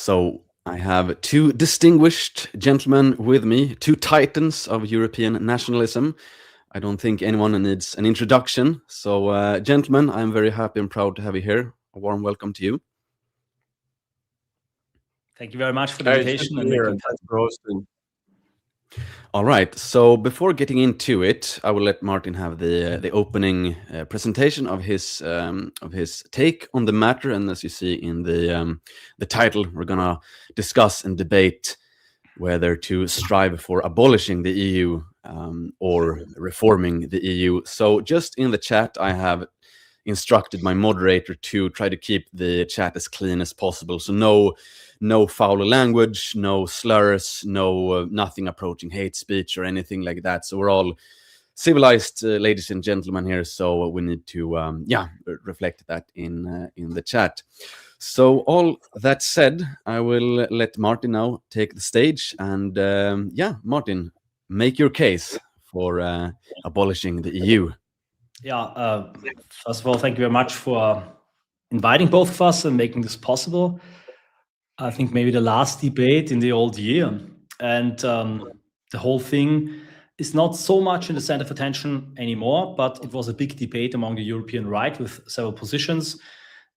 So I have two distinguished gentlemen with me, two titans of European nationalism. I don't think anyone needs an introduction. So, gentlemen, I'm very happy and proud to have you here. A warm welcome to you. Thank you very much for the invitation and making time for hosting. All right. So before getting into it, I will let Martin have the opening presentation of his take on the matter. And as you see in the title, we're gonna discuss and debate whether to strive for abolishing the EU or reforming the EU. So just in the chat, I have instructed my moderator to try to keep the chat as clean as possible. So no foul language, no slurs, nothing approaching hate speech or anything like that. So we're all civilized ladies and gentlemen here. So we need to reflect that in the chat. So all that said, I will let Martin now take the stage. And Martin, make your case for abolishing the EU. First of all, thank you very much for inviting both of us and making this possible. I think maybe the last debate in the old year, and the whole thing is not so much in the center of attention anymore, but it was a big debate among the European right with several positions.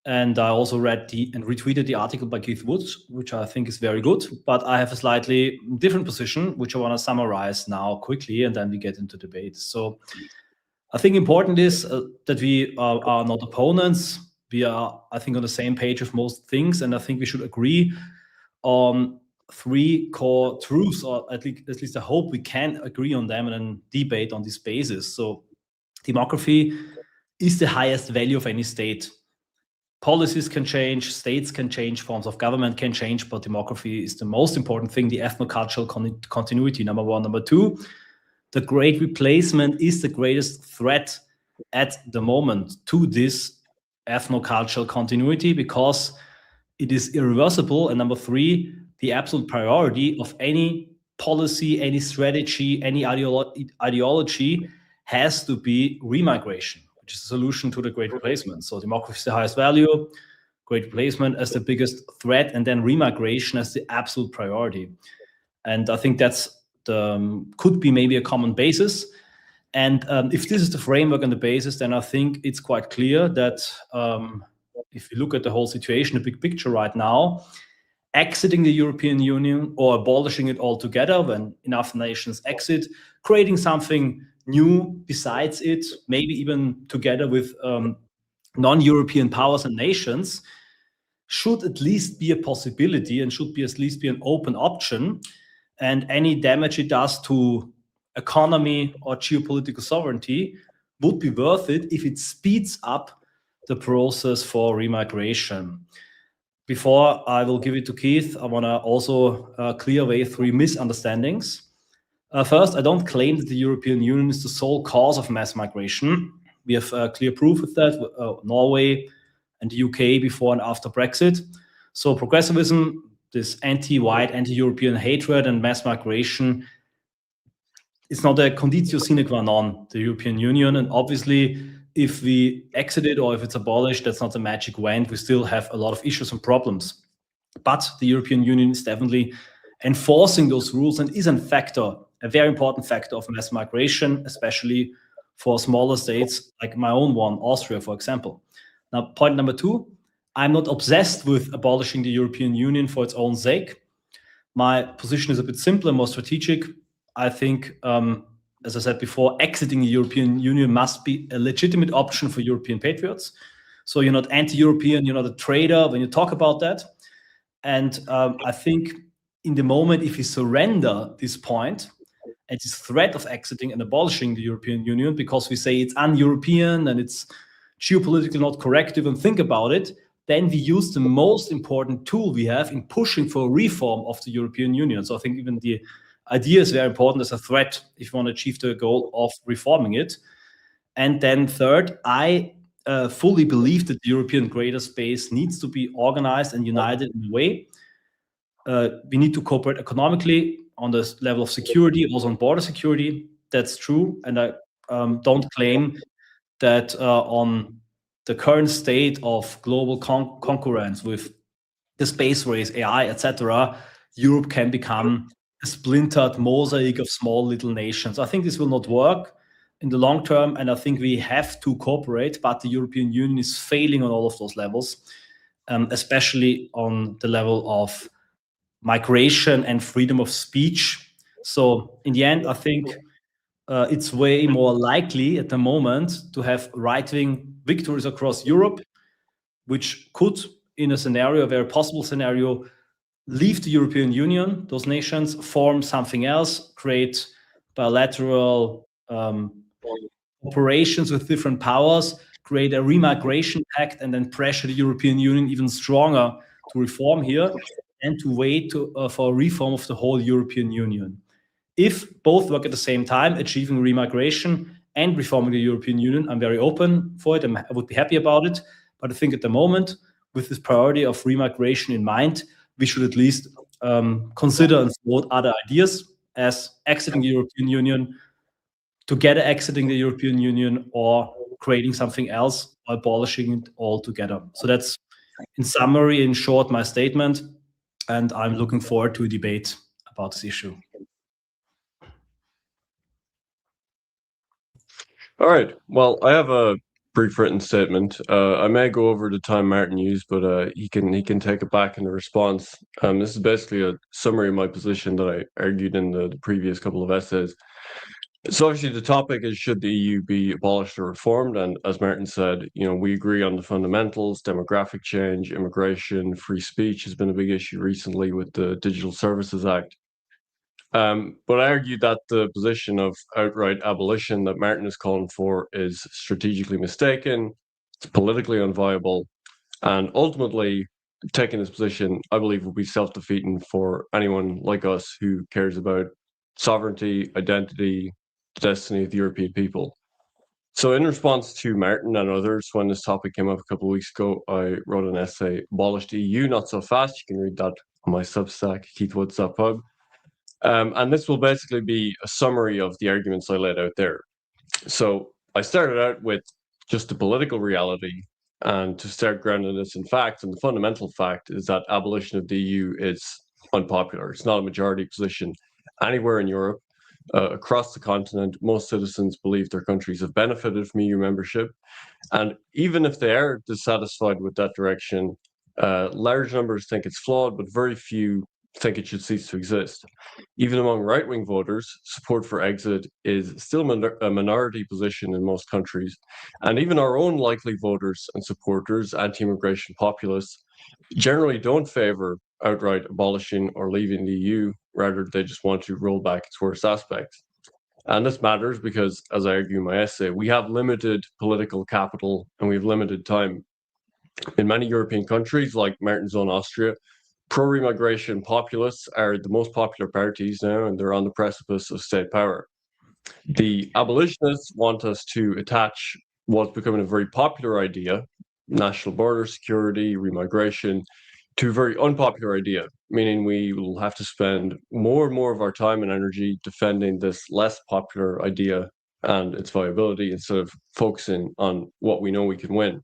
And I also read and retweeted the article by Keith Woods, which I think is very good, but I have a slightly different position, which I want to summarize now quickly, and then we get into debate. So I think important is that we are not opponents. We are, I think, on the same page of most things, and I think we should agree on three core truths, or at least I hope we can agree on them and then debate on this basis. So democracy is the highest value of any state. Policies can change, states can change, forms of government can change, but democracy is the most important thing, the ethno-cultural continuity, number one. Number two, the great replacement is the greatest threat at the moment to this ethno-cultural continuity because it is irreversible. And number three, the absolute priority of any policy, any strategy, any ideology has to be remigration, which is a solution to the great replacement. So democracy is the highest value, great replacement as the biggest threat, and then remigration as the absolute priority. And I think that's could be maybe a common basis. And if this is the framework and the basis, then I think it's quite clear that if you look at the whole situation, the big picture right now, exiting the European Union or abolishing it altogether when enough nations exit, creating something new besides it, maybe even together with non-European powers and nations, should at least be a possibility and should be at least be an open option. And any damage it does to economy or geopolitical sovereignty would be worth it if it speeds up the process for remigration. Before I will give it to Keith, I want to also clear away three misunderstandings. First, I don't claim that the European Union is the sole cause of mass migration. We have clear proof of that, Norway and the UK before and after Brexit. So progressivism, this anti-white, anti-European hatred and mass migration, it's not a conditio sine qua non, the European Union. And obviously, if we exit it or if it's abolished, that's not a magic wand. We still have a lot of issues and problems. But the European Union is definitely enforcing those rules and is in factor, a very important factor of mass migration, especially for smaller states like my own one, Austria, for example. Now, point number two, I'm not obsessed with abolishing the European Union for its own sake. My position is a bit simpler, more strategic. I think, as I said before, exiting the European Union must be a legitimate option for European patriots. So you're not anti-European, you're not a traitor when you talk about that. And I think in the moment, if we surrender this point and this threat of exiting and abolishing the European Union because we say it's un-European and it's geopolitically not correct to even think about it, then we use the most important tool we have in pushing for a reform of the European Union. So I think even the idea is very important as a threat if you want to achieve the goal of reforming it. And then third, I fully believe that the European greater space needs to be organized and united in a way. We need to cooperate economically on the level of security, also on border security. That's true. And I don't claim that on the current state of global concurrence with the space race, AI, etc., Europe can become a splintered mosaic of small little nations. I think this will not work in the long term, and I think we have to cooperate, but the European Union is failing on all of those levels, especially on the level of migration and freedom of speech. So in the end, I think it's way more likely at the moment to have right-wing victories across Europe, which could, in a scenario, a very possible scenario, leave the European Union, those nations, form something else, create bilateral operations with different powers, create a remigration pact, and then pressure the European Union even stronger to reform here and to wait for a reform of the whole European Union. If both work at the same time, achieving remigration and reforming the European Union, I'm very open for it. I would be happy about it. But I think at the moment, with this priority of remigration in mind, we should at least consider and support other ideas as exiting the European Union, together exiting the European Union, or creating something else, or abolishing it altogether. So that's, in summary, in short, my statement. And I'm looking forward to a debate about this issue. All right. Well, I have a brief written statement. I may go over the time Martin used, but he can take it back in the response. This is basically a summary of my position that I argued in the previous couple of essays. So obviously the topic is, should the EU be abolished or reformed? And as Martin said, we agree on the fundamentals: demographic change, immigration, free speech has been a big issue recently with the Digital Services Act. But I argue that the position of outright abolition that Martin is calling for is strategically mistaken, it's politically unviable, and ultimately, taking this position, I believe, will be self-defeating for anyone like us who cares about sovereignty, identity, the destiny of the European people. So in response to Martin and others, when this topic came up a couple of weeks ago, I wrote an essay, Abolish the EU, Not So Fast. You can read that on my Substack, keithwoods.pub. And this will basically be a summary of the arguments I laid out there. So I started out with just the political reality, and to start grounding this in facts. And the fundamental fact is that abolition of the EU is unpopular. It's not a majority position anywhere in Europe. Across the continent, most citizens believe their countries have benefited from EU membership. And even if they are dissatisfied with that direction, large numbers think it's flawed, but very few think it should cease to exist. Even among right-wing voters, support for exit is still a minority position in most countries. And even our own likely voters and supporters, anti-immigration populists, generally don't favor outright abolishing or leaving the EU. Rather, they just want to roll back its worst aspects. And this matters because, as I argue in my essay, we have limited political capital and we have limited time. In many European countries, like Martin's own Austria, pro-remigration populists are the most popular parties now, and they're on the precipice of state power. The abolitionists want us to attach what's becoming a very popular idea, national border security, remigration, to a very unpopular idea, meaning we will have to spend more and more of our time and energy defending this less popular idea and its viability instead of focusing on what we know we can win.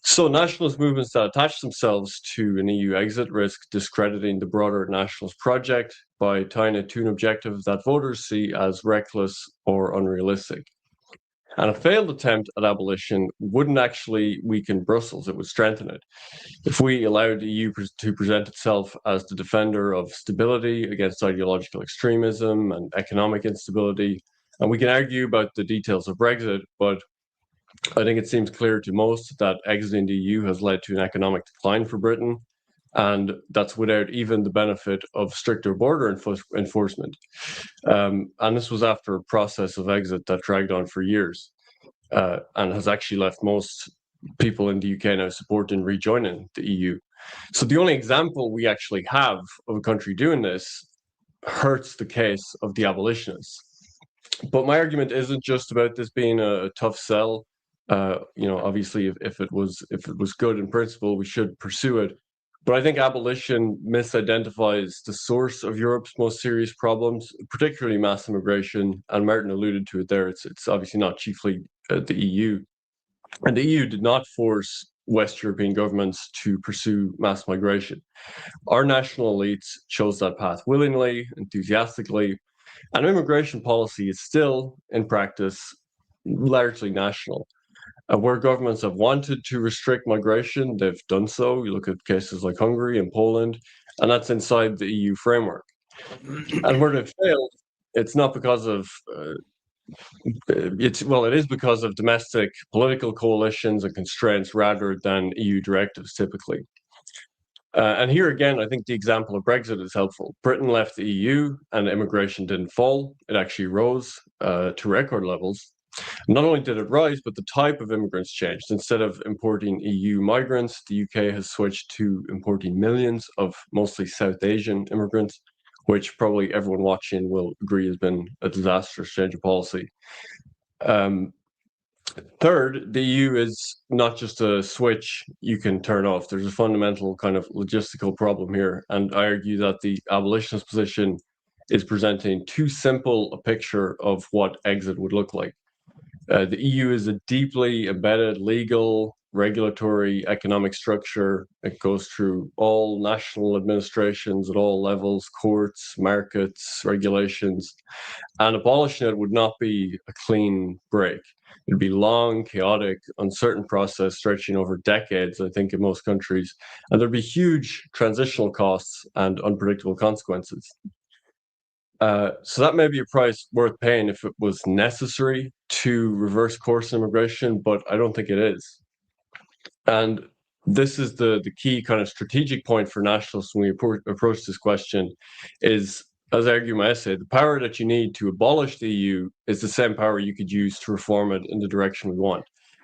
So nationalist movements that attach themselves to an EU exit risk discrediting the broader nationalist project by tying it to an objective that voters see as reckless or unrealistic. And a failed attempt at abolition wouldn't actually weaken Brussels, it would strengthen it. If we allowed the EU to present itself as the defender of stability against ideological extremism and economic instability, and we can argue about the details of Brexit, but I think it seems clear to most that exiting the EU has led to an economic decline for Britain, and that's without even the benefit of stricter border enforcement. And this was after a process of exit that dragged on for years and has actually left most people in the UK now supporting rejoining the EU. So the only example we actually have of a country doing this hurts the case of the abolitionists. But my argument isn't just about this being a tough sell. Obviously, if it was good in principle, we should pursue it. But I think abolition misidentifies the source of Europe's most serious problems, particularly mass immigration. And Martin alluded to it there. It's obviously not chiefly the EU. And the EU did not force West European governments to pursue mass migration. Our national elites chose that path willingly, enthusiastically, and immigration policy is still, in practice, largely national. Where governments have wanted to restrict migration, they've done so. You look at cases like Hungary and Poland, and that's inside the EU framework. And where they've failed, it's not because of it is because of domestic political coalitions and constraints rather than EU directives typically. And here again, I think the example of Brexit is helpful. Britain left the EU and immigration didn't fall. It actually rose to record levels. Not only did it rise, but the type of immigrants changed. Instead of importing EU migrants, the UK has switched to importing millions of mostly South Asian immigrants, which probably everyone watching will agree has been a disastrous change of policy. Third, the EU is not just a switch you can turn off. There's a fundamental kind of logistical problem here. And I argue that the abolitionist position is presenting too simple a picture of what exit would look like. The EU is a deeply embedded legal, regulatory, economic structure. It goes through all national administrations at all levels, courts, markets, regulations. And abolishing it would not be a clean break. It'd be long, chaotic, uncertain process stretching over decades, I think, in most countries. And there'd be huge transitional costs and unpredictable consequences. So that may be a price worth paying if it was necessary to reverse course immigration, but I don't think it is. And this is the key kind of strategic point for nationalists when we approach this question is, as I argue in my essay, the power that you need to abolish the EU is the same power you could use to reform it in the direction we want.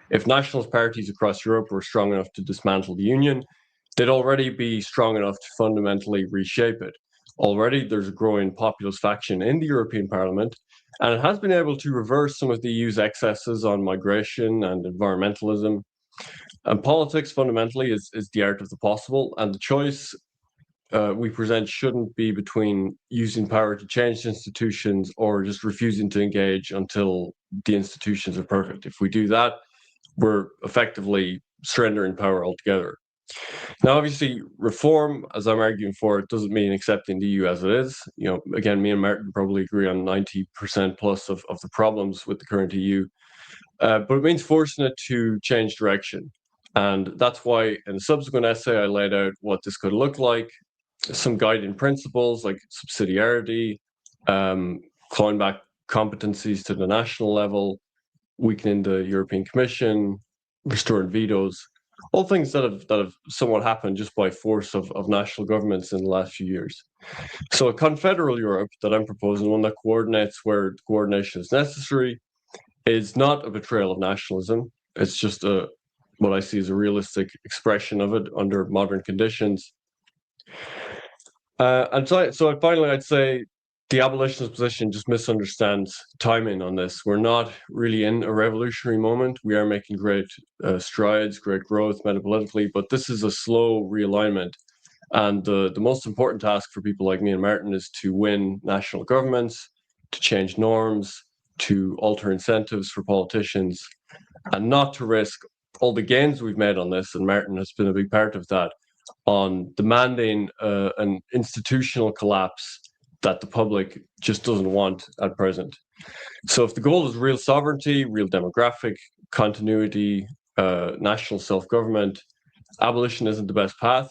If nationalist parties across Europe were strong enough to dismantle the Union, they'd already be strong enough to fundamentally reshape it. Already, there's a growing populist faction in the European Parliament, and it has been able to reverse some of the EU's excesses on migration and environmentalism. And politics, fundamentally, is the art of the possible, and the choice we present shouldn't be between using power to change institutions or just refusing to engage until the institutions are perfect. If we do that, we're effectively surrendering power altogether. Now, obviously, reform, as I'm arguing for, it doesn't mean accepting the EU as it is. You know, again, me and Martin probably agree on 90% plus of the problems with the current EU, but it means forcing it to change direction. And that's why in a subsequent essay, I laid out what this could look like, some guiding principles like subsidiarity, clawing back competencies to the national level, weakening the European Commission, restoring vetoes, all things that have somewhat happened just by force of national governments in the last few years. So a confederal Europe that I'm proposing, one that coordinates where coordination is necessary, is not a betrayal of nationalism. It's just what I see as a realistic expression of it under modern conditions. And so finally, I'd say the abolitionist position just misunderstands timing on this. We're not really in a revolutionary moment. We are making great strides, great growth metapolitically, but this is a slow realignment. And the most important task for people like me and Martin is to win national governments, to change norms, to alter incentives for politicians, and not to risk all the gains we've made on this, and Martin has been a big part of that, on demanding an institutional collapse that the public just doesn't want at present. So if the goal is real sovereignty, real demographic continuity, national self-government, abolition isn't the best path,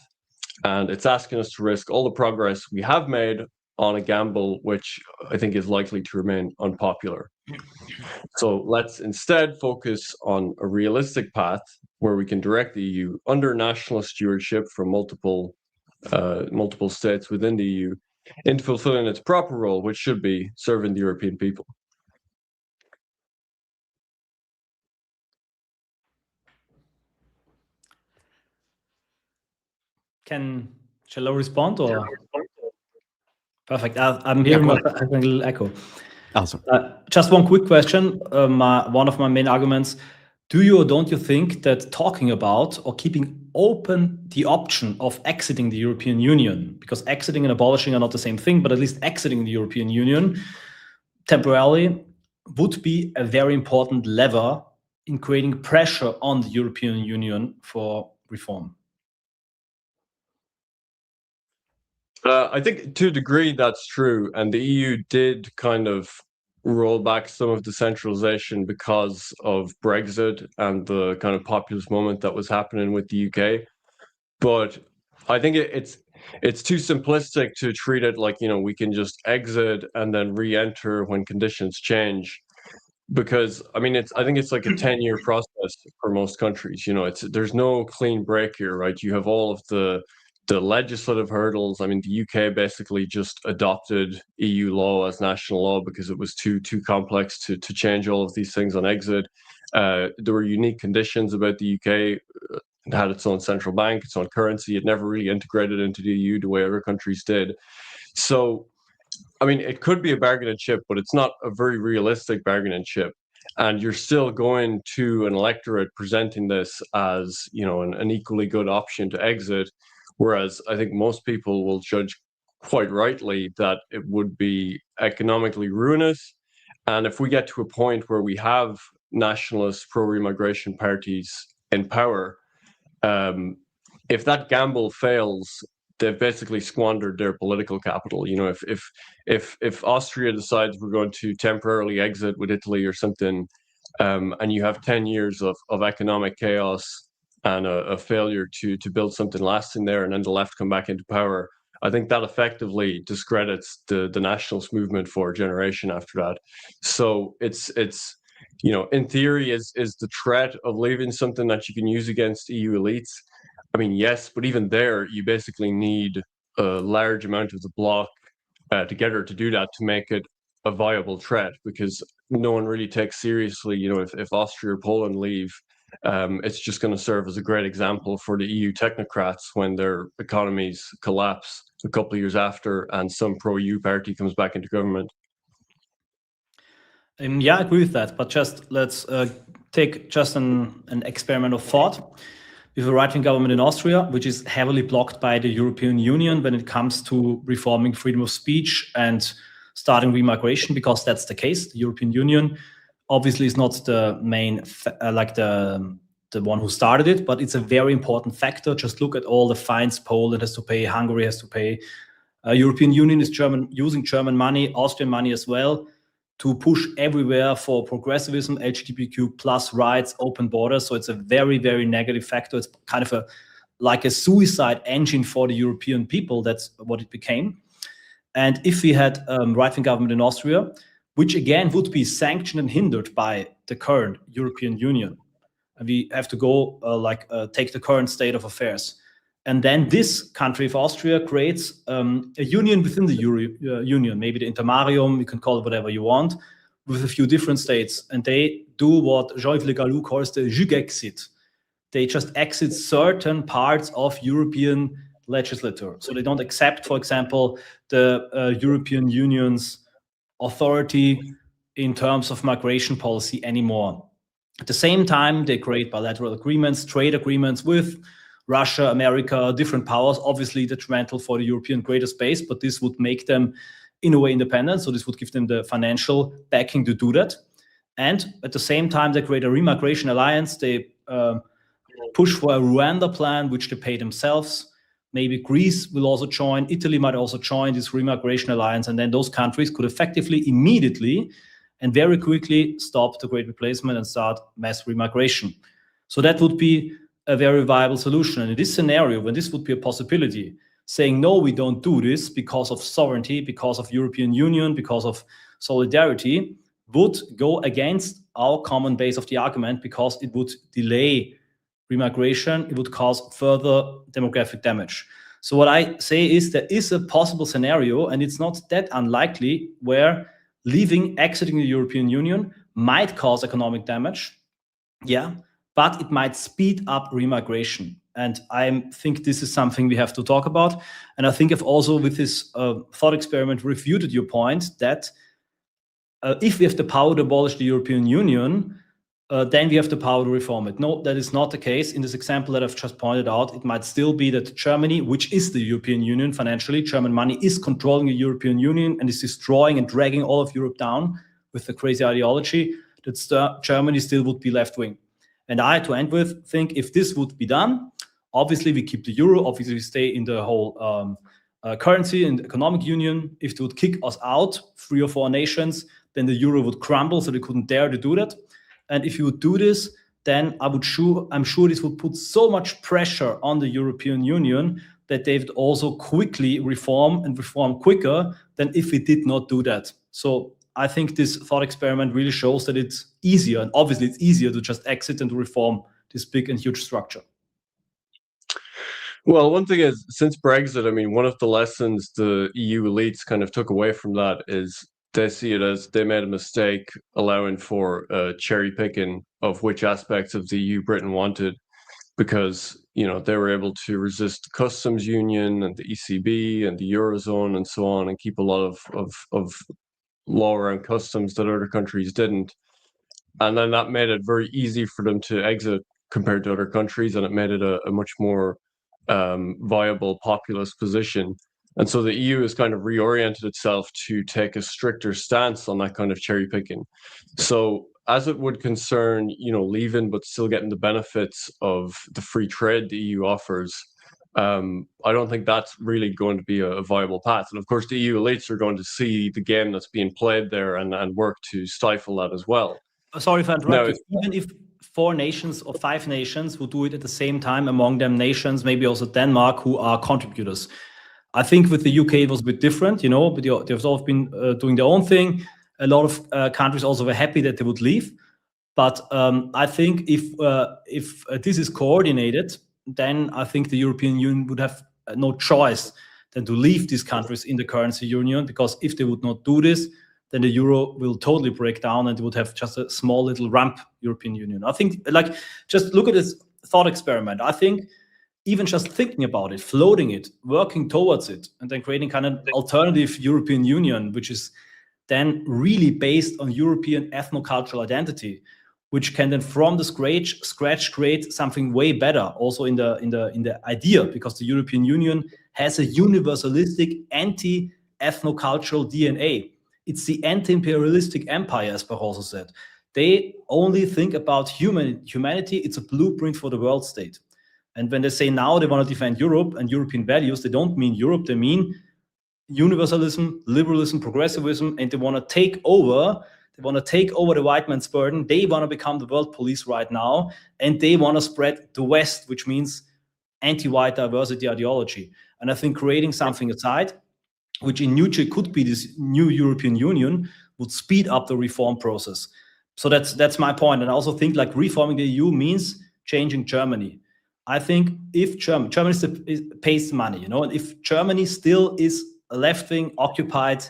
and it's asking us to risk all the progress we have made on a gamble which I think is likely to remain unpopular. So let's instead focus on a realistic path where we can direct the EU under national stewardship from multiple states within the EU into fulfilling its proper role, which should be serving the European people. Shall I respond or? Perfect. I'm hearing a little echo. Awesome. Just one quick question. One of my main arguments: do you or don't you think that talking about or keeping open the option of exiting the European Union, because exiting and abolishing are not the same thing, but at least exiting the European Union temporarily would be a very important lever in creating pressure on the European Union for reform? I think to a degree that's true, and the EU did kind of roll back some of the centralization because of Brexit and the kind of populist moment that was happening with the UK. But I think it's too simplistic to treat it like, we can just exit and then re-enter when conditions change. Because I think it's like a 10-year process for most countries. There's no clean break here, right? You have all of the legislative hurdles. I mean, the UK basically just adopted EU law as national law because it was too complex to change all of these things on exit. There were unique conditions about the UK. It had its own central bank, its own currency. It never really integrated into the EU the way other countries did. So, I mean, it could be a bargaining chip, but it's not a very realistic bargaining chip. And you're still going to an electorate presenting this as, an equally good option to exit. Whereas I think most people will judge quite rightly that it would be economically ruinous. And if we get to a point where we have nationalist pro-remigration parties in power, if that gamble fails, they've basically squandered their political capital. If Austria decides we're going to temporarily exit with Italy or something, and you have 10 years of economic chaos and a failure to build something lasting there, and then the left come back into power, I think that effectively discredits the nationalist movement for a generation after that. So it's in theory, is the threat of leaving something that you can use against EU elites? I mean, yes, but even there, you basically need a large amount of the bloc together to do that, to make it a viable threat, because no one really takes seriously, if Austria or Poland leave, it's just going to serve as a great example for the EU technocrats when their economies collapse a couple of years after and some pro-EU party comes back into government. Yeah, I agree with that, but let's take just an experiment of thought. We have a right-wing government in Austria, which is heavily blocked by the European Union when it comes to reforming freedom of speech and starting remigration, because that's the case. The European Union obviously is not the main, the one who started it, but it's a very important factor. Just look at all the fines Poland has to pay, Hungary has to pay. European Union is using German money, Austrian money as well, to push everywhere for progressivism, LGBTQ plus rights, open borders. So it's a very, very negative factor. It's kind of like a suicide engine for the European people. That's what it became. And if we had right-wing government in Austria, which again would be sanctioned and hindered by the current European Union, and we have to go take the current state of affairs. And then this country of Austria creates a union within the Union, maybe the Intermarium, you can call it whatever you want, with a few different states. And they do what Jean-Yves Le Gallou calls the Jugexit. They just exit certain parts of European legislature. So they don't accept, for example, the European Union's authority in terms of migration policy anymore. At the same time, they create bilateral agreements, trade agreements with Russia, America, different powers, obviously detrimental for the European greater space, but this would make them in a way independent. So this would give them the financial backing to do that. And at the same time, they create a remigration alliance. They push for a Rwanda plan, which they pay themselves. Maybe Greece will also join. Italy might also join this remigration alliance. And then those countries could effectively, immediately, and very quickly stop the Great Replacement and start mass remigration. So that would be a very viable solution. And in this scenario, when this would be a possibility, saying, no, we don't do this because of sovereignty, because of European Union, because of solidarity, would go against our common base of the argument, because it would delay remigration, it would cause further demographic damage. So what I say is there is a possible scenario, and it's not that unlikely, where exiting the European Union might cause economic damage, but it might speed up remigration. And I think this is something we have to talk about. And I think I've also, with this thought experiment, refuted your point that if we have the power to abolish the European Union, then we have the power to reform it. No, that is not the case. In this example that I've just pointed out, it might still be that Germany, which is the European Union financially, German money is controlling the European Union and is destroying and dragging all of Europe down with the crazy ideology. that Germany still would be left-wing. And I, to end with, think if this would be done, obviously we keep the euro, obviously we stay in the whole currency and economic union. If they would kick us out, 3 or 4 nations, then the euro would crumble, so they couldn't dare to do that. And if you would do this, then I'm sure this would put so much pressure on the European Union that they would also quickly reform quicker than if we did not do that. So I think this thought experiment really shows that it's easier, and obviously it's easier to just exit and to reform this big and huge structure. Well, one thing is, since Brexit, I mean, one of the lessons the EU elites kind of took away from that is they see it as they made a mistake allowing for cherry picking of which aspects of the EU Britain wanted, because they were able to resist the customs union and the ECB and the Eurozone and so on, and keep a lot of law around customs that other countries didn't. And then that made it very easy for them to exit compared to other countries, and it made it a much more viable populist position. And so the EU has kind of reoriented itself to take a stricter stance on that kind of cherry picking. So as it would concern, leaving but still getting the benefits of the free trade the EU offers, I don't think that's really going to be a viable path. And of course, the EU elites are going to see the game that's being played there and work to stifle that as well. Sorry if I interrupt you. Even if 4 nations or 5 nations will do it at the same time, among them nations, maybe also Denmark, who are contributors. I think with the UK, it was a bit different, but they've all been doing their own thing. A lot of countries also were happy that they would leave. But I think if this is coordinated, then I think the European Union would have no choice than to leave these countries in the currency union, because if they would not do this, then the euro will totally break down and it would have just a small little ramp European Union. I think, just look at this thought experiment. I think even just thinking about it, floating it, working towards it, and then creating kind of alternative European Union, which is then really based on European ethno-cultural identity, which can then from the scratch create something way better also in the idea, because the European Union has a universalistic anti-ethno-cultural DNA. It's the anti-imperialistic empire, as Barroso said. They only think about humanity. It's a blueprint for the world state. And when they say now they want to defend Europe and European values, they don't mean Europe, they mean universalism, liberalism, progressivism, and they want to take over the white man's burden. They want to become the world police right now, and they want to spread the West, which means anti-white diversity ideology. And I think creating something aside, which in Nietzsche could be this new European Union, would speed up the reform process. So that's my point. And I also think reforming the EU means changing Germany. I think if Germany pays money, and if Germany still is a left-wing occupied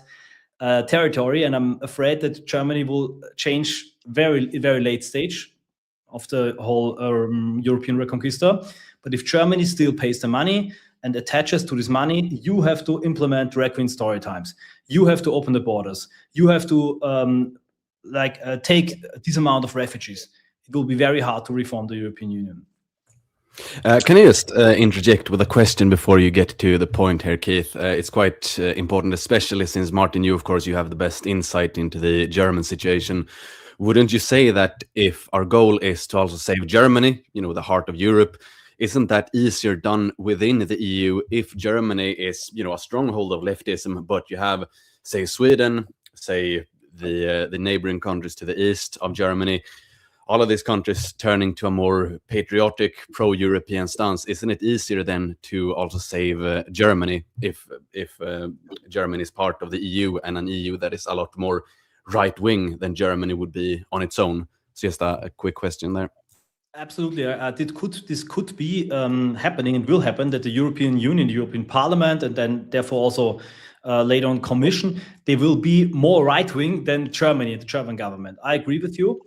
territory, and I'm afraid that Germany will change very, very late stage of the whole European Reconquista. But if Germany still pays the money and attaches to this money, you have to implement drag queen story times. You have to open the borders. You have to take this amount of refugees. It will be very hard to reform the European Union. Can I just interject with a question before you get to the point here, Keith? It's quite important, especially since, Martin, you, of course, you have the best insight into the German situation. Wouldn't you say that if our goal is to also save Germany, the heart of Europe, isn't that easier done within the EU if Germany is, a stronghold of leftism, but you have, say, Sweden, say, the neighboring countries to the east of Germany, all of these countries turning to a more patriotic, pro-European stance? Isn't it easier then to also save Germany if Germany is part of the EU, and an EU that is a lot more right-wing than Germany would be on its own? So just a quick question there. Absolutely. This could be happening and will happen, that the European Union, the European Parliament, and then therefore also later on Commission, they will be more right-wing than Germany, the German government. I agree with you.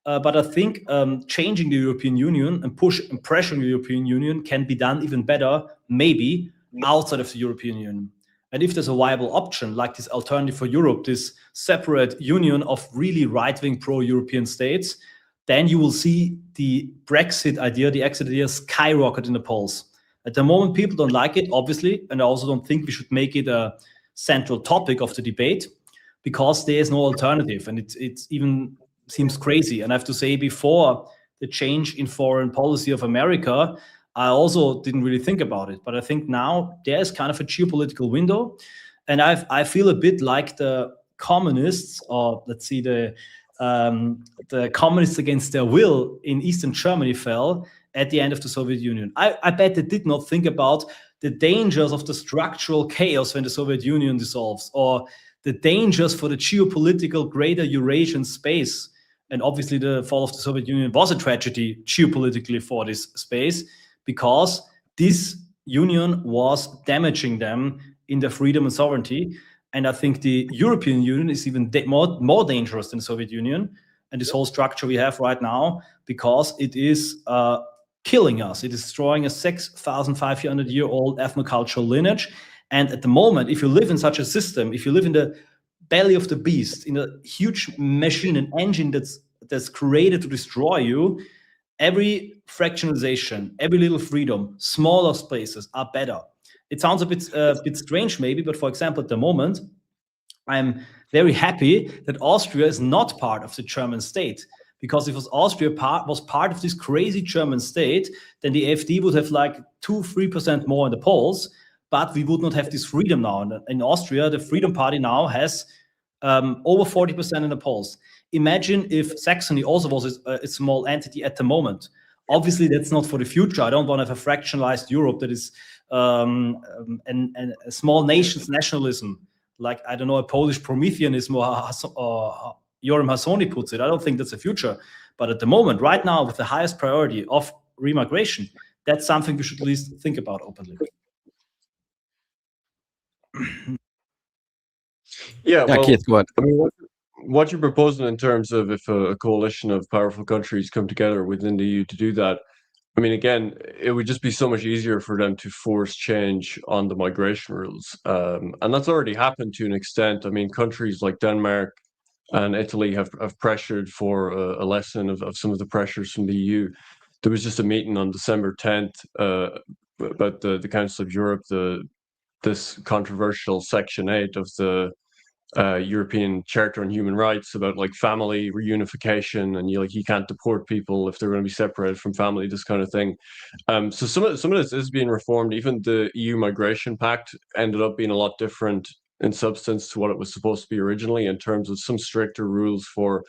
But I think changing the European Union and pressuring the European Union can be done even better, maybe outside of the European Union. And if there's a viable option like this alternative for Europe, this separate union of really right-wing pro-European states, then you will see the Brexit idea, the exit idea, skyrocket in the polls. At the moment, people don't like it, obviously, and I also don't think we should make it a central topic of the debate, because there is no alternative. And it's even seems crazy. And I have to say, before the change in foreign policy of America, I also didn't really think about it. But I think now there's kind of a geopolitical window. And I feel a bit like the communists, or let's see, the communists against their will in Eastern Germany fell at the end of the Soviet Union. I bet they did not think about the dangers of the structural chaos when the Soviet Union dissolves, or the dangers for the geopolitical greater Eurasian space. And obviously the fall of the Soviet Union was a tragedy geopolitically for this space, because this union was damaging them in their freedom and sovereignty. And I think the European Union is even more dangerous than the Soviet Union and this whole structure we have right now, because it is killing us. It is destroying a 6,500-year-old ethnocultural lineage. And at the moment, if you live in such a system, if you live in the belly of the beast, in a huge machine, an engine that's created to destroy you, every fractionalization, every little freedom, smaller spaces are better. It sounds a bit strange maybe, but for example, at the moment, I'm very happy that Austria is not part of the German state, because if Austria was part of this crazy German state, then the AfD would have like 2-3% more in the polls, but we would not have this freedom now. And in Austria, the Freedom Party now has over 40% in the polls. Imagine if Saxony also was a small entity at the moment. Obviously, that's not for the future. I don't want to have a fractionalized Europe that is and a small nation's nationalism, like, I don't know, a Polish Prometheanism, or Joram Hasoni puts it. I don't think that's the future. But at the moment, right now, with the highest priority of remigration, that's something we should at least think about openly. Yeah, well, Keith, go ahead. I mean, what you're proposing in terms of if a coalition of powerful countries come together within the EU to do that, I mean, again, it would just be so much easier for them to force change on the migration rules. And that's already happened to an extent. I mean, countries like Denmark and Italy have pressured for a lesson of some of the pressures from the EU. There was just a meeting on December 10th about the Council of Europe, this controversial Section 8 of the European Charter on Human Rights about like family reunification, and you can't deport people if they're going to be separated from family, this kind of thing. So some of this is being reformed. Even the EU Migration Pact ended up being a lot different in substance to what it was supposed to be originally, in terms of some stricter rules for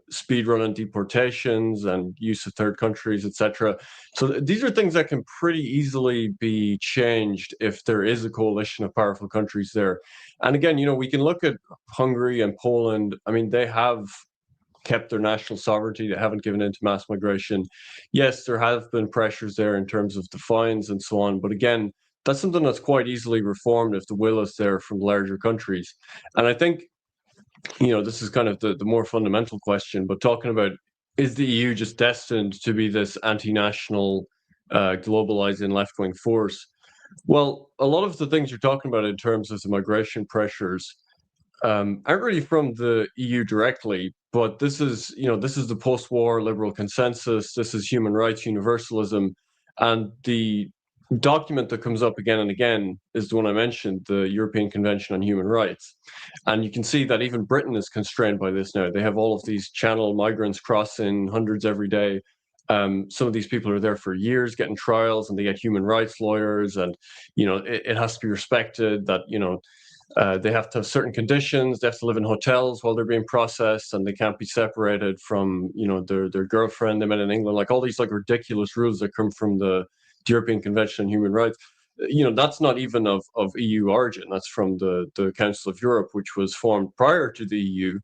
speed running deportations and use of third countries, etc. So these are things that can pretty easily be changed if there is a coalition of powerful countries there. And again, we can look at Hungary and Poland. I mean, they have kept their national sovereignty. They haven't given in to mass migration. Yes, there have been pressures there in terms of the fines and so on. But again, that's something that's quite easily reformed if the will is there from larger countries. And I think, this is kind of the more fundamental question, but talking about, is the EU just destined to be this anti-national, globalizing left-wing force? Well, a lot of the things you're talking about in terms of the migration pressures aren't really from the EU directly, but this is the post-war liberal consensus. This is human rights universalism, and the document that comes up again and again is the one I mentioned, the European Convention on Human Rights. And you can see that even Britain is constrained by this now. They have all of these channel migrants crossing, hundreds every day. Some of these people are there for years getting trials, and they get human rights lawyers, and it has to be respected that they have to have certain conditions. They have to live in hotels while they're being processed, and they can't be separated from their girlfriend they met in England. Like all these like ridiculous rules that come from the European Convention on Human Rights. That's not even of EU origin. That's from the Council of Europe, which was formed prior to the EU,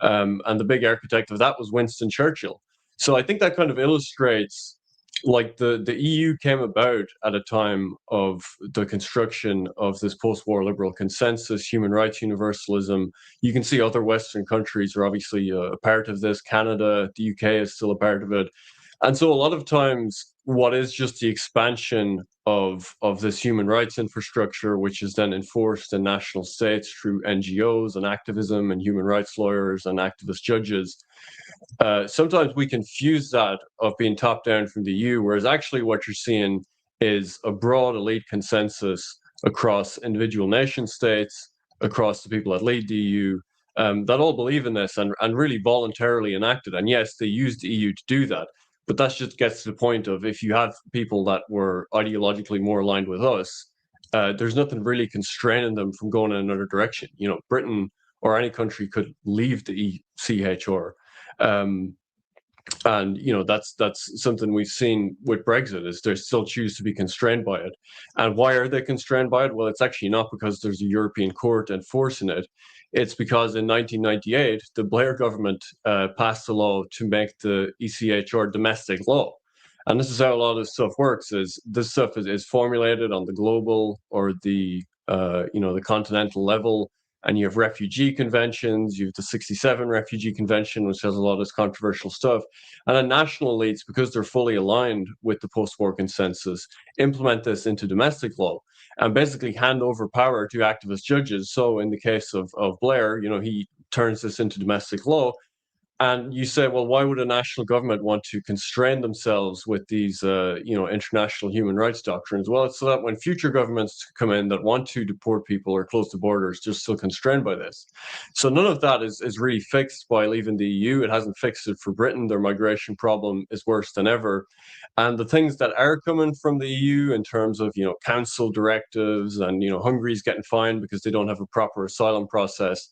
and the big architect of that was Winston Churchill. So I think that kind of illustrates, like, the EU came about at a time of the construction of this post-war liberal consensus, human rights universalism. You can see other Western countries are obviously a part of this. Canada, the UK is still a part of it. And so a lot of times what is just the expansion of this human rights infrastructure, which is then enforced in national states through NGOs and activism and human rights lawyers and activist judges, sometimes we confuse that of being top down from the EU, whereas actually what you're seeing is a broad elite consensus across individual nation states, across the people that lead the EU, that all believe in this and really voluntarily enact it. And yes, they used the EU to do that. But that just gets to the point of, if you have people that were ideologically more aligned with us, there's nothing really constraining them from going in another direction. You know, Britain or any country could leave the ECHR. And you know, that's something we've seen with Brexit, is they still choose to be constrained by it. And why are they constrained by it? Well, it's actually not because there's a European court enforcing it. It's because in 1998, the Blair government passed a law to make the ECHR domestic law. And this is how a lot of this stuff works: is this stuff is formulated on the global or the the continental level. And you have refugee conventions, you have the 67 refugee convention, which has a lot of this controversial stuff. And then national elites, because they're fully aligned with the post-war consensus, implement this into domestic law and basically hand over power to activist judges. So in the case of Blair, you know, he turns this into domestic law. And you say, well, why would a national government want to constrain themselves with these, international human rights doctrines? Well, it's so that when future governments come in that want to deport people or close the borders, they're still constrained by this. So none of that is really fixed by leaving the EU. It hasn't fixed it for Britain. Their migration problem is worse than ever. And the things that are coming from the EU in terms of, council directives and, Hungary's getting fined because they don't have a proper asylum process,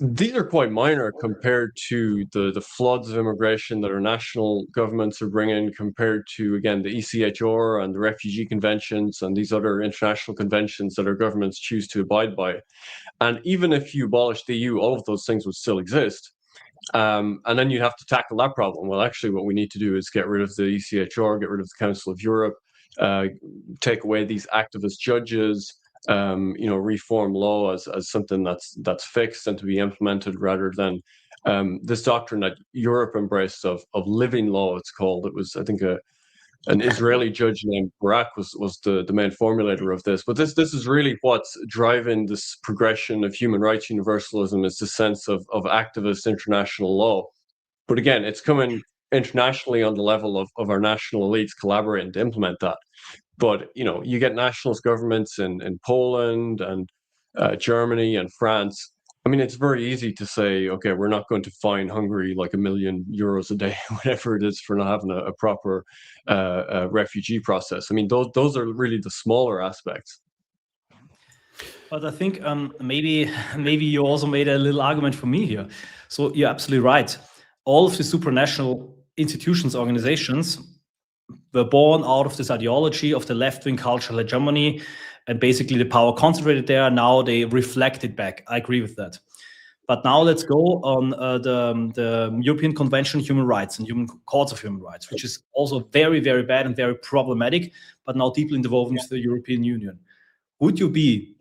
these are quite minor compared to the floods of immigration that our national governments are bringing, compared to, again, the ECHR and the refugee conventions and these other international conventions that our governments choose to abide by. And even if you abolish the EU, all of those things would still exist. And then you have to tackle that problem. Well, actually, what we need to do is get rid of the ECHR, get rid of the Council of Europe, take away these activist judges, reform law as something that's fixed and to be implemented, rather than this doctrine that Europe embraced of living law. It's called. It was, I think, an Israeli judge named Barak was the main formulator of this. But this is really what's driving this progression of human rights universalism, is the sense of activist international law. But again, it's coming internationally on the level of our national elites collaborating to implement that. But you get nationalist governments in Poland and Germany and France. I mean, it's very easy to say, okay, we're not going to fine Hungary like €1 million a day, whatever it is, for not having a proper refugee process. I mean, those are really the smaller aspects. But I think maybe you also made a little argument for me here. So you're absolutely right. All of the supranational institutions, organizations, were born out of this ideology of the left-wing cultural hegemony, and basically the power concentrated there. Now they reflect it back. I agree with that. But now let's go on the European Convention on Human Rights and Human Courts of Human Rights, which is also very, very bad and very problematic, but now deeply interwoven with the European Union. Would you be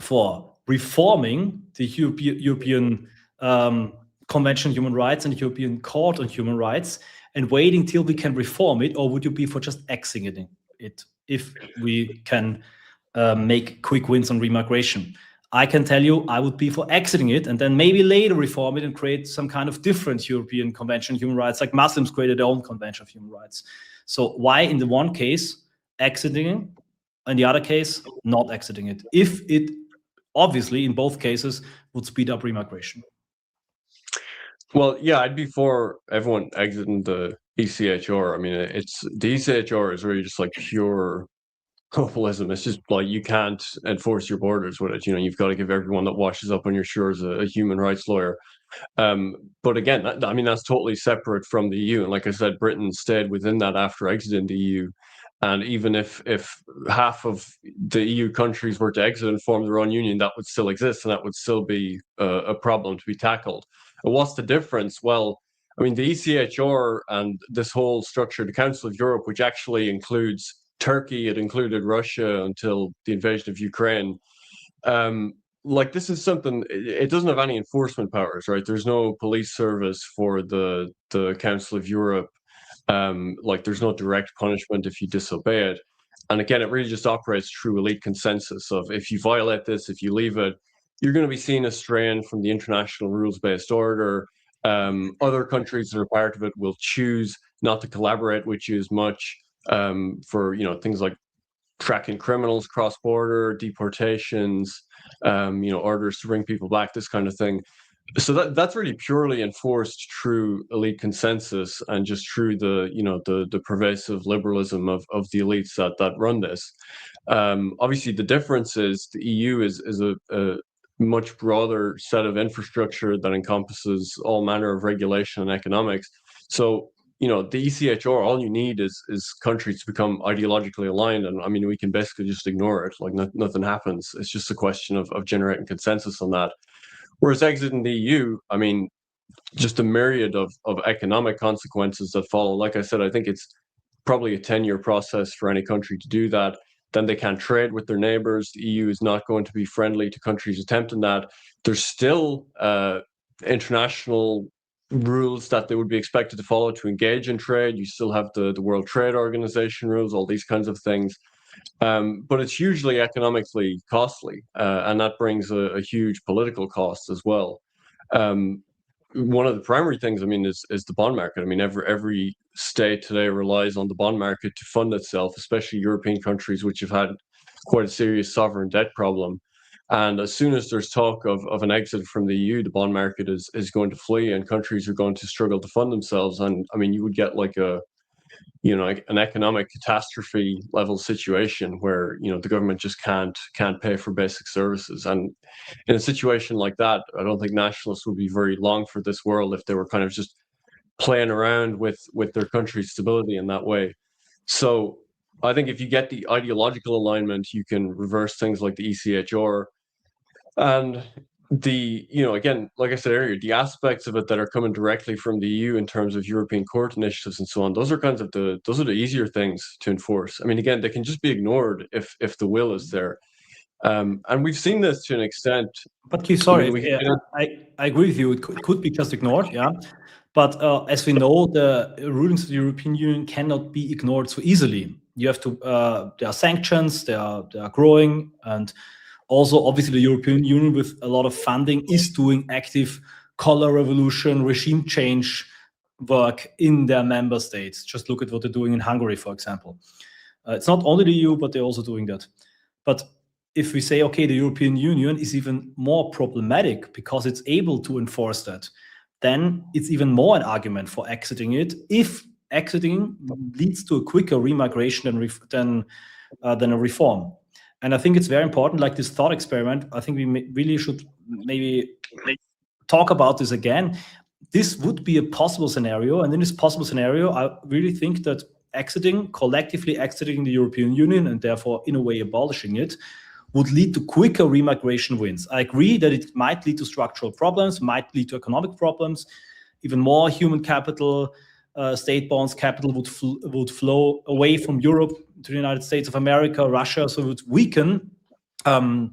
for reforming the European Convention on Human Rights and the European Court on Human Rights and waiting till we can reform it, or would you be for just exiting it if we can make quick wins on remigration? I can tell you I would be for exiting it and then maybe later reform it and create some kind of different European Convention on Human Rights, like Muslims created their own Convention of Human Rights. So why in the one case exiting it, in the other case not exiting it, if it obviously in both cases would speed up remigration? Well, yeah, I'd be for everyone exiting the ECHR. I mean, the ECHR is really just like pure populism. It's just like, you can't enforce your borders with it. You've got to give everyone that washes up on your shores a human rights lawyer. But again, that's totally separate from the EU. And like I said, Britain stayed within that after exiting the EU. And even if half of the EU countries were to exit and form their own union, that would still exist, and that would still be a problem to be tackled. And what's the difference? Well, I mean, the ECHR and this whole structure, the Council of Europe, which actually includes Turkey, it included Russia until the invasion of Ukraine. This is something, it doesn't have any enforcement powers, right? There's no police service for the Council of Europe. There's no direct punishment if you disobey it. And again, it really just operates through elite consensus of, if you violate this, if you leave it, you're going to be seen as straying from the international rules-based order. Other countries that are part of it will choose not to collaborate with you as much for things like tracking criminals cross-border, deportations, orders to bring people back, this kind of thing. So that's really purely enforced through elite consensus and just through the pervasive liberalism of the elites that run this. Obviously, the difference is the EU is a much broader set of infrastructure that encompasses all manner of regulation and economics. So the ECHR, all you need is countries to become ideologically aligned, and I mean we can basically just ignore it, like nothing happens. It's just a question of generating consensus on that. Whereas exiting the EU, I mean, just a myriad of economic consequences that follow. Like I said, I think it's probably a 10-year process for any country to do that. Then they can't trade with their neighbors. The EU is not going to be friendly to countries attempting that. There's still international rules that they would be expected to follow to engage in trade. You still have the World Trade Organization rules, all these kinds of things. But it's hugely economically costly, and that brings a huge political cost as well. One of the primary things, I mean, is the bond market. I mean, every state today relies on the bond market to fund itself, especially European countries, which have had quite a serious sovereign debt problem. And as soon as there's talk of an exit from the EU, the bond market is going to flee, and countries are going to struggle to fund themselves. And I mean, you would get like an economic catastrophe level situation where the government just can't pay for basic services. And in a situation like that, I don't think nationalists would be very long for this world if they were kind of just playing around with their country's stability in that way. So I think if you get the ideological alignment, you can reverse things like the ECHR. And again, like I said earlier, the aspects of it that are coming directly from the EU in terms of European court initiatives and so on, those are the easier things to enforce. I mean, again, they can just be ignored if the will is there. And we've seen this to an extent. But Keith, sorry, I agree with you. It could be just ignored, yeah. But as we know, the rulings of the European Union cannot be ignored so easily. You have to. There are sanctions. They are growing, and also, obviously, the European Union, with a lot of funding, is doing active color revolution, regime change work in their member states. Just look at what they're doing in Hungary, for example. It's not only the EU, but they're also doing that. But if we say, okay, the European Union is even more problematic because it's able to enforce that, then it's even more an argument for exiting it, if exiting leads to a quicker remigration than a reform. And I think it's very important, like this thought experiment. I think we really should maybe talk about this again. This would be a possible scenario. And in this possible scenario, I really think that collectively exiting the European Union, and therefore, in a way, abolishing it, would lead to quicker remigration wins. I agree that it might lead to structural problems, might lead to economic problems, even more human capital, state bonds capital would flow away from Europe to the United States of America, Russia, so it would weaken the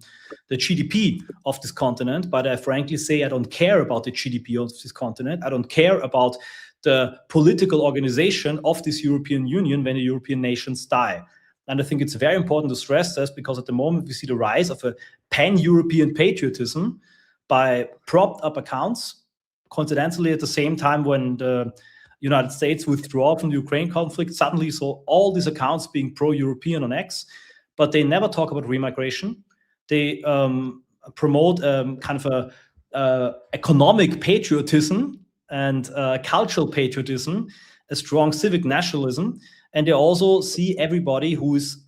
GDP of this continent. But I frankly say I don't care about the GDP of this continent. I don't care about the political organization of this European Union when the European nations die. And I think it's very important to stress this, because at the moment we see the rise of a pan-European patriotism by propped up accounts, coincidentally at the same time when the United States withdraw from the Ukraine conflict, suddenly saw all these accounts being pro-European on X, but they never talk about remigration. They promote kind of a economic patriotism and cultural patriotism, a strong civic nationalism, and they also see everybody who is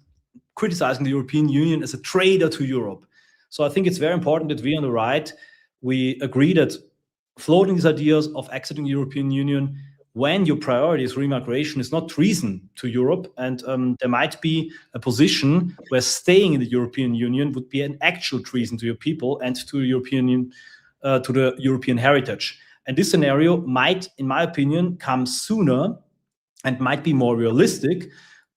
criticizing the European Union as a traitor to Europe. So I think it's very important that we on the right, we agree that floating these ideas of exiting the European Union when your priority is remigration is not treason to Europe, and there might be a position where staying in the European Union would be an actual treason to your people and to the European heritage. And this scenario might, in my opinion, come sooner and might be more realistic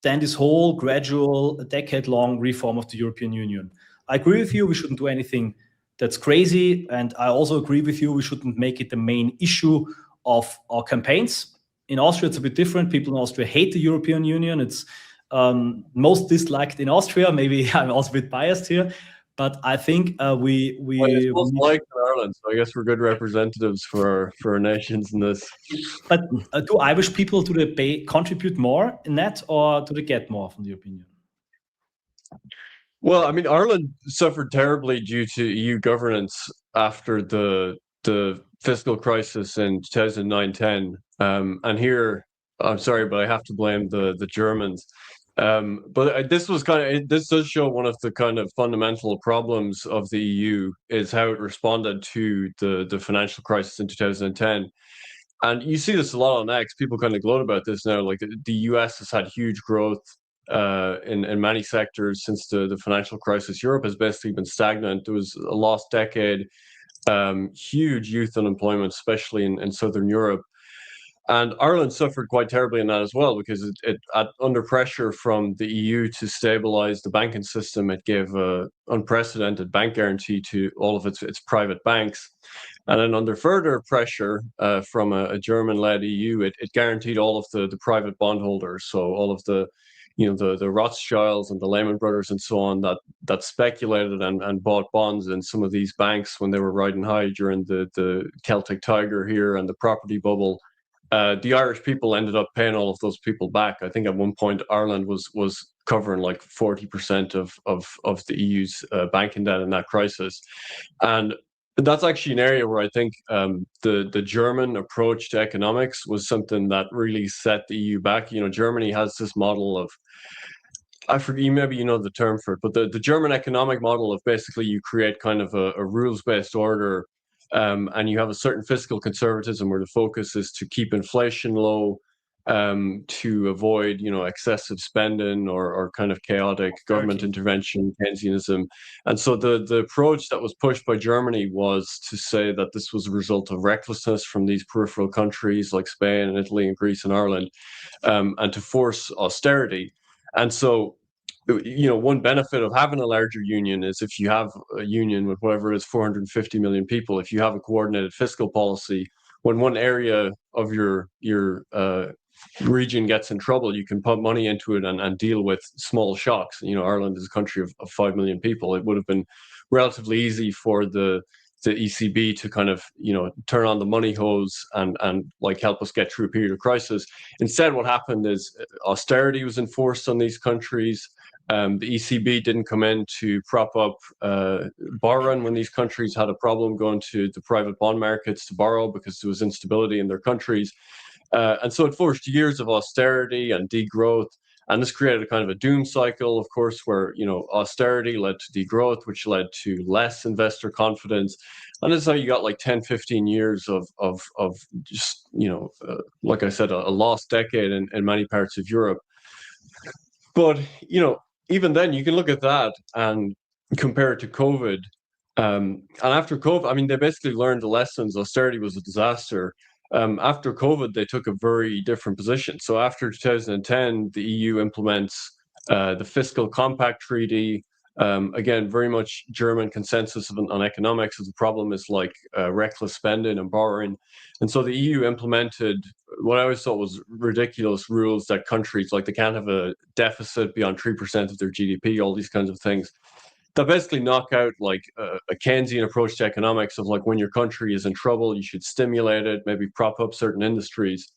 than this whole gradual, decade-long reform of the European Union. I agree with you, we shouldn't do anything that's crazy, and I also agree with you, we shouldn't make it the main issue of our campaigns. In Austria, it's a bit different. People in Austria hate the European Union. It's most disliked in Austria. Maybe I'm also a bit biased here, but I think we it's most liked in Ireland, so I guess we're good representatives for our nations in this. But do Irish people, do they contribute more in that, or do they get more from the European Union? Well, I mean, Ireland suffered terribly due to EU governance after the fiscal crisis in 2009-10. And here, I'm sorry, but I have to blame the Germans. But this was this does show one of the kind of fundamental problems of the EU is how it responded to the financial crisis in 2010. And you see this a lot on X. People kind of gloat about this now. Like the US has had huge growth in many sectors since the financial crisis. Europe has basically been stagnant. There was a lost decade, huge youth unemployment, especially in Southern Europe. And Ireland suffered quite terribly in that as well, because under pressure from the EU to stabilize the banking system, it gave an unprecedented bank guarantee to all of its private banks. And then under further pressure from a German-led EU, it guaranteed all of the private bondholders, so all of the the Rothschilds and the Lehman Brothers and so on that speculated and bought bonds in some of these banks when they were riding high during the Celtic Tiger here and the property bubble. The Irish people ended up paying all of those people back. I think at one point Ireland was covering like 40% of the EU's banking debt in that crisis, and that's actually an area where I think the German approach to economics was something that really set the EU back. Germany has this model of, I forget, maybe you know the term for it, but the German economic model of basically you create kind of a rules-based order, and you have a certain fiscal conservatism where the focus is to keep inflation low, to avoid excessive spending or kind of chaotic government intervention, Keynesianism. And so the approach that was pushed by Germany was to say that this was a result of recklessness from these peripheral countries like Spain and Italy and Greece and Ireland, and to force austerity. And so one benefit of having a larger union is if you have a union with whatever it is, 450 million people, if you have a coordinated fiscal policy, when one area of your region gets in trouble, you can put money into it and deal with small shocks. Ireland is a country of 5 million people. It would have been relatively easy for the ECB to kind of turn on the money hose and like help us get through a period of crisis. Instead, what happened is austerity was enforced on these countries. The ECB didn't come in to prop up borrowing when these countries had a problem going to the private bond markets to borrow because there was instability in their countries. And so it forced years of austerity and degrowth. And this created a kind of a doom cycle, of course, where austerity led to degrowth, which led to less investor confidence. And this is how you got like 10, 15 years of just, like I said, a lost decade in many parts of Europe. But, even then, you can look at that and compare it to COVID. And after COVID, I mean, they basically learned the lessons. Austerity was a disaster. After COVID, they took a very different position. So after 2010, the EU implements the Fiscal Compact Treaty. Again, very much German consensus on economics. The problem is like reckless spending and borrowing. And so the EU implemented what I always thought was ridiculous rules that countries, like they can't have a deficit beyond 3% of their GDP, all these kinds of things. That basically knock out like a Keynesian approach to economics of like when your country is in trouble, you should stimulate it, maybe prop up certain industries.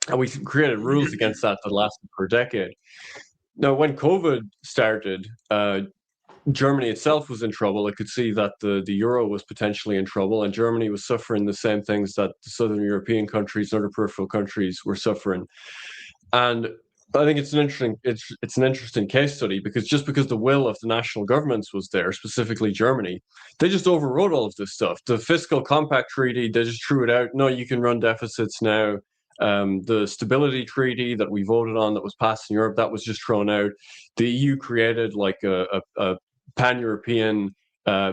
And we created rules against that lasted for a decade. Now, when COVID started, Germany itself was in trouble. It could see that the euro was potentially in trouble, and Germany was suffering the same things that the southern European countries and other peripheral countries were suffering. And I think it's an interesting case study because just because the will of the national governments was there, specifically Germany, they just overrode all of this stuff. The Fiscal Compact Treaty, they just threw it out. No, you can run deficits now. The Stability Treaty that we voted on that was passed in Europe, that was just thrown out. The EU created like a pan-European,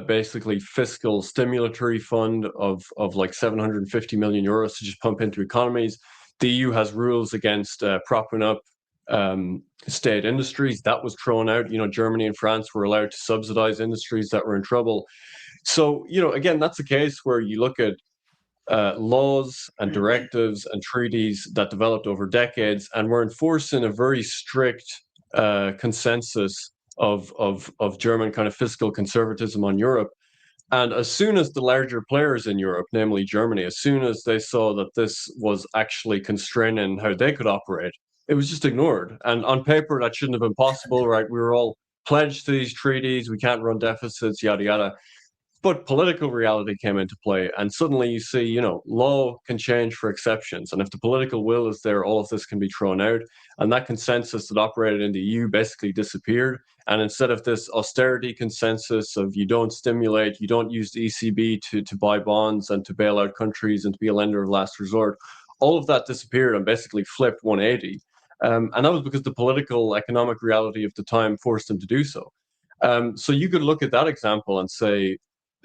basically fiscal stimulatory fund of like 750 million euros to just pump into economies. The EU has rules against propping up state industries. That was thrown out. Germany and France were allowed to subsidize industries that were in trouble. So, again, that's a case where you look at laws and directives and treaties that developed over decades and were enforcing a very strict consensus of German kind of fiscal conservatism on Europe. And as soon as the larger players in Europe, namely Germany, as soon as they saw that this was actually constraining how they could operate, it was just ignored. And on paper, that shouldn't have been possible, right? We were all pledged to these treaties, we can't run deficits, yada, yada. But political reality came into play, and suddenly you see, you know, law can change for exceptions. And if the political will is there, all of this can be thrown out. And that consensus that operated in the EU basically disappeared. And instead of this austerity consensus of you don't stimulate, you don't use the ECB to buy bonds and to bail out countries and to be a lender of last resort, all of that disappeared and basically flipped 180. And that was because the political economic reality of the time forced them to do so. So you could look at that example and say,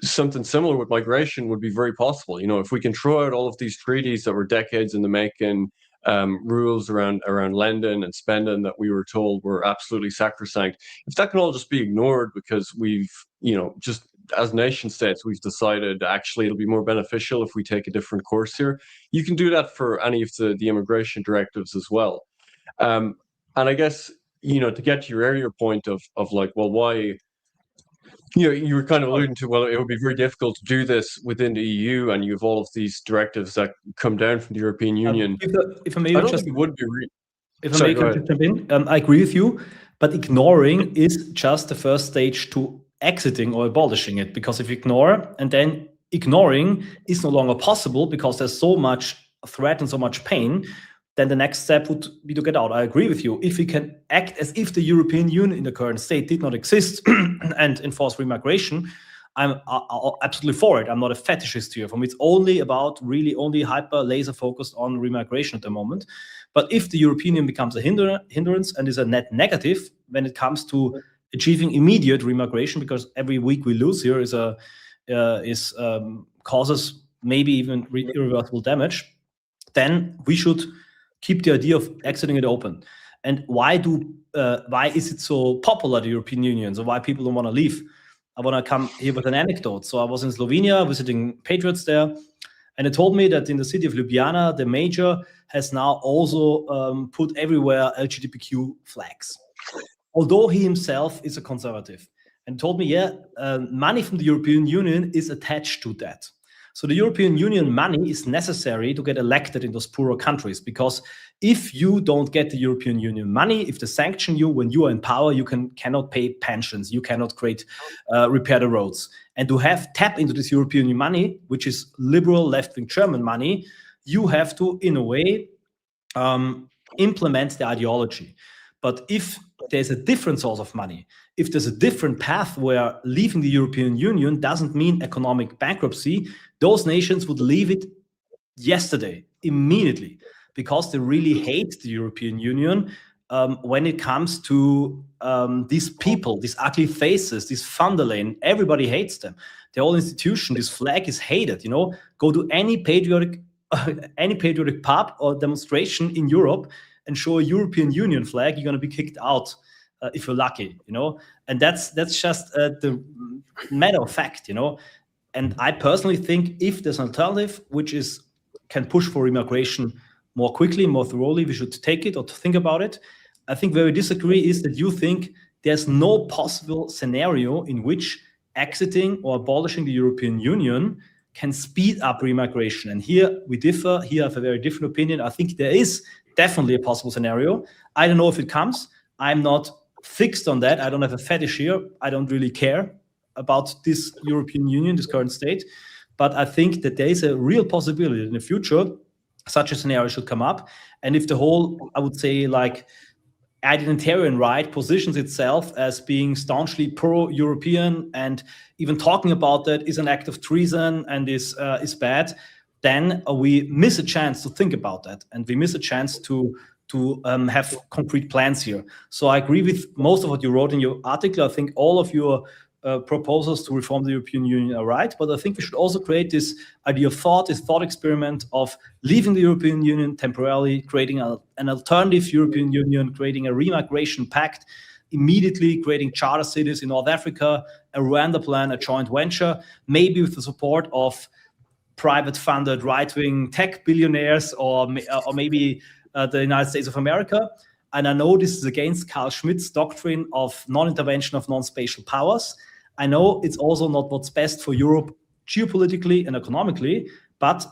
something similar with migration would be very possible. You know, if we can throw out all of these treaties that were decades in the making, rules around lending and spending that we were told were absolutely sacrosanct, if that can all just be ignored because we've, you know, just as nation states, we've decided actually it'll be more beneficial if we take a different course here, you can do that for any of the immigration directives as well. And I guess, you know, to get to your earlier point of like, well, why, you know, you were kind of alluding to, well, it would be very difficult to do this within the EU, and you have all of these directives that come down from the European Union. If I may I don't just, think it would be. if I may jump in, I agree with you, but ignoring is just the first stage to exiting or abolishing it. Because if you ignore, and then ignoring is no longer possible because there's so much threat and so much pain, then the next step would be to get out. I agree with you. If we can act as if the European Union in the current state did not exist and enforce remigration, I'm absolutely for it. I'm not a fetishist here. For me, it's only about really only hyper laser focused on remigration at the moment. But if the European Union becomes a hindrance and is a net negative when it comes to achieving immediate remigration, because every week we lose here causes maybe even irreversible damage, then we should keep the idea of exiting it open. And why is it so popular, the European Union? So why people don't want to leave? I want to come here with an anecdote. So I was in Slovenia visiting patriots there, and they told me that in the city of Ljubljana, the mayor has now also put everywhere LGBTQ flags, although he himself is a conservative. And told me, money from the European Union is attached to that. So the European Union money is necessary to get elected in those poorer countries, because if you don't get the European Union money, if they sanction you when you are in power, you cannot pay pensions, you cannot repair the roads. And to tap into this European Union money, which is liberal left-wing German money, you have to, in a way, implement the ideology. But if there's a different source of money, if there's a different path where leaving the European Union doesn't mean economic bankruptcy, those nations would leave it yesterday, immediately, because they really hate the European Union when it comes to these people, these ugly faces, these von der Leyen. Everybody hates them. The whole institution, this flag is hated. You know, go to any patriotic pub or demonstration in Europe and show a European Union flag, you're going to be kicked out if you're lucky, you know. And that's just the matter of fact, you know. And I personally think if there's an alternative which can push for immigration more quickly, more thoroughly, we should take it or to think about it. I think where we disagree is that you think there's no possible scenario in which exiting or abolishing the European Union can speed up remigration. And here we differ. Here I have a very different opinion. I think there is definitely a possible scenario. I don't know if it comes. I'm not fixed on that. I don't have a fetish here. I don't really care about this European Union, this current state. But I think that there is a real possibility in the future such a scenario should come up. And if the whole, I would say, like, identitarian right positions itself as being staunchly pro-European and even talking about that is an act of treason and is bad, then we miss a chance to think about that, and we miss a chance to have concrete plans here. So I agree with most of what you wrote in your article. I think all of your proposals to reform the European Union are right, but I think we should also create this idea of this thought experiment of leaving the European Union temporarily, creating an alternative European Union, creating a remigration pact, immediately creating charter cities in North Africa, a Rwanda plan, a joint venture, maybe with the support of private funded right-wing tech billionaires or maybe the United States of America. And I know this is against Carl Schmitt's doctrine of non-intervention of non-spatial powers. I know it's also not what's best for Europe geopolitically and economically, but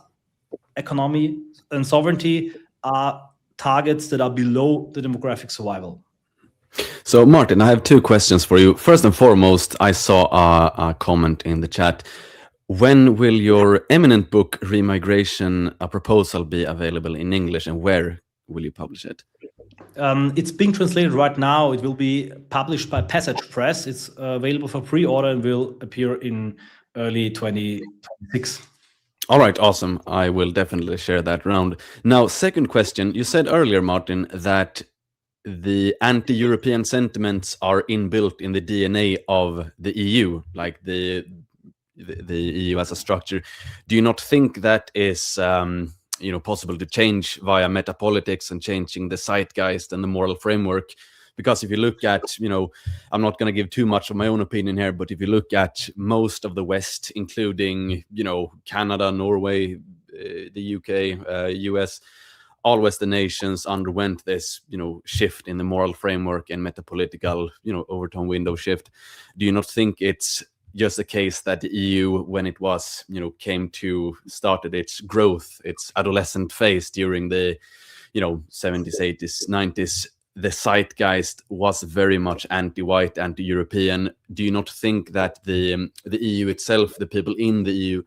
economy and sovereignty are targets that are below the demographic survival. So, Martin, I have two questions for you. First and foremost, I saw a comment in the chat. When will your eminent book, Remigration, a Proposal, be available in English, and where will you publish it? It's being translated right now. It will be published by Passage Press. It's available for pre-order and will appear in early 2026. All right, awesome. I will definitely share that around. Now, second question. You said earlier, Martin, that the anti-European sentiments are inbuilt in the DNA of the EU, like the EU as a structure. Do you not think that is possible to change via metapolitics and changing the zeitgeist and the moral framework? Because if you look at, I'm not going to give too much of my own opinion here, but if you look at most of the West, including, Canada, Norway, the UK, US, all Western nations underwent this, shift in the moral framework and metapolitical, overtone window shift. Do you not think it's just a case that the EU, when it was, started its growth, its adolescent phase during the, 70s, 80s, 90s, the zeitgeist was very much anti-white, anti-European? Do you not think that the EU itself, the people in the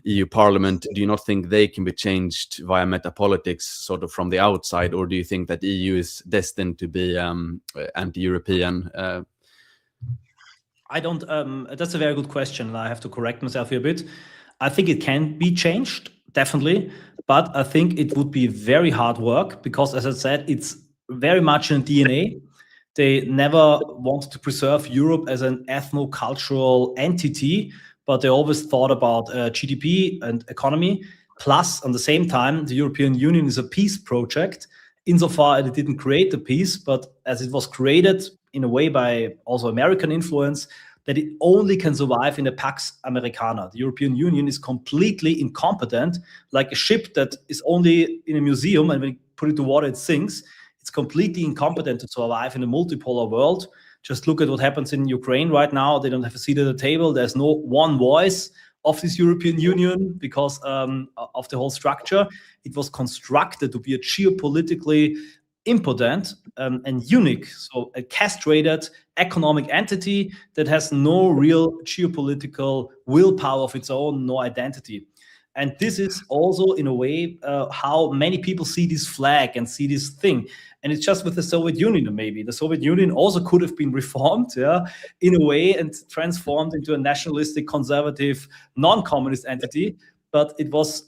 EU Parliament, do you not think they can be changed via metapolitics sort of from the outside, or do you think that the EU is destined to be anti-European? I don't. That's a very good question. I have to correct myself here a bit. I think it can be changed, definitely, but I think it would be very hard work because, as I said, it's very much in DNA. They never wanted to preserve Europe as an ethno-cultural entity, but they always thought about GDP and economy. Plus, at the same time, the European Union is a peace project, insofar as it didn't create the peace, but as it was created in a way by also American influence, that it only can survive in a Pax Americana. The European Union is completely incompetent, like a ship that is only in a museum, and when you put it to water, it sinks. It's completely incompetent to survive in a multipolar world. Just look at what happens in Ukraine right now. They don't have a seat at the table. There's no one voice of this European Union because of the whole structure. It was constructed to be a geopolitically impotent and unique, so a castrated economic entity that has no real geopolitical willpower of its own, no identity. And this is also, in a way, how many people see this flag and see this thing. And it's just with the Soviet Union, maybe. The Soviet Union also could have been reformed, in a way, and transformed into a nationalistic, conservative, non-communist entity. But it was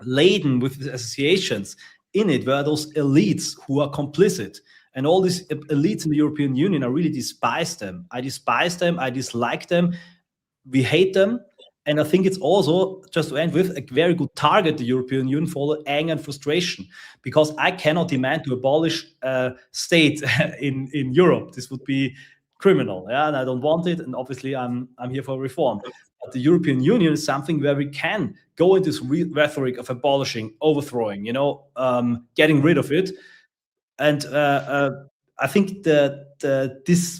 laden with associations in it, where those elites who are complicit. And all these elites in the European Union, I really despise them. I despise them. I dislike them. We hate them. And I think it's also, just to end with, a very good target, the European Union, for the anger and frustration, because I cannot demand to abolish state in Europe. This would be criminal, and I don't want it. And obviously, I'm here for reform. But the European Union is something where we can go into this rhetoric of abolishing, overthrowing, getting rid of it. And I think that this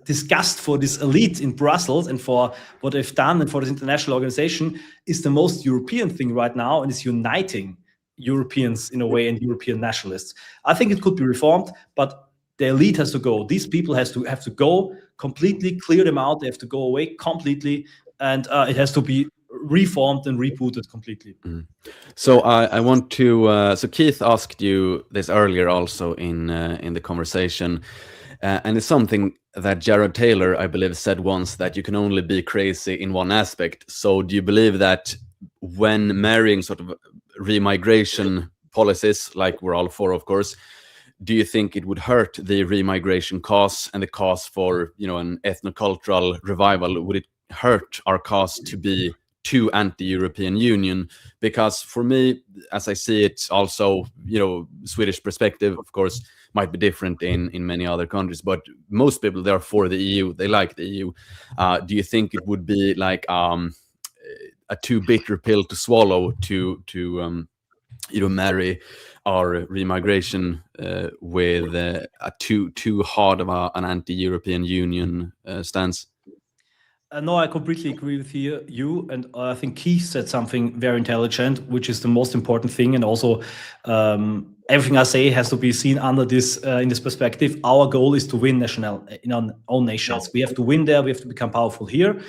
disgust for this elite in Brussels and for what they've done and for this international organization is the most European thing right now, and is uniting Europeans in a way and European nationalists. I think it could be reformed, but the elite has to go. These people have to go completely, clear them out. They have to go away completely, and it has to be reformed and rebooted completely. So I want to. So Keith asked you this earlier, also in the conversation, and it's something that Jared Taylor, I believe, said once, that you can only be crazy in one aspect. So do you believe that when marrying sort of remigration policies, like we're all for, of course, do you think it would hurt the remigration cause and the cause for, an ethnocultural revival? Would it hurt our cause to be too anti-European Union? Because for me, as I see it, also, Swedish perspective, of course, might be different in many other countries, but most people, they are for the EU. They like the EU. Do you think it would be like a too bitter pill to swallow to marry our remigration with a too hard of an anti-European Union stance? No, I completely agree with you. And I think Keith said something very intelligent, which is the most important thing. And also everything I say has to be seen under this in this perspective. Our goal is to win in our own nations. We have to win there. We have to become powerful here.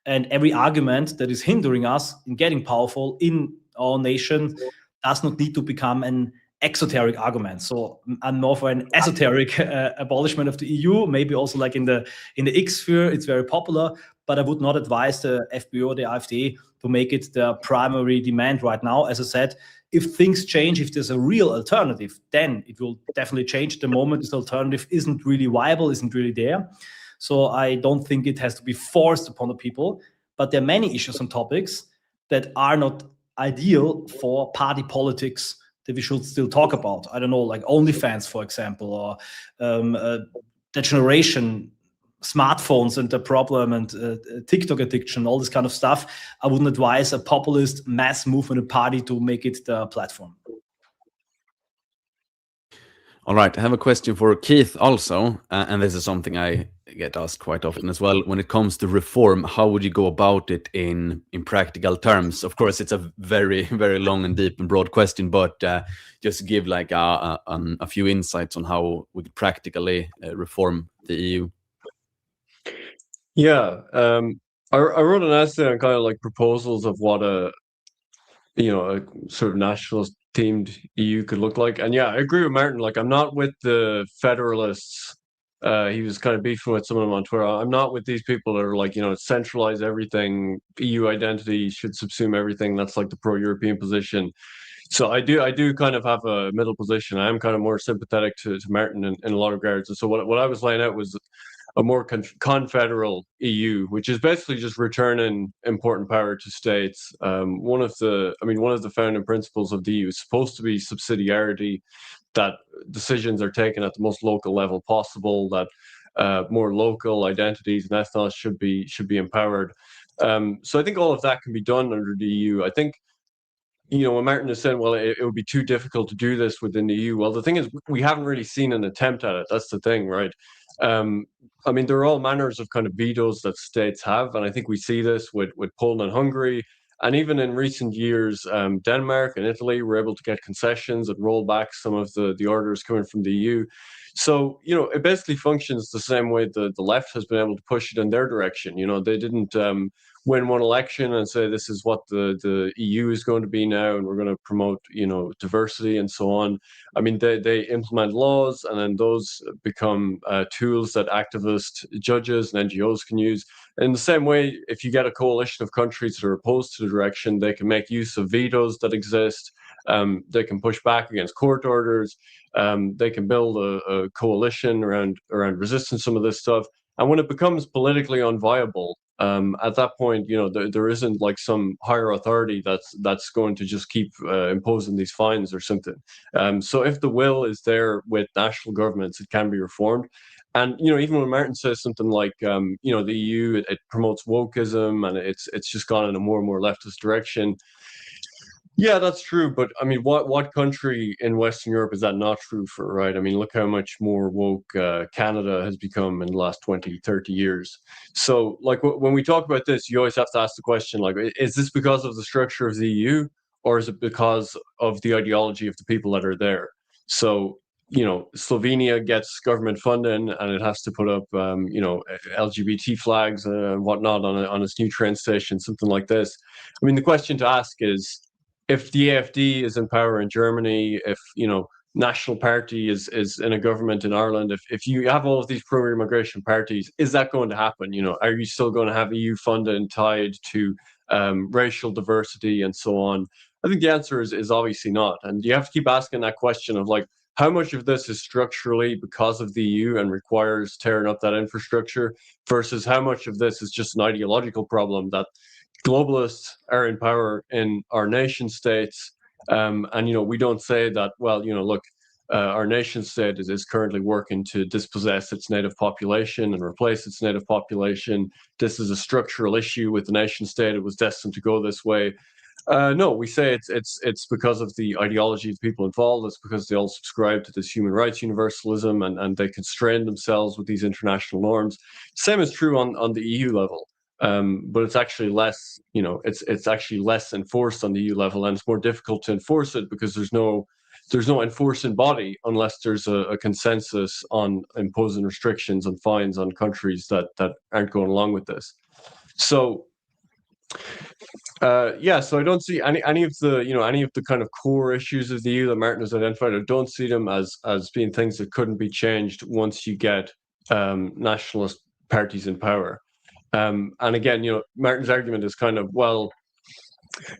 And every argument that is hindering us in getting powerful in our nation does not need to become an exoteric argument. So I'm more for an esoteric abolishment of the EU. Maybe also like in the X sphere, it's very popular. But I would not advise the FPÖ or the AfD to make it their primary demand right now. As I said, if things change, if there's a real alternative, then it will definitely change. The moment this alternative isn't really viable, isn't really there. So I don't think it has to be forced upon the people. But there are many issues and topics that are not ideal for party politics that we should still talk about. I don't know, like OnlyFans, for example, or the generation, smartphones and the problem, and TikTok addiction, all this kind of stuff. I wouldn't advise a populist mass movement party to make it the platform. All right, I have a question for Keith also, and this is something I get asked quite often as well. When it comes to reform, how would you go about it in practical terms? Of course, it's a very, very long and deep and broad question, but just give like a few insights on how we could practically reform the EU. Yeah, I wrote an essay on kind of like proposals of what a sort of nationalist themed EU could look like. And yeah, I agree with Martin. Like, I'm not with the federalists. He was kind of beefing with some of them on Twitter. I'm not with these people that are like, centralize everything. EU identity should subsume everything. That's like the pro-European position. So I do kind of have a middle position. I am kind of more sympathetic to Martin in a lot of regards. And so what I was laying out was a more confederal EU, which is basically just returning important power to states. One of the founding principles of the EU is supposed to be subsidiarity, that decisions are taken at the most local level possible, that more local identities and ethnos should be empowered. So I think all of that can be done under the EU. I think, when Martin is saying, well, it would be too difficult to do this within the EU. Well, the thing is, we haven't really seen an attempt at it. That's the thing, right? There are all manners of kind of vetoes that states have, and I think we see this with Poland and Hungary. And even in recent years, Denmark and Italy were able to get concessions and roll back some of the orders coming from the EU. So, it basically functions the same way the left has been able to push it in their direction. They didn't win one election and say this is what the EU is going to be now, and we're going to promote, diversity and so on. They implement laws, and then those become tools that activists, judges, and NGOs can use. In the same way, if you get a coalition of countries that are opposed to the direction, they can make use of vetoes that exist. They can push back against court orders. They can build a coalition around resisting some of this stuff. And when it becomes politically unviable, at that point, there isn't like some higher authority that's going to just keep imposing these fines or something. So if the will is there with national governments, it can be reformed. And even when Martin says something like, the EU it promotes wokeism and it's just gone in a more and more leftist direction. Yeah, that's true. But what country in Western Europe is that not true for, right? Look how much more woke Canada has become in the last 20, 30 years. So like when we talk about this, you always have to ask the question, like, is this because of the structure of the EU, or is it because of the ideology of the people that are there? So, Slovenia gets government funding and it has to put up, LGBT flags and whatnot on its new train station, something like this. The question to ask is, if the AfD is in power in Germany, if National Party is in a government in Ireland, if you have all of these pro-immigration parties, is that going to happen? Are you still going to have EU funding tied to racial diversity and so on? I think the answer is obviously not. And you have to keep asking that question of like, how much of this is structurally because of the EU and requires tearing up that infrastructure versus how much of this is just an ideological problem that globalists are in power in our nation states, and we don't say that. Well, look, our nation state is currently working to dispossess its native population and replace its native population. This is a structural issue with the nation state. It was destined to go this way. No, we say it's because of the ideology of the people involved. It's because they all subscribe to this human rights universalism and they constrain themselves with these international norms. Same is true on the EU level. But it's actually less, it's actually less enforced on the EU level, and it's more difficult to enforce it because there's no there's no enforcing body unless there's a consensus on imposing restrictions and fines on countries that aren't going along with this. So so I don't see any of the kind of core issues of the EU that Martin has identified. I don't see them as being things that couldn't be changed once you get nationalist parties in power. And again, Martin's argument is kind of, well,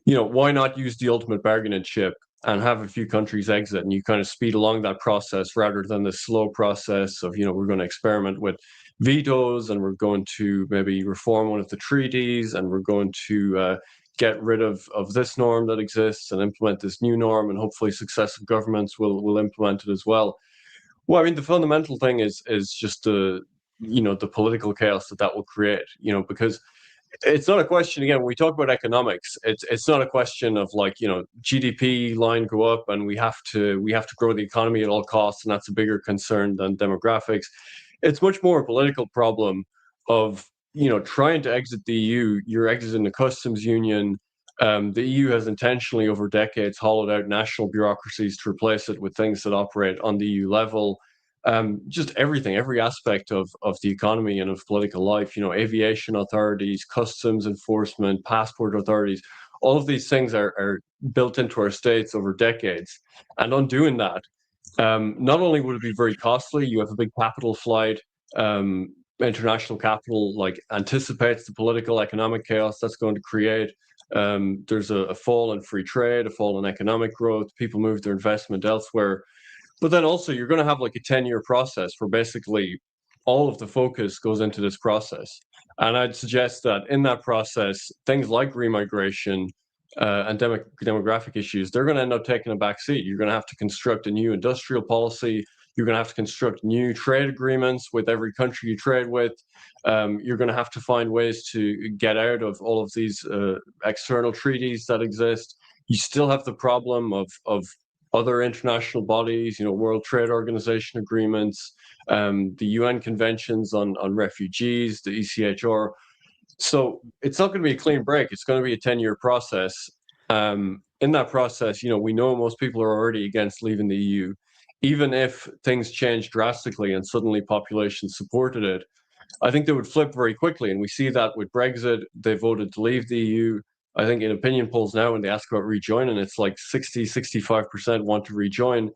why not use the ultimate bargaining chip and have a few countries exit, and you kind of speed along that process rather than the slow process of, we're going to experiment with vetoes, and we're going to maybe reform one of the treaties, and we're going to get rid of this norm that exists and implement this new norm, and hopefully successive governments will implement it as well. Well, I mean, the fundamental thing is just the political chaos that will create, because it's not a question, again, when we talk about economics, it's not a question of like, GDP line go up and we have to grow the economy at all costs, and that's a bigger concern than demographics. It's much more a political problem of, trying to exit the EU. You're exiting the customs union. The EU has intentionally over decades hollowed out national bureaucracies to replace it with things that operate on the EU level. Just everything, every aspect of the economy and of political life, aviation authorities, customs enforcement, passport authorities, all of these things are built into our states over decades. And undoing that, not only would it be very costly, you have a big capital flight, international capital like anticipates the political economic chaos that's going to create. There's a fall in free trade, a fall in economic growth, people move their investment elsewhere. But then also you're going to have like a 10-year process where basically all of the focus goes into this process. And I'd suggest that in that process, things like remigration and demographic issues, they're going to end up taking a back seat. You're going to have to construct a new industrial policy. You're going to have to construct new trade agreements with every country you trade with. You're going to have to find ways to get out of all of these external treaties that exist. You still have the problem of other international bodies, World Trade Organization agreements, the UN conventions on refugees, the ECHR. So it's not going to be a clean break. It's going to be a 10-year process. In that process, we know most people are already against leaving the EU. Even if things change drastically and suddenly populations supported it, I think they would flip very quickly. And we see that with Brexit. They voted to leave the EU. I think in opinion polls now, when they ask about rejoining, it's like 65% want to rejoin.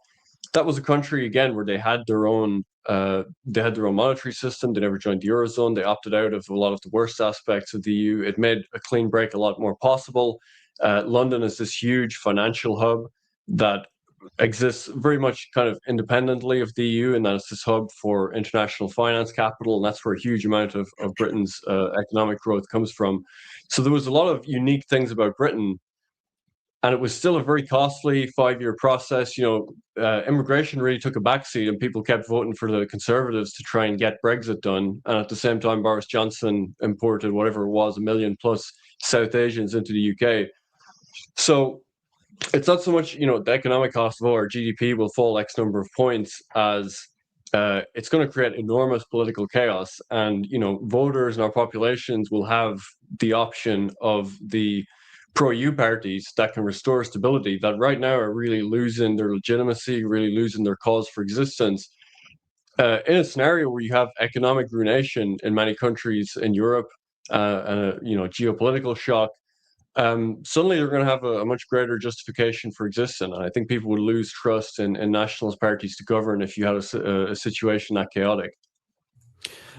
That was a country, again, where they had their own monetary system. They never joined the Eurozone. They opted out of a lot of the worst aspects of the EU. It made a clean break a lot more possible. London is this huge financial hub that exists very much kind of independently of the EU, and that it's this hub for international finance capital, and that's where a huge amount of Britain's economic growth comes from. So there was a lot of unique things about Britain, and it was still a very costly 5-year process. Immigration really took a backseat, and people kept voting for the Conservatives to try and get Brexit done. And at the same time, Boris Johnson imported whatever it was, 1 million plus South Asians into the UK. So it's not so much, the economic cost of our GDP will fall X number of points as it's going to create enormous political chaos. And, voters and our populations will have the option of the pro-EU parties that can restore stability that right now are really losing their legitimacy, really losing their cause for existence. In a scenario where you have economic ruination in many countries in Europe and a geopolitical shock, suddenly they're going to have a much greater justification for existing. And I think people would lose trust in nationalist parties to govern if you had a situation that chaotic.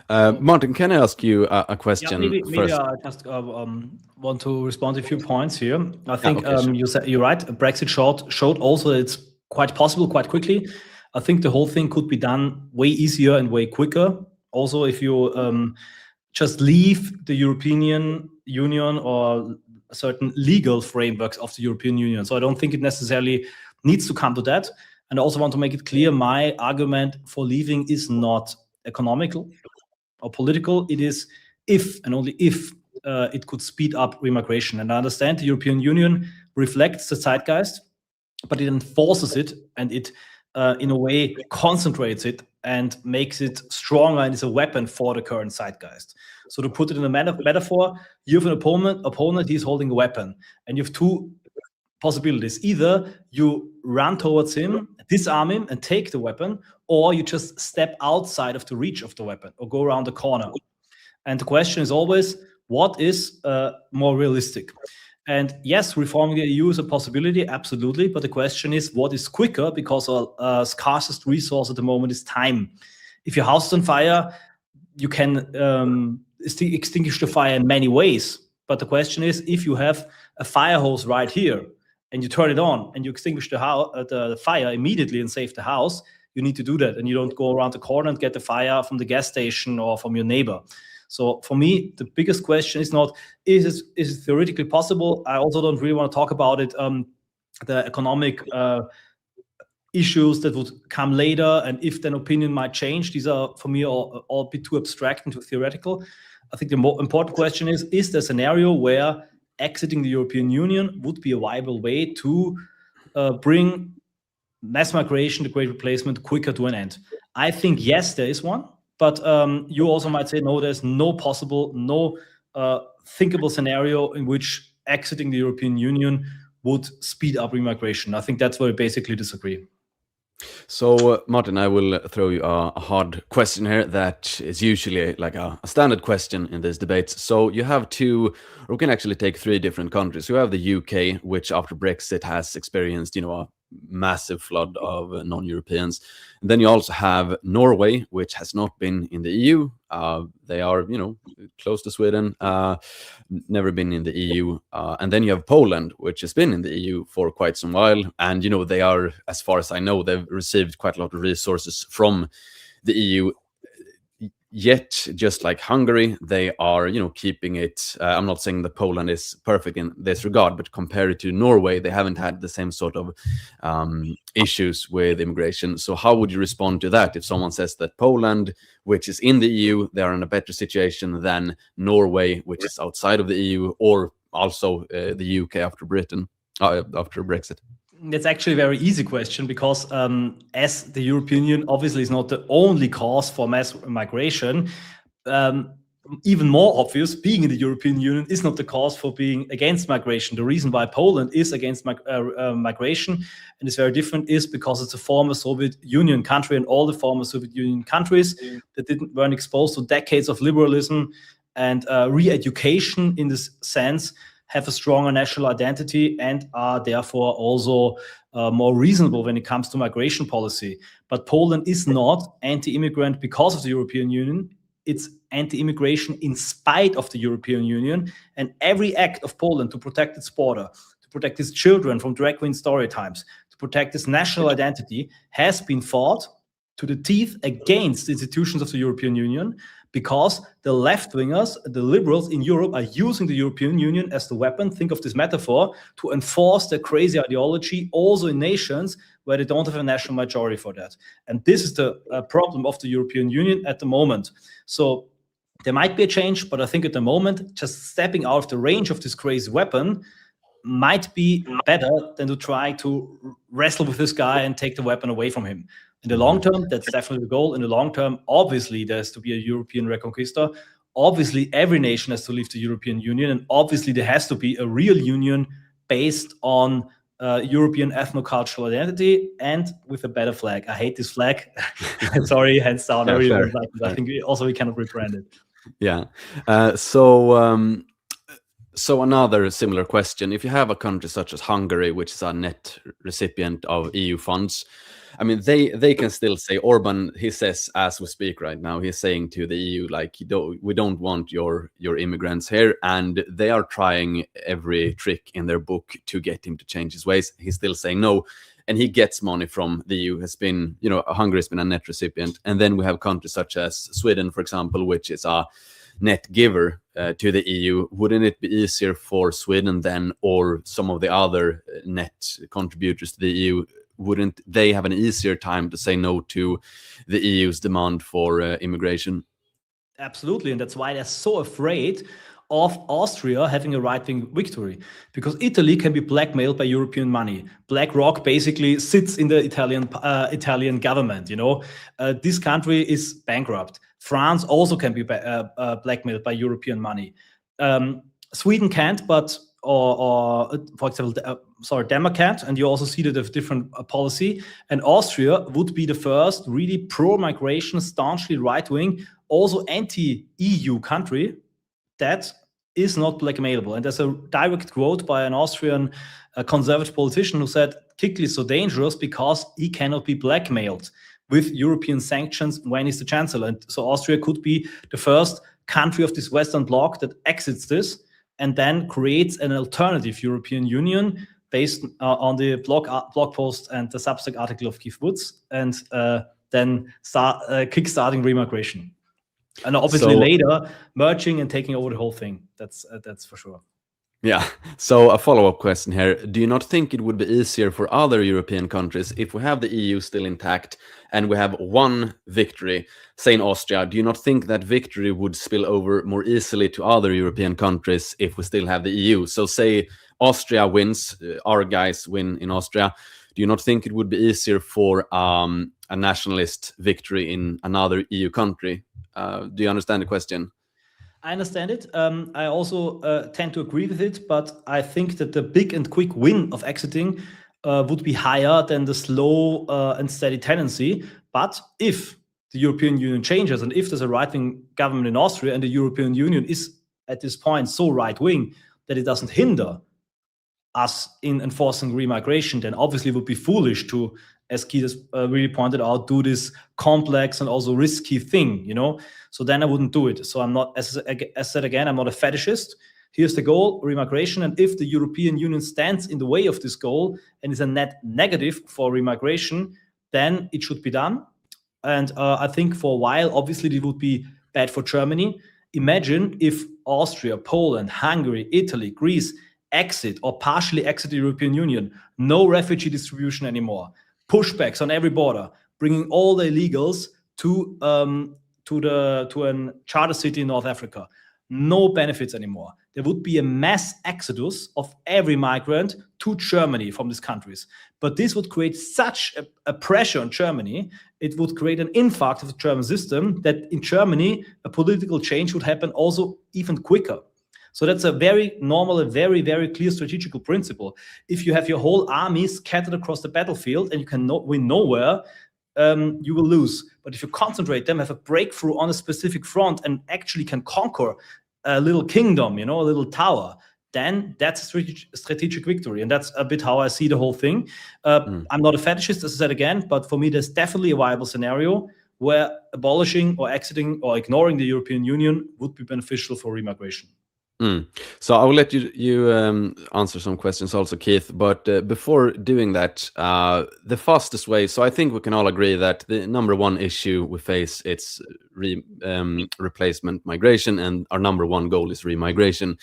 Martin, can I ask you a question? Maybe first? I just want to respond to a few points here. I think sure. you're right. Brexit showed also that it's quite possible quite quickly. I think the whole thing could be done way easier and way quicker. Also, if you just leave the European Union or certain legal frameworks of the European Union. So I don't think it necessarily needs to come to that. And I also want to make it clear, my argument for leaving is not economical or political. It is if and only if it could speed up remigration. And I understand the European Union reflects the zeitgeist, but it enforces it, and it in a way concentrates it and makes it stronger, and is a weapon for the current zeitgeist. So to put it in a metaphor, you have an opponent, he's holding a weapon, and you have two possibilities. Either you run towards him, disarm him, and take the weapon, or you just step outside of the reach of the weapon or go around the corner. And the question is always, what is more realistic? And yes, reforming the EU is a possibility, absolutely. But the question is, what is quicker? Because our scarcest resource at the moment is time. If your house is on fire, you can extinguish the fire in many ways. But the question is, if you have a fire hose right here and you turn it on and you extinguish the fire immediately and save the house, you need to do that. And you don't go around the corner and get the fire from the gas station or from your neighbor. So for me, the biggest question is not, is it theoretically possible? I also don't really want to talk about it, the economic issues that would come later, and if then opinion might change. These are, for me, all a bit too abstract and too theoretical. I think the more important question is there a scenario where exiting the European Union would be a viable way to bring mass migration, the great replacement, quicker to an end? I think, yes, there is one. But you also might say, no, there's no thinkable scenario in which exiting the European Union would speed up remigration. I think that's where we basically disagree. So, Martin, I will throw you a hard question here that is usually like a standard question in these debates. So you have two, or we can actually take three different countries. You have the UK, which after Brexit has experienced, a massive flood of non-Europeans. And then you also have Norway, which has not been in the EU. They are, close to Sweden, never been in the EU. And then you have Poland, which has been in the EU for quite some while. And, they are, as far as I know, they've received quite a lot of resources from the EU. Yet, just like Hungary, they are, keeping it. I'm not saying that Poland is perfect in this regard, but compared to Norway, they haven't had the same sort of issues with immigration. So how would you respond to that if someone says that Poland, which is in the EU, they are in a better situation than Norway, which is outside of the EU, or also the UK after Brexit? That's actually a very easy question, because as the European Union obviously is not the only cause for mass migration, even more obvious, being in the European Union is not the cause for being against migration. The reason why Poland is against migration, and is very different, is because it's a former Soviet Union country, and all the former Soviet Union countries that weren't exposed to decades of liberalism and re-education in this sense have a stronger national identity and are therefore also more reasonable when it comes to migration policy. But Poland is not anti-immigrant because of the European Union. It's anti-immigration in spite of the European Union. And every act of Poland to protect its border, to protect its children from drag queen story times, to protect its national identity, has been fought to the teeth against the institutions of the European Union, because the left-wingers, the liberals in Europe, are using the European Union as the weapon, think of this metaphor, to enforce their crazy ideology also in nations where they don't have a national majority for that. And this is the problem of the European Union at the moment. So there might be a change, but I think at the moment, just stepping out of the range of this crazy weapon might be better than to try to wrestle with this guy and take the weapon away from him. In the long term, that's definitely the goal. In the long term, obviously, there has to be a European Reconquista. Obviously, every nation has to leave the European Union. And obviously, there has to be a real union based on European ethno-cultural identity and with a better flag. I hate this flag. Sorry, hands down. I really don't like it. I think we cannot rebrand it. Yeah. So another similar question. If you have a country such as Hungary, which is a net recipient of EU funds, I mean, they can still say, Orban, he says, as we speak right now, he's saying to the EU, like, we don't want your immigrants here. And they are trying every trick in their book to get him to change his ways. He's still saying no. And he gets money from the EU, Hungary has been a net recipient. And then we have countries such as Sweden, for example, which is a net giver to the EU. Wouldn't it be easier for Sweden then, or some of the other net contributors to the EU, wouldn't they have an easier time to say no to the EU's demand for immigration? Absolutely, and that's why they're so afraid of Austria having a right-wing victory, because Italy can be blackmailed by European money. BlackRock basically sits in the Italian government. This country is bankrupt. France also can be blackmailed by European money. Sweden can't, but or for example, Democrat, and you also see that of different policy. And Austria would be the first really pro-migration, staunchly right-wing, also anti-EU country that is not blackmailable. And there's a direct quote by an Austrian conservative politician who said, Kickl is so dangerous because he cannot be blackmailed with European sanctions when he's the chancellor. And so Austria could be the first country of this Western bloc that exits this and then creates an alternative European Union based on the blog post and the Substack article of Keith Woods, and then kickstarting remigration. And obviously later merging and taking over the whole thing. That's for sure. Yeah. So a follow-up question here. Do you not think it would be easier for other European countries if we have the EU still intact and we have one victory, say in Austria? Do you not think that victory would spill over more easily to other European countries if we still have the EU? So say Austria wins, our guys win in Austria. Do you not think it would be easier for a nationalist victory in another EU country? Do you understand the question? I understand it. I also tend to agree with it, but I think that the big and quick win of exiting would be higher than the slow and steady tendency. But if the European Union changes, and if there's a right-wing government in Austria, and the European Union is at this point so right-wing that it doesn't hinder us in enforcing remigration, then obviously it would be foolish to, as Keith has really pointed out, do this complex and also risky thing, So then I wouldn't do it. So I'm not, as said again, I'm not a fetishist. Here's the goal, remigration. And if the European Union stands in the way of this goal and is a net negative for remigration, then it should be done. And I think for a while, obviously, it would be bad for Germany. Imagine if Austria, Poland, Hungary, Italy, Greece exit or partially exit the European Union. No refugee distribution anymore. Pushbacks on every border, bringing all the illegals to a charter city in North Africa. No benefits anymore. There would be a mass exodus of every migrant to Germany from these countries. But this would create such a pressure on Germany, it would create an infarct of the German system that in Germany, a political change would happen also even quicker. So that's a very normal and very, very clear strategical principle. If you have your whole army scattered across the battlefield and you can win nowhere, you will lose. But if you concentrate them, have a breakthrough on a specific front and actually can conquer a little kingdom, a little tower, then that's a strategic victory. And that's a bit how I see the whole thing. I'm not a fetishist, as I said again, but for me, there's definitely a viable scenario where abolishing or exiting or ignoring the European Union would be beneficial for remigration. So I will let you answer some questions also, Keith. But before doing that, the fastest way. So I think we can all agree that the number one issue we face it's replacement migration, and our number one goal is remigration.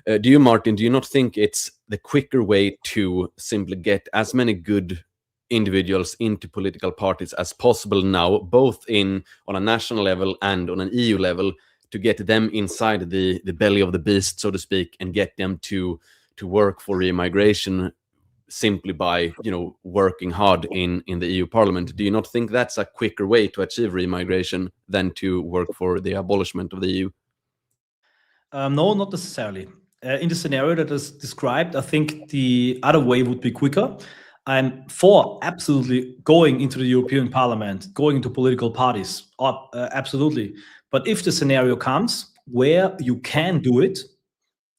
Do you, Martin? Do you not think it's the quicker way to simply get as many good individuals into political parties as possible now, both on a national level and on an EU level, to get them inside the belly of the beast, so to speak, and get them to work for remigration simply by working hard in the EU Parliament? Do you not think that's a quicker way to achieve remigration than to work for the abolishment of the EU? No, not necessarily. In the scenario that is described, I think the other way would be quicker. I'm for absolutely going into the European Parliament, going into political parties, absolutely. But if the scenario comes where you can do it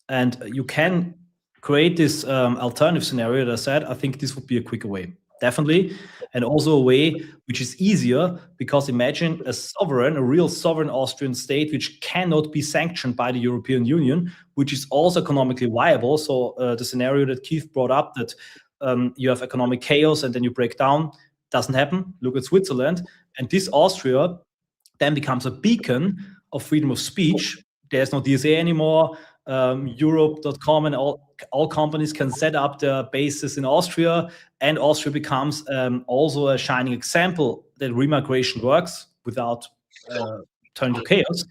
and you can create this alternative scenario that I said, I think this would be a quicker way, definitely. And also a way which is easier, because imagine a real sovereign Austrian state, which cannot be sanctioned by the European Union, which is also economically viable. So the scenario that Keith brought up, that you have economic chaos and then you break down, doesn't happen. Look at Switzerland. And this Austria then becomes a beacon of freedom of speech. There's no DSA anymore. Europe.com and all companies can set up their bases in Austria, and Austria becomes also a shining example that remigration works without turning to chaos.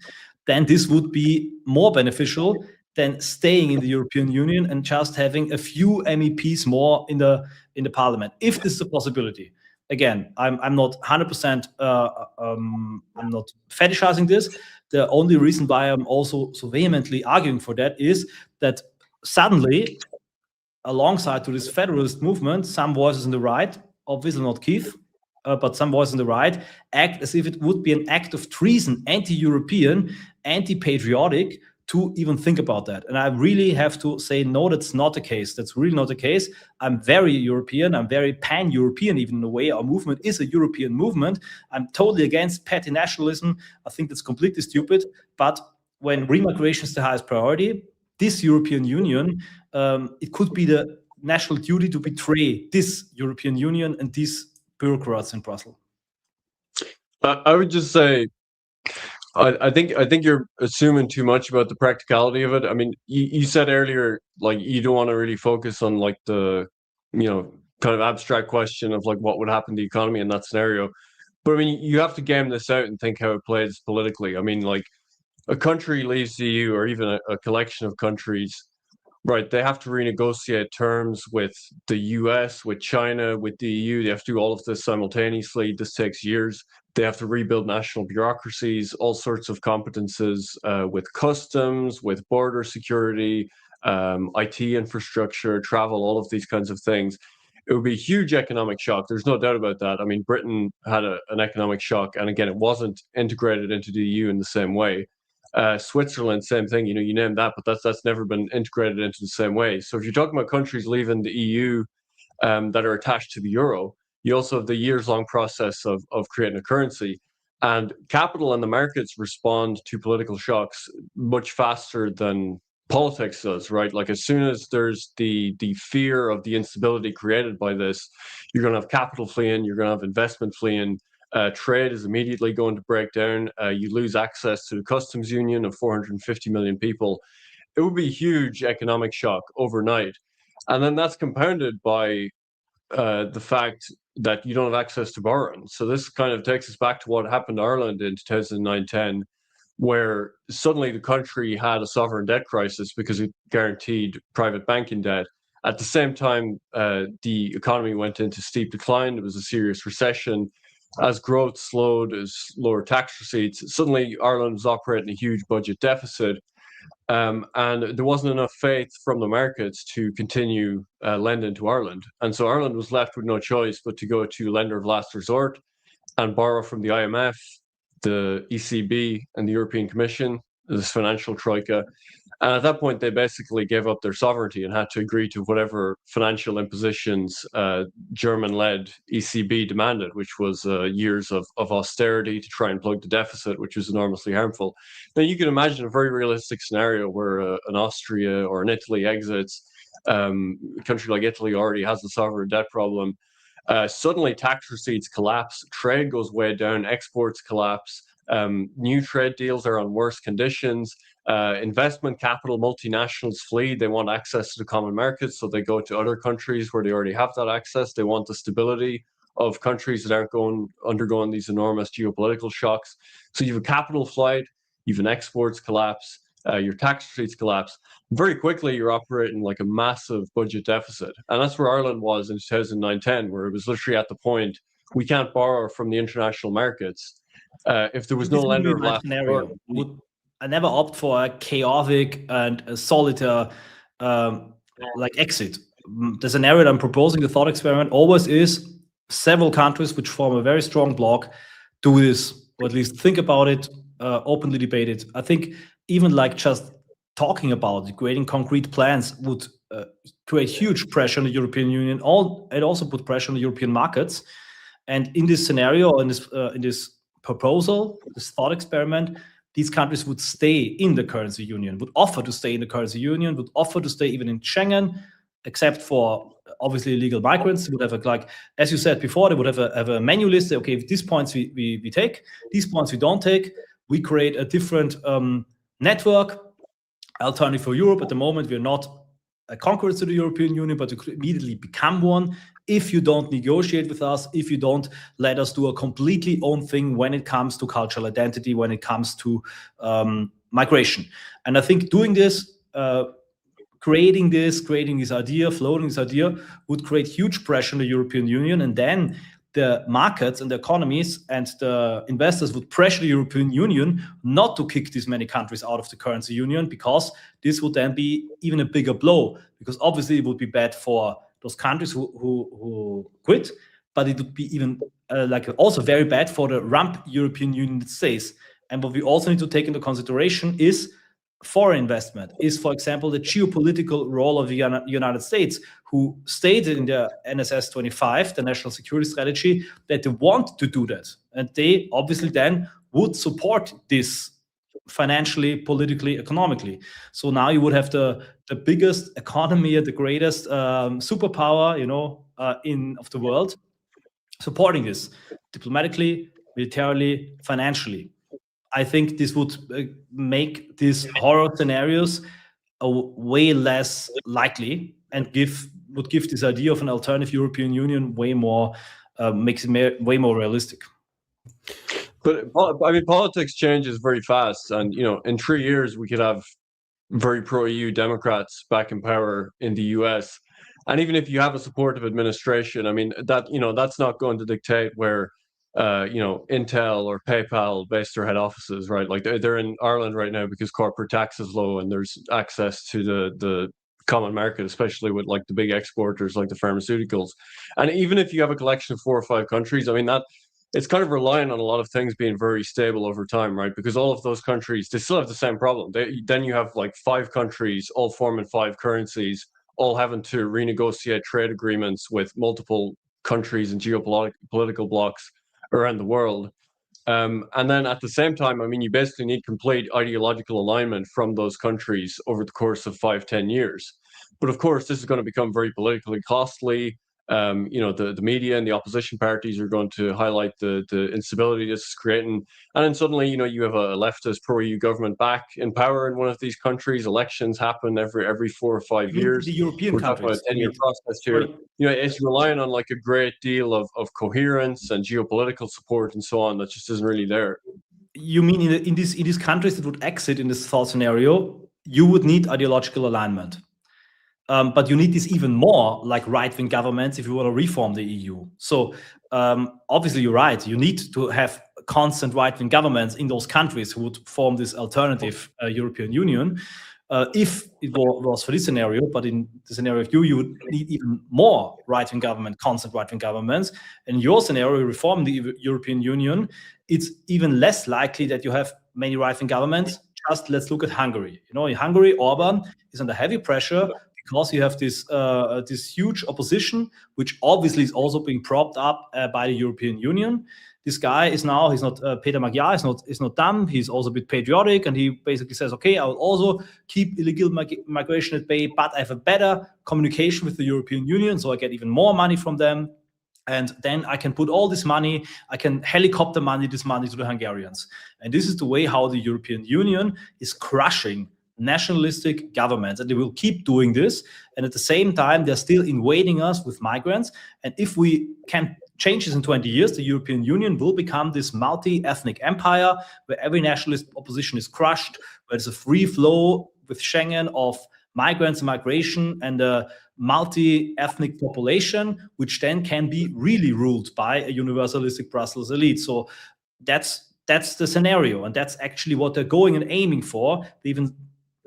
Then this would be more beneficial than staying in the European Union and just having a few MEPs more in the parliament, if this is a possibility. Again, I'm not 100%. I'm not fetishizing this. The only reason why I'm also so vehemently arguing for that is that suddenly, alongside to this federalist movement, some voices on the right, obviously not Keith, but some voices on the right, act as if it would be an act of treason, anti-European, anti-patriotic, to even think about that. And I really have to say, no, that's not the case. That's really not the case. I'm very European. I'm very pan-European, even in a way. Our movement is a European movement. I'm totally against petty nationalism. I think that's completely stupid. But when remigration is the highest priority, this European Union, it could be the national duty to betray this European Union and these bureaucrats in Brussels. I would just say, I think you're assuming too much about the practicality of it. I mean, you said earlier, like, you don't want to really focus on like the, kind of abstract question of like what would happen to the economy in that scenario. But I mean, you have to game this out and think how it plays politically. I mean, like, a country leaves the EU, or even a collection of countries, right? They have to renegotiate terms with the US, with China, with the EU. They have to do all of this simultaneously. This takes years. They have to rebuild national bureaucracies, all sorts of competences with customs, with border security, IT infrastructure, travel, all of these kinds of things. It would be a huge economic shock. There's no doubt about that. I mean, Britain had an economic shock, and again, it wasn't integrated into the EU in the same way. Switzerland, same thing. You name that, but that's never been integrated into the same way. So if you're talking about countries leaving the EU that are attached to the euro, you also have the years-long process of creating a currency. And capital and the markets respond to political shocks much faster than politics does, right? Like, as soon as there's the fear of the instability created by this, you're going to have capital fleeing, you're going to have investment fleeing. Trade is immediately going to break down. You lose access to the customs union of 450 million people. It would be a huge economic shock overnight. And then that's compounded by the fact that you don't have access to borrowing. So this kind of takes us back to what happened to Ireland in 2009-10, where suddenly the country had a sovereign debt crisis because it guaranteed private banking debt. At the same time, the economy went into steep decline. There was a serious recession. As growth slowed, as lower tax receipts, suddenly Ireland was operating a huge budget deficit. And there wasn't enough faith from the markets to continue lending to Ireland. And so Ireland was left with no choice but to go to lender of last resort and borrow from the IMF, the ECB, and the European Commission, this financial troika. And at that point, they basically gave up their sovereignty and had to agree to whatever financial impositions German-led ECB demanded, which was years of austerity to try and plug the deficit, which was enormously harmful. Now, you can imagine a very realistic scenario where an Austria or an Italy exits. A country like Italy already has a sovereign debt problem. Suddenly, tax receipts collapse, trade goes way down, exports collapse. New trade deals are on worse conditions. Investment capital, multinationals flee. They want access to the common markets, so they go to other countries where they already have that access. They want the stability of countries that aren't undergoing these enormous geopolitical shocks. So you have a capital flight, you have an exports collapse, your tax receipts collapse. Very quickly, you're operating like a massive budget deficit. And that's where Ireland was in 2009-10, where it was literally at the point, we can't borrow from the international markets. If there was no lender of last resort, I never opt for a chaotic and a solitary exit. The scenario that I'm proposing, the thought experiment, always is several countries which form a very strong bloc do this, or at least think about it, openly debate it. I think even like just talking about it, creating concrete plans would create huge pressure on the European Union. It also put pressure on the European markets. And in this scenario, in this proposal, this thought experiment, these countries would stay in the currency union, would offer to stay in the currency union, would offer to stay even in Schengen, except for obviously illegal migrants. They would have as you said before, they would have a menu list. Okay, if these points we take, these points we don't take, we create a different network, alternative for Europe. At the moment, we're not a conqueror to the European Union, but we could immediately become one if you don't negotiate with us, if you don't let us do a completely own thing when it comes to cultural identity, when it comes to migration. And I think doing this, creating this idea, floating this idea, would create huge pressure on the European Union. And then the markets and the economies and the investors would pressure the European Union not to kick these many countries out of the currency union, because this would then be even a bigger blow, because obviously it would be bad for those countries who quit, but it would be even also very bad for the rump European Union that stays. And what we also need to take into consideration is foreign investment, is, for example, the geopolitical role of the United States, who stated in the NSS 25, the National Security Strategy, that they want to do that. And they obviously then would support this financially, politically, economically. So now you would have the biggest economy and the greatest superpower, of the world, supporting this diplomatically, militarily, financially. I think this would make these horror scenarios way less likely, and would give this idea of an alternative European Union way more, makes it way more realistic. But I mean, politics changes very fast, and in 3 years we could have very pro-EU Democrats back in power in the US, and even if you have a supportive administration, I mean that's not going to dictate where Intel or PayPal base their head offices, right? Like they're in Ireland right now because corporate tax is low and there's access to the common market, especially with like the big exporters like the pharmaceuticals. And even if you have a collection of 4 or 5 countries, I mean that it's kind of relying on a lot of things being very stable over time, right? Because all of those countries, they still have the same problem. Then you have like 5 countries all forming 5 currencies, all having to renegotiate trade agreements with multiple countries and geopolitical blocks around the world. And then at the same time, I mean, you basically need complete ideological alignment from those countries over the course of 5-10 years. But of course, this is going to become very politically costly. The media and the opposition parties are going to highlight the instability this is creating. And then suddenly, you have a leftist pro-EU government back in power in one of these countries. Elections happen every 4 or 5 years. The European We're talking about a 10-year process here. It's relying on like a great deal of coherence and geopolitical support and so on that just isn't really there. You mean in these countries that would exit in this false scenario, you would need ideological alignment. But you need this even more, like right-wing governments, if you want to reform the EU. So obviously you're right. You need to have constant right-wing governments in those countries who would form this alternative European Union. If it was for this scenario, but in the scenario of you would need even more right-wing government, constant right-wing governments. In your scenario, reform the European Union, it's even less likely that you have many right-wing governments. Just let's look at Hungary. In Hungary, Orban is under heavy pressure because you have this huge opposition, which obviously is also being propped up by the European Union. This guy he's not Peter Magyar, is not dumb. He's also a bit patriotic, and he basically says, okay, I will also keep illegal migration at bay, but I have a better communication with the European Union, so I get even more money from them. And then I can put all this money, I can helicopter this money to the Hungarians. And this is the way how the European Union is crushing nationalistic governments, and they will keep doing this. And at the same time, they're still invading us with migrants. And if we can change this in 20 years, the European Union will become this multi-ethnic empire where every nationalist opposition is crushed, where there's a free flow with Schengen of migrants and migration and a multi-ethnic population, which then can be really ruled by a universalistic Brussels elite. So that's the scenario, and that's actually what they're going and aiming for. They even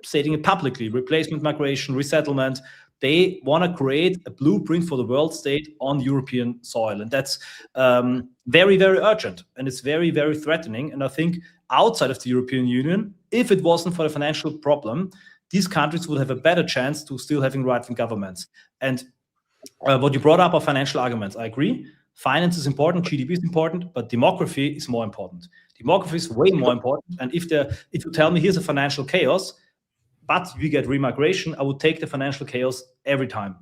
stating it publicly: replacement migration, resettlement. They want to create a blueprint for the world state on European soil. And that's very, very urgent. And it's very, very threatening. And I think outside of the European Union, if it wasn't for the financial problem, these countries would have a better chance to still having right-wing governments. And what you brought up are financial arguments. I agree. Finance is important, GDP is important, but demography is more important. Demography is way more important. And if you tell me here's a financial chaos, but we get remigration, I would take the financial chaos every time.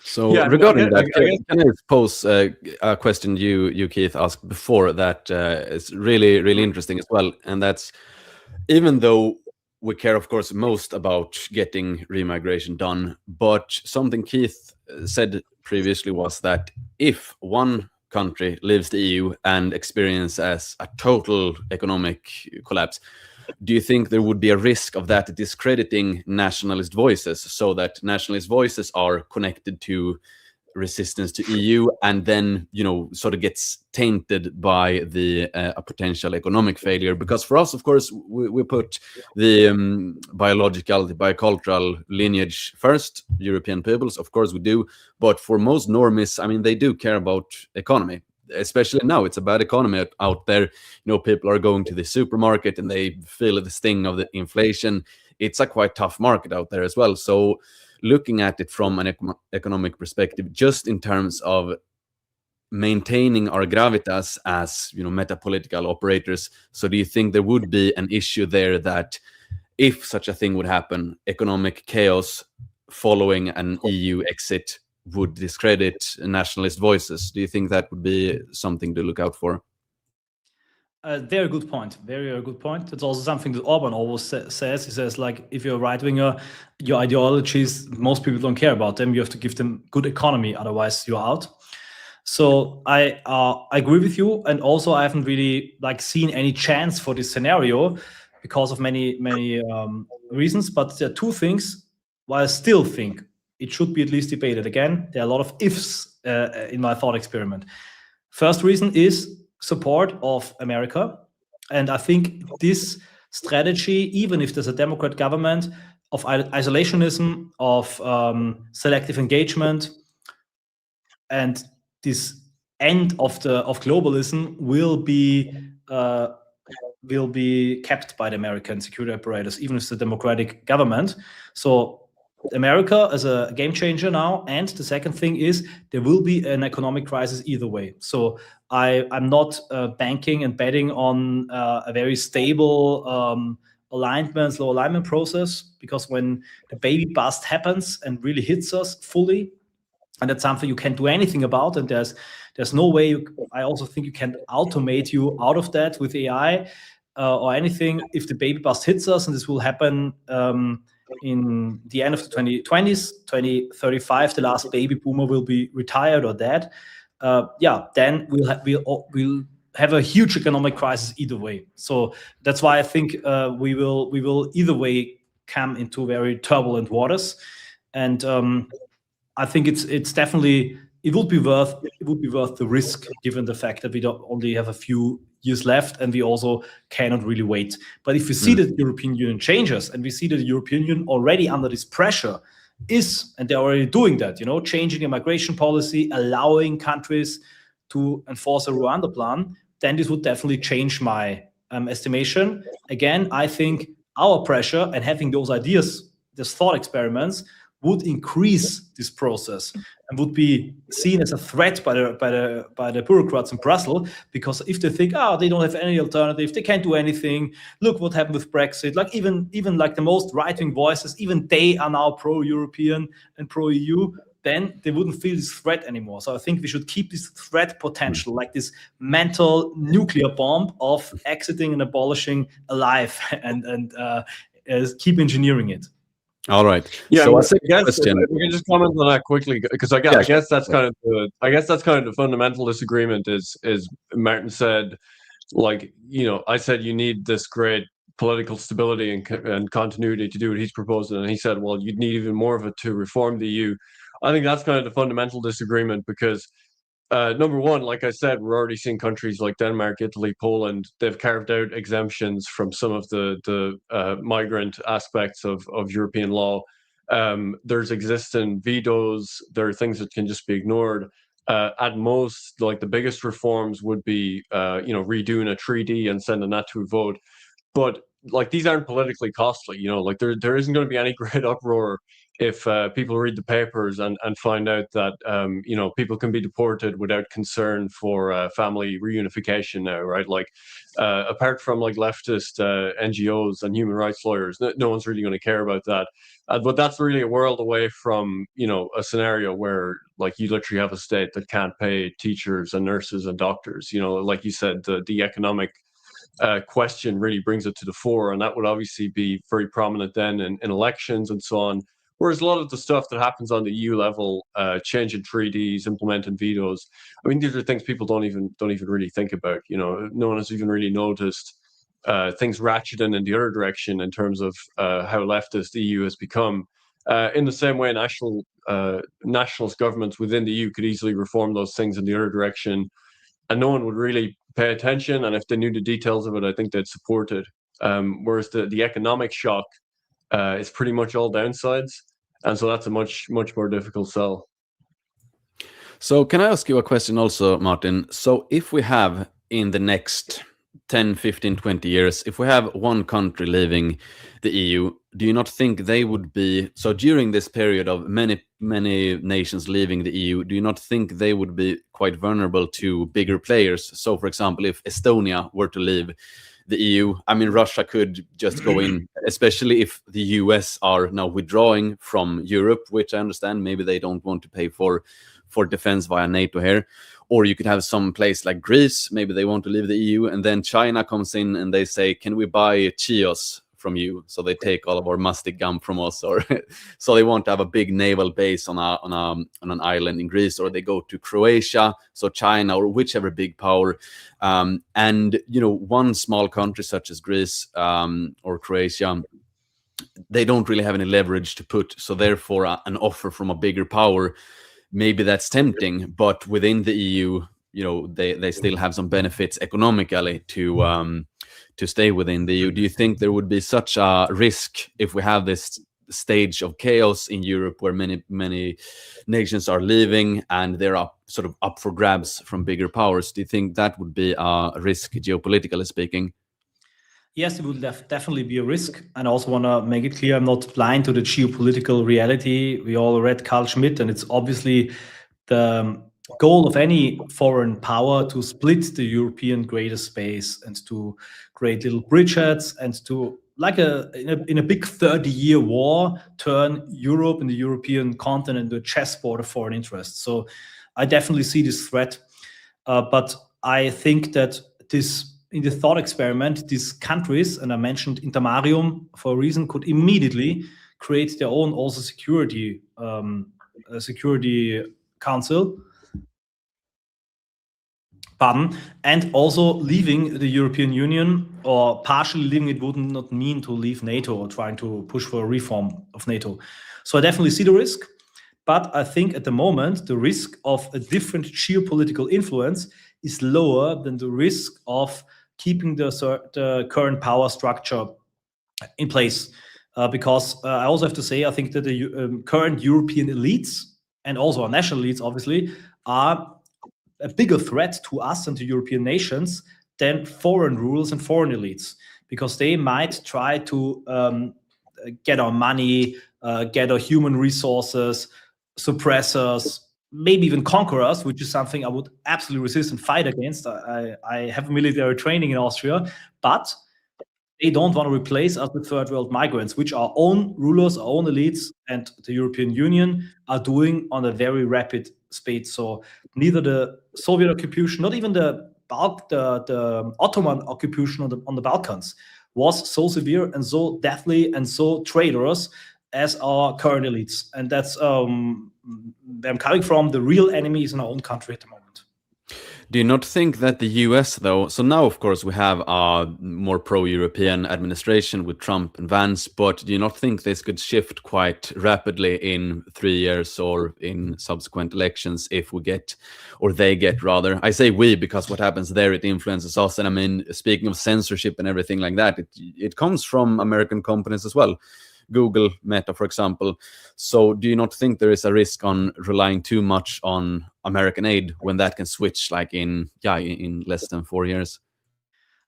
So regarding that, can I pose a question you Keith asked before that is really, really interesting as well? And that's, even though we care, of course, most about getting remigration done, but something Keith said previously was that if one country leaves the EU and experiences a total economic collapse, do you think there would be a risk of that discrediting nationalist voices, so that nationalist voices are connected to resistance to EU, and then sort of gets tainted by the a potential economic failure. Because for us, of course, we put the biological, the biocultural lineage first. European peoples, of course, we do, but for most normies, I mean, they do care about economy. Especially now, it's a bad economy out there. People are going to the supermarket and they feel the sting of the inflation. It's a quite tough market out there as well. So looking at it from an economic perspective, just in terms of maintaining our gravitas as metapolitical operators, so do you think there would be an issue there that if such a thing would happen, economic chaos following an EU exit would discredit nationalist voices? Do you think that would be something to look out for? Very good point. Very good point. It's also something that Orban always says. He says, like, if you're a right-winger, your ideologies, most people don't care about them. You have to give them good economy, otherwise you're out. So I agree with you, and also I haven't really seen any chance for this scenario because of many reasons. But there are two things why I still think it should be at least debated. Again, there are a lot of ifs in my thought experiment. First reason is support of America. And I think this strategy, even if there's a Democrat government, of isolationism, of selective engagement, and this end of globalism will be kept by the American security apparatus, even if it's a democratic government. So America as a game changer now. And the second thing is there will be an economic crisis either way. So I'm not banking and betting on a very stable slow alignment process, because when the baby bust happens and really hits us fully, and that's something you can't do anything about, and there's no way I also think you can automate you out of that with AI or anything. If the baby bust hits us, and this will happen in the end of the 2020s, 2035, the last baby boomer will be retired or dead. Then we'll have a huge economic crisis either way. So that's why I think we will either way come into very turbulent waters, and I think it's definitely it would be worth the risk, given the fact that we don't only have a few years left, and we also cannot really wait. But if we see that the European Union changes, and we see that the European Union already under this pressure and they're already doing that, changing immigration policy, allowing countries to enforce a Rwanda plan, then this would definitely change my estimation. Again, I think our pressure and having those ideas, these thought experiments, would increase this process and would be seen as a threat by the bureaucrats in Brussels, because if they think, they don't have any alternative, they can't do anything. Look what happened with Brexit. Even the most right-wing voices, even they are now pro-European and pro-EU. Then they wouldn't feel this threat anymore. So I think we should keep this threat potential, like this mental nuclear bomb of exiting and abolishing alive, and keep engineering it. All right. Yeah, so I guess if we can just comment on that quickly, because I guess that's kind of the fundamental disagreement. Is Martin said, I said you need this great political stability and continuity to do what he's proposing, and he said, well, you'd need even more of it to reform the EU. I think that's kind of the fundamental disagreement, because number one, like I said, we're already seeing countries like Denmark, Italy, Poland. They've carved out exemptions from some of the migrant aspects of European law. There's existing vetoes. There are things that can just be ignored. At most, the biggest reforms would be, redoing a treaty and sending that to a vote. But these aren't politically costly. There isn't going to be any great uproar if people read the papers and find out that people can be deported without concern for family reunification now, right? Apart from leftist NGOs and human rights lawyers, no one's really going to care about that. But that's really a world away from a scenario where you literally have a state that can't pay teachers and nurses and doctors. Like you said, the economic question really brings it to the fore, and that would obviously be very prominent then in elections and so on. Whereas a lot of the stuff that happens on the EU level, changing treaties, implementing vetoes, I mean, these are things people don't even really think about. No one has even really noticed things ratcheting in the other direction in terms of how leftist the EU has become. In the same way, nationalist governments within the EU could easily reform those things in the other direction, and no one would really pay attention. And if they knew the details of it, I think they'd support it. Whereas the economic shock is pretty much all downsides, and so that's a much more difficult sell. So can I ask you a question also, Martin? So if we have in the next 10, 15, 20 years, if we have one country leaving the EU, do you not think they would be, so during this period of many nations leaving the EU, do you not think they would be quite vulnerable to bigger players? So for example, if Estonia were to leave the EU, I mean, Russia could just go in, especially if the US are now withdrawing from Europe, which I understand maybe they don't want to pay for defense via NATO here. Or you could have some place like Greece, maybe they want to leave the EU, and then China comes in and they say, can we buy Chios from you? So they take all of our mastic gum from us, or so they want to have a big naval base on an island in Greece, or they go to Croatia, so China or whichever big power. And, you know, one small country such as Greece or Croatia, they don't really have any leverage to put. So therefore, an offer from a bigger power, maybe that's tempting, but within the EU, you know, they still have some benefits economically to stay within the EU. Do you think there would be such a risk if we have this stage of chaos in Europe where many nations are leaving and they're sort of up for grabs from bigger powers? Do you think that would be a risk, geopolitically speaking? Yes, it would definitely be a risk. And I also want to make it clear, I'm not blind to the geopolitical reality. We all read Carl Schmitt, and it's obviously the goal of any foreign power to split the European greater space and to create little bridgeheads and to, like in a big 30-year war, turn Europe and the European continent into a chessboard of foreign interests. So I definitely see this threat. But I think that in the thought experiment, these countries, and I mentioned Intermarium for a reason, could immediately create their own also security council. And also leaving the European Union, or partially leaving it, would not mean to leave NATO or trying to push for a reform of NATO. So I definitely see the risk, but I think at the moment the risk of a different geopolitical influence is lower than the risk of keeping the current power structure in place. Because I also have to say, I think that the current European elites, and also our national elites, obviously, are a bigger threat to us and to European nations than foreign rulers and foreign elites, because they might try to get our money, get our human resources, suppress us, maybe even conquer us, which is something I would absolutely resist and fight against. I have military training in Austria, but they don't want to replace us with third world migrants, which our own rulers, our own elites, and the European Union are doing on a very rapid speed. So neither the Soviet occupation, not even the Ottoman occupation on the Balkans was so severe and so deathly and so traitorous as our current elites. And that's where I'm coming from. The real enemy is in our own country at the moment. Do you not think that the US, though, so now, of course, we have a more pro-European administration with Trump and Vance, but do you not think this could shift quite rapidly in 3 years or in subsequent elections if we get, or they get rather? I say we because what happens there, it influences us. And I mean, speaking of censorship and everything like that, it comes from American companies as well. Google, Meta, for example. So do you not think there is a risk on relying too much on American aid when that can switch like in less than 4 years?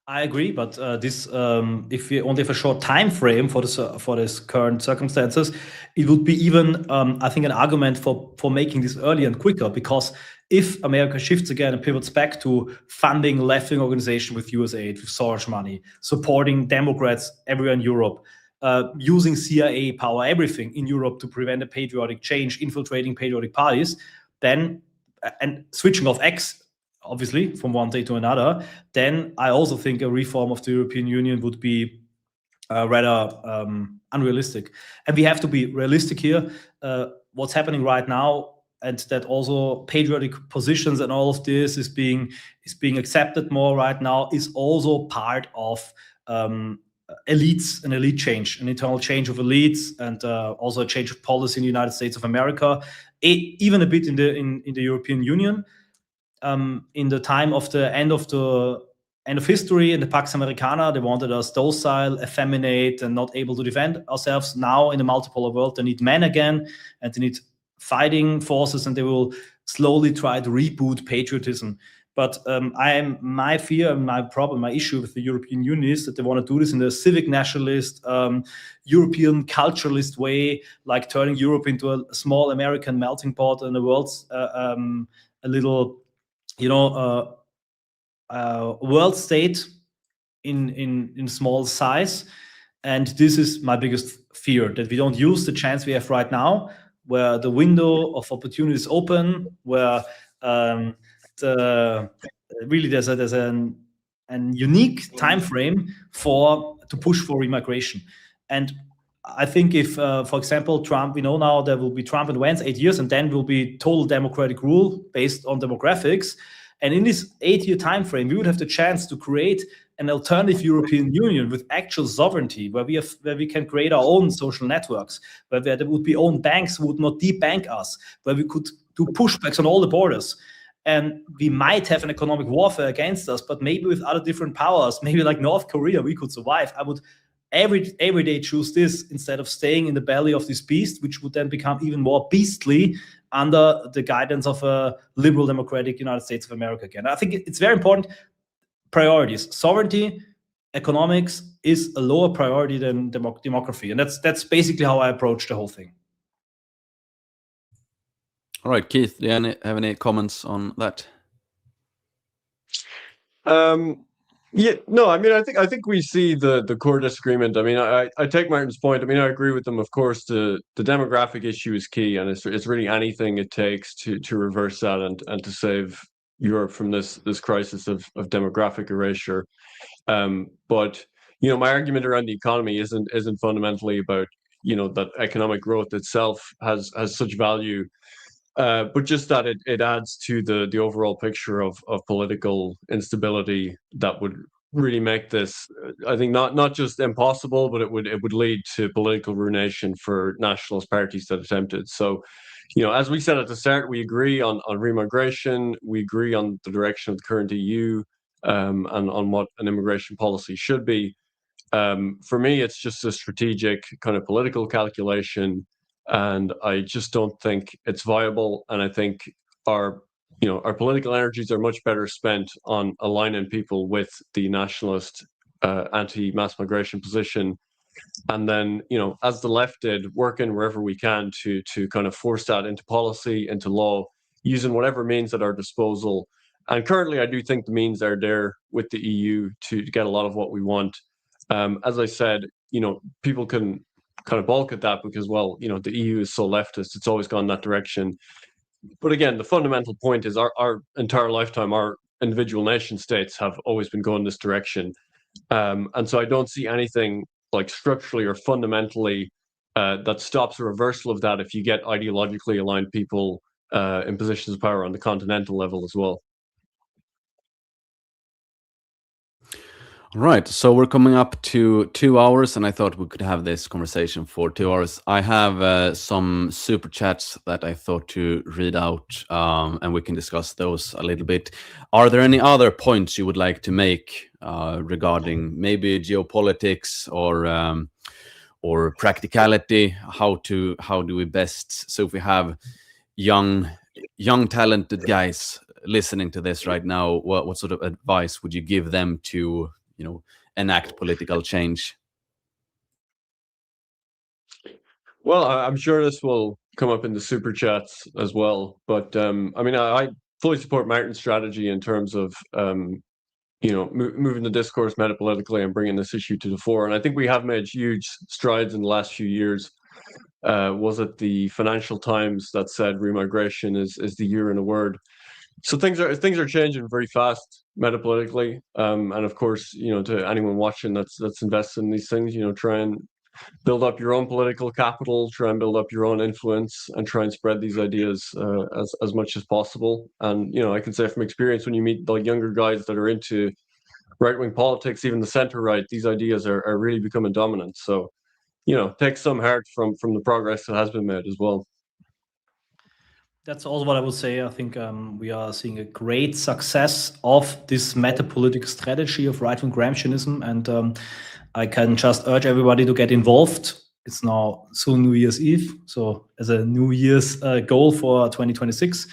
I agree, but if we only have a short time frame for this current circumstances, it would be even, I think, an argument for making this earlier and quicker. Because if America shifts again and pivots back to funding left-wing organization with US aid, with Soros money, supporting Democrats everywhere in Europe, using CIA power, everything in Europe to prevent a patriotic change, infiltrating patriotic parties, then and switching off X, obviously, from one day to another, then I also think a reform of the European Union would be rather unrealistic. And we have to be realistic here. What's happening right now, and that also patriotic positions and all of this is being accepted more right now, is also part of elites, an elite change, an internal change of elites, and also a change of policy in the United States of America, even a bit in the European Union. In the time of the end of history in the Pax Americana, they wanted us docile, effeminate, and not able to defend ourselves. Now in the multipolar world, they need men again, and they need fighting forces, and they will slowly try to reboot patriotism. But my fear and my problem, my issue with the European Union is that they want to do this in a civic nationalist, European culturalist way, like turning Europe into a small American melting pot, and the world's a little, world state in small size. And this is my biggest fear, that we don't use the chance we have right now, where the window of opportunity is open, where really there's a unique time frame to push for immigration. And I think if, for example, Trump, we know now there will be Trump and Vance 8 years, and then will be total democratic rule based on demographics. And in this 8-year time frame, we would have the chance to create an alternative European Union with actual sovereignty, where we can create our own social networks, where there would be own banks who would not debank us, where we could do pushbacks on all the borders. And we might have an economic warfare against us, but maybe with other different powers, maybe like North Korea, we could survive. I would every day choose this instead of staying in the belly of this beast, which would then become even more beastly under the guidance of a liberal democratic United States of America again. I think it's very important. Priorities: sovereignty, economics is a lower priority than demography, and that's basically how I approach the whole thing. All right, Keith, do you have any comments on that? Yeah, no, I mean, I think we see the core disagreement. I mean, I take Martin's point. I mean, I agree with them. Of course, the demographic issue is key, and it's really anything it takes to reverse that and to save Europe from this crisis of demographic erasure. But my argument around the economy isn't fundamentally about that economic growth itself has such value. But just that it adds to the overall picture of political instability that would really make this, I think, not just impossible, but it would lead to political ruination for nationalist parties that attempt it. So, as we said at the start, we agree on remigration, we agree on the direction of the current EU, and on what an immigration policy should be. For me, it's just a strategic kind of political calculation, and I just don't think it's viable. And I think our political energies are much better spent on aligning people with the nationalist anti-mass migration position, and then as the left did, working wherever we can to kind of force that into policy, into law, using whatever means at our disposal. And currently, I do think the means are there with the EU to get a lot of what we want. As I said, people can kind of balk at that because, well, the EU is so leftist; it's always gone that direction. But again, the fundamental point is our entire lifetime, our individual nation states have always been going this direction. And so I don't see anything like structurally or fundamentally that stops a reversal of that if you get ideologically aligned people in positions of power on the continental level as well. Right, so we're coming up to 2 hours, and I thought we could have this conversation for 2 hours. I have some super chats that I thought to read out, and we can discuss those a little bit. Are there any other points you would like to make regarding maybe geopolitics or practicality? How do we best? So if we have young talented guys listening to this right now, what sort of advice would you give them to enact political change? Well, I'm sure this will come up in the super chats as well. But I mean, I fully support Martin's strategy in terms of moving the discourse metapolitically and bringing this issue to the fore. And I think we have made huge strides in the last few years. Was it the Financial Times that said remigration is the year in a word? So things are changing very fast metapolitically, and of course, to anyone watching that's invested in these things, try and build up your own political capital, try and build up your own influence, and try and spread these ideas as much as possible. And I can say from experience, when you meet the younger guys that are into right-wing politics, even the center-right, these ideas are really becoming dominant. So, take some heart from the progress that has been made as well. That's also what I would say. I think we are seeing a great success of this meta-political strategy of right-wing Gramscianism, and I can just urge everybody to get involved. It's now soon New Year's Eve, so as a New Year's goal for 2026,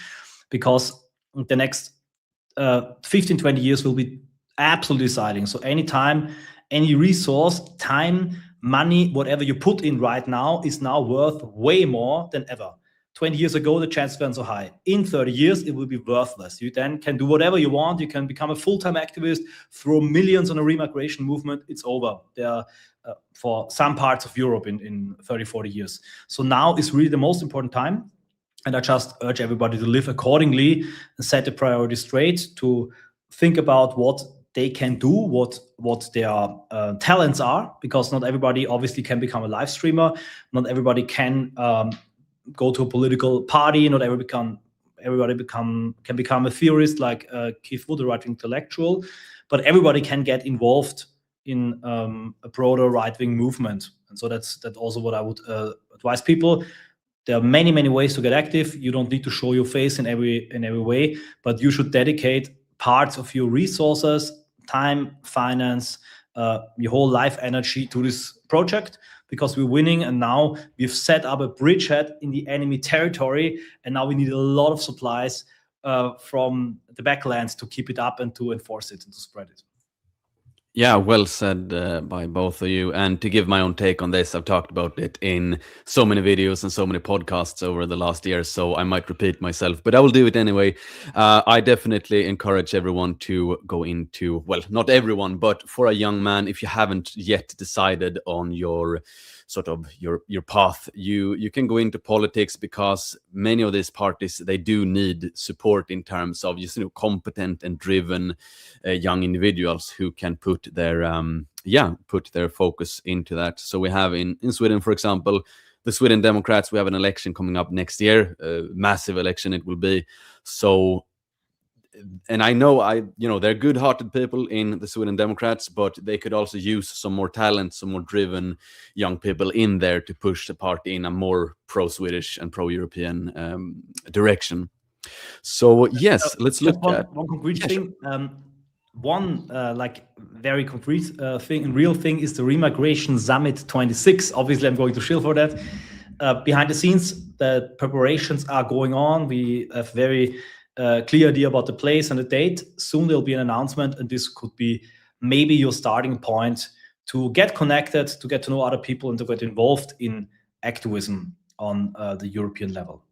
because the next 15, 20 years will be absolutely deciding. So anytime, any resource, time, money, whatever you put in right now is now worth way more than ever. 20 years ago, the chances weren't so high. In 30 years, it will be worthless. You then can do whatever you want. You can become a full-time activist, throw millions on a remigration movement. It's over there for some parts of Europe in 30, 40 years. So now is really the most important time. And I just urge everybody to live accordingly and set the priorities straight, to think about what they can do, what their talents are, because not everybody obviously can become a live streamer. Not everybody can go to a political party. Not everybody can become a theorist like Keith Wood, a right-wing intellectual, but everybody can get involved in a broader right-wing movement. And so that's also what I would advise people. There are many, many ways to get active. You don't need to show your face in every way, but you should dedicate parts of your resources, time, finance, your whole life energy to this project, because we're winning, and now we've set up a bridgehead in the enemy territory, and now we need a lot of supplies from the backlands to keep it up and to enforce it and to spread it. Yeah, well said by both of you. And to give my own take on this, I've talked about it in so many videos and so many podcasts over the last year, so I might repeat myself, but I will do it anyway. I definitely encourage everyone to go into, well, not everyone, but for a young man, if you haven't yet decided on your sort of your path, you can go into politics, because many of these parties, they do need support in terms of just competent and driven young individuals who can put their focus into that. So we have in Sweden, for example, the Sweden Democrats. We have an election coming up next year, a massive election it will be. So, and I know they're good-hearted people in the Sweden Democrats, but they could also use some more talent, some more driven young people in there to push the party in a more pro-Swedish and pro-European direction. So yes, let's look at one concrete thing. One very concrete thing and real thing is the Remigration Summit 26. Obviously, I'm going to shill for that. Behind the scenes, the preparations are going on. We have very clear idea about the place and the date. Soon there'll be an announcement, and this could be maybe your starting point to get connected, to get to know other people, and to get involved in activism on the European level.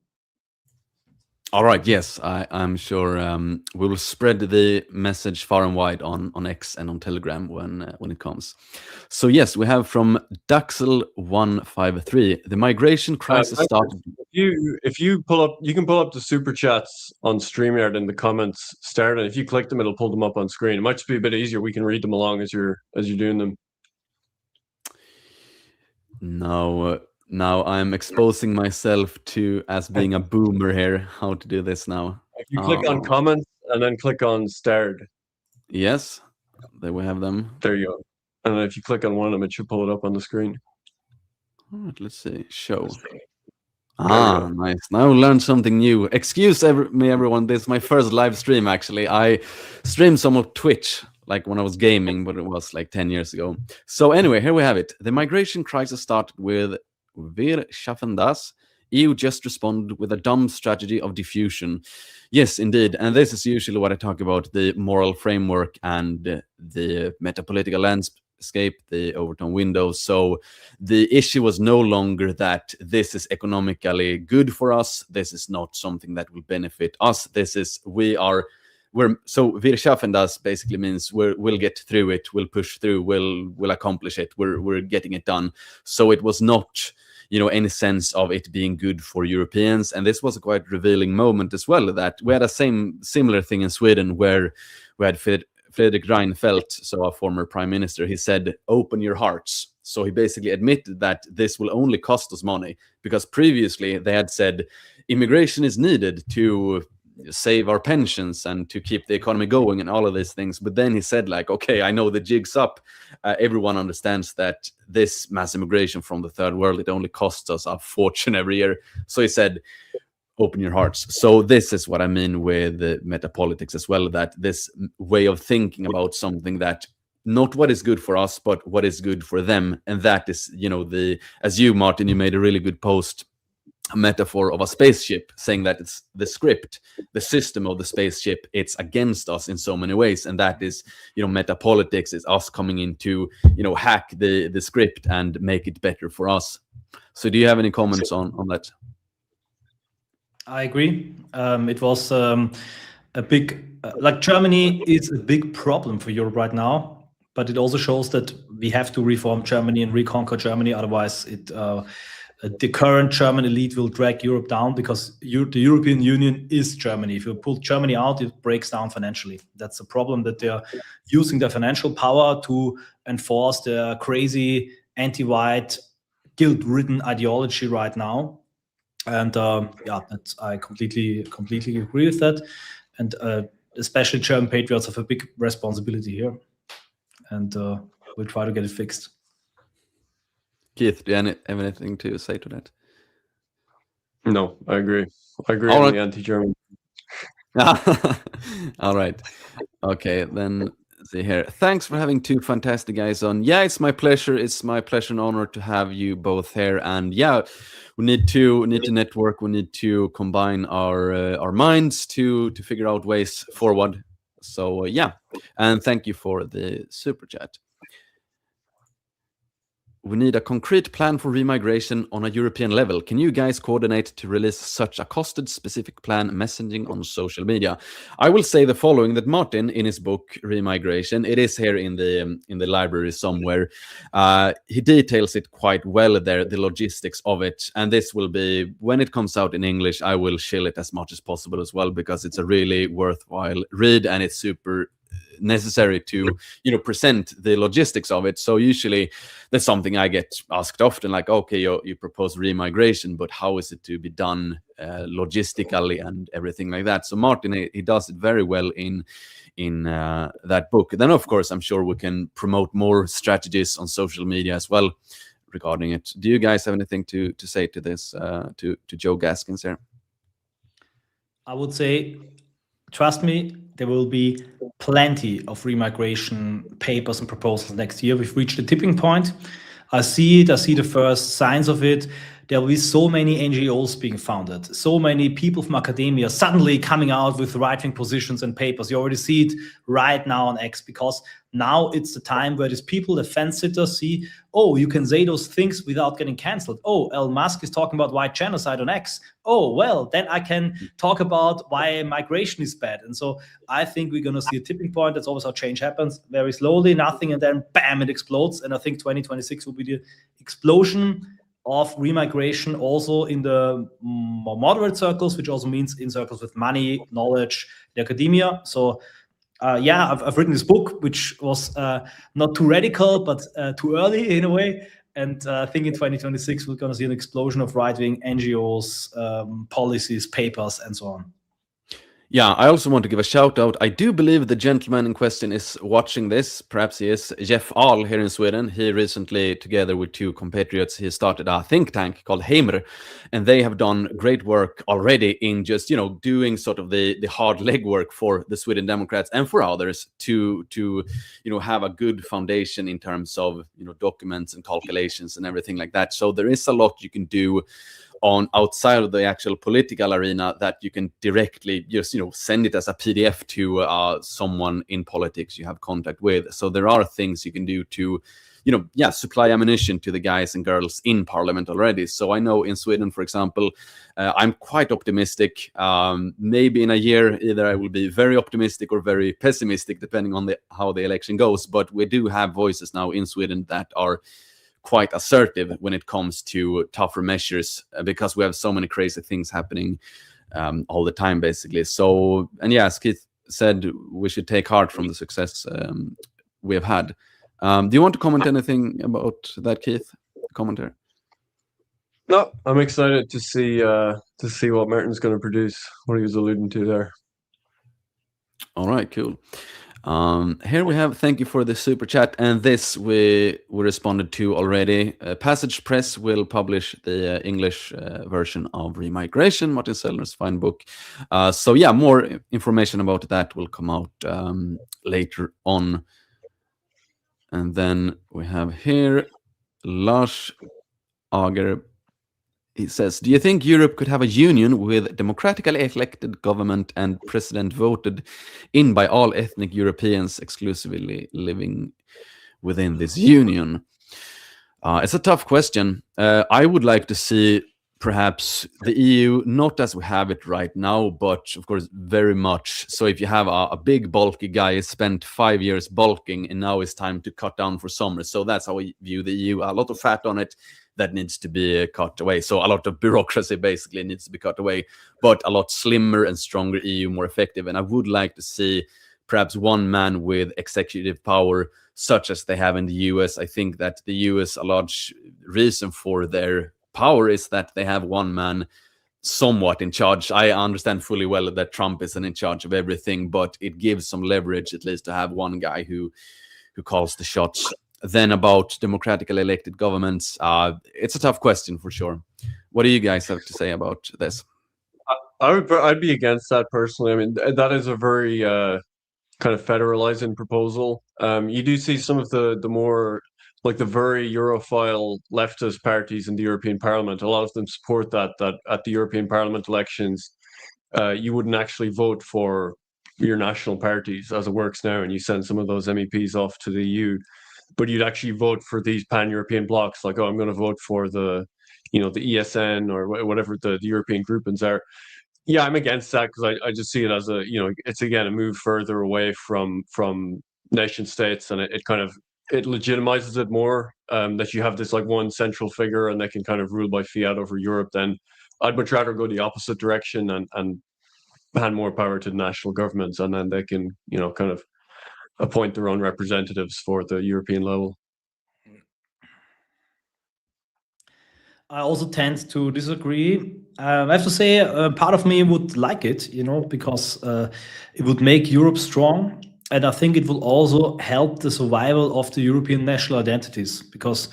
All right, yes, I'm sure we will spread the message far and wide on X and on Telegram when it comes. So yes, we have from Daxel153, the migration crisis started. If you pull up, you can pull up the super chats on StreamYard in the comments. Start, and if you click them, it'll pull them up on screen. It might just be a bit easier. We can read them along as you're doing them. Now I'm exposing myself as being a boomer here. How to do this now? If you click on comments and then click on starred. Yes, there we have them. There you go. And then if you click on one of them, it should pull it up on the screen. All right, let's see. Show. Nice. Now I learned something new. Excuse me, everyone. This is my first live stream, actually. I streamed some of Twitch, like when I was gaming, but it was like 10 years ago. So anyway, here we have it. The migration crisis started with Wir schaffen das. EU just responded with a dumb strategy of diffusion. Yes, indeed. And this is usually what I talk about, the moral framework and the metapolitical landscape, the Overton window. So the issue was no longer that this is economically good for us. This is not something that will benefit us. This is, wir schaffen das basically means we'll get through it, we'll push through, we'll accomplish it, we're getting it done. So it was not any sense of it being good for Europeans. And this was a quite revealing moment as well, that we had a similar thing in Sweden where we had Fredrik Reinfeldt, so our former prime minister. He said, open your hearts. So he basically admitted that this will only cost us money, because previously they had said immigration is needed to save our pensions and to keep the economy going and all of these things. But then he said, like, okay, I know the jig's up. Everyone understands that this mass immigration from the third world, it only costs us a fortune every year. So he said, open your hearts. So this is what I mean with metapolitics as well, that this way of thinking about something that not what is good for us, but what is good for them. And that is, as you, Martin, you made a really good post, a metaphor of a spaceship, saying that it's the script, the system of the spaceship, it's against us in so many ways. And that is, metapolitics is us coming in to, hack the script and make it better for us. So do you have any comments on that? I agree. It was a big, like Germany is a big problem for Europe right now, but it also shows that we have to reform Germany and reconquer Germany. Otherwise, the current German elite will drag Europe down, because the European Union is Germany. If you pull Germany out, it breaks down financially. That's a problem, that they're using their financial power to enforce their crazy anti-white, guilt-ridden ideology right now. And I completely agree with that. And especially German patriots have a big responsibility here. And we'll try to get it fixed. Keith, do you have anything to say to that? No, I agree. I agree All on right. the anti-German. All right. Okay, then see here. Thanks for having two fantastic guys on. Yeah, it's my pleasure. It's my pleasure and honor to have you both here. And yeah, we need to network. We need to combine our minds to figure out ways forward. So yeah, and thank you for the super chat. We need a concrete plan for remigration on a European level. Can you guys coordinate to release such a costed specific plan messaging on social media? I will say the following, that Martin, in his book Remigration, it is here in the library somewhere, he details it quite well there, the logistics of it. And this will be, when it comes out in English, I will shill it as much as possible as well, because it's a really worthwhile read and it's super necessary to present the logistics of it. So usually that's something I get asked often, like, okay, you propose remigration, but how is it to be done logistically and everything like that? So Martin, he does it very well in that book. Then of course I'm sure we can promote more strategies on social media as well regarding it. Do you guys have anything to say to this, to Joe Gaskins here? I would say, trust me, there will be plenty of remigration papers and proposals next year. We've reached a tipping point. I see it. I see the first signs of it. There will be so many NGOs being founded, so many people from academia suddenly coming out with right-wing positions and papers. You already see it right now on X, because now it's the time where these people, the fence-sitters, see, oh, you can say those things without getting canceled. Oh, Elon Musk is talking about white genocide on X. Oh, well, then I can talk about why migration is bad. And so I think we're going to see a tipping point. That's always how change happens, very slowly, nothing, and then bam, it explodes. And I think 2026 will be the explosion of remigration, also in the more moderate circles, which also means in circles with money, knowledge, the academia. So I've written this book, which was not too radical, but too early in a way. And I think in 2026, we're going to see an explosion of right-wing NGOs, policies, papers, and so on. Yeah, I also want to give a shout out. I do believe the gentleman in question is watching this. Perhaps he is. Jeff Ahl here in Sweden. He recently, together with two compatriots, he started a think tank called Heimer, and they have done great work already in just, doing sort of the hard legwork for the Sweden Democrats and for others to have a good foundation in terms of, documents and calculations and everything like that. So there is a lot you can do on outside of the actual political arena that you can directly just send it as a PDF to someone in politics you have contact with. So there are things you can do to supply ammunition to the guys and girls in parliament already. So I know in Sweden, for example, I'm quite optimistic. Maybe in a year either I will be very optimistic or very pessimistic depending on how the election goes, but we do have voices now in Sweden that are quite assertive when it comes to tougher measures, because we have so many crazy things happening all the time, basically. So, and yeah, as Keith said, we should take heart from the success we have had. Do you want to comment anything about that, Keith? Commenter? No, I'm excited to see what Martin's going to produce. What he was alluding to there. All right, cool. Here we have, thank you for the super chat, and this we responded to already. Passage Press will publish the English version of Remigration, Martin Sellner's fine book. So yeah, more information about that will come out later on. And then we have here Lars Ager. He says, do you think Europe could have a union with democratically elected government and president voted in by all ethnic Europeans exclusively living within this union? It's a tough question. I would like to see perhaps the EU, not as we have it right now, but of course very much. So if you have a big bulky guy who spent 5 years bulking and now it's time to cut down for summer. So that's how we view the EU. A lot of fat on it that needs to be cut away. So a lot of bureaucracy basically needs to be cut away, but a lot slimmer and stronger EU, more effective. And I would like to see perhaps one man with executive power, such as they have in the US. I think that the US, a large reason for their power is that they have one man somewhat in charge. I understand fully well that Trump isn't in charge of everything, but it gives some leverage at least to have one guy who calls the shots. Then about democratically elected governments, it's a tough question for sure. What do you guys have to say about this? I'd be against that personally. I mean, that is a very kind of federalizing proposal. You do see some of the more like the very Europhile leftist parties in the European Parliament. A lot of them support that at the European Parliament elections, you wouldn't actually vote for your national parties as it works now, and you send some of those MEPs off to the EU. But you'd actually vote for these pan-European blocks, like, oh, I'm going to vote for the ESN or whatever the European groupings are. Yeah, I'm against that because I just see it as it's again a move further away from nation states, and it kind of it legitimizes it more that you have this like one central figure and they can kind of rule by fiat over Europe. Then I'd much rather go the opposite direction and hand more power to the national governments, and then they can kind of appoint their own representatives for the European level. I also tend to disagree. I have to say, part of me would like it, because it would make Europe strong. And I think it will also help the survival of the European national identities, because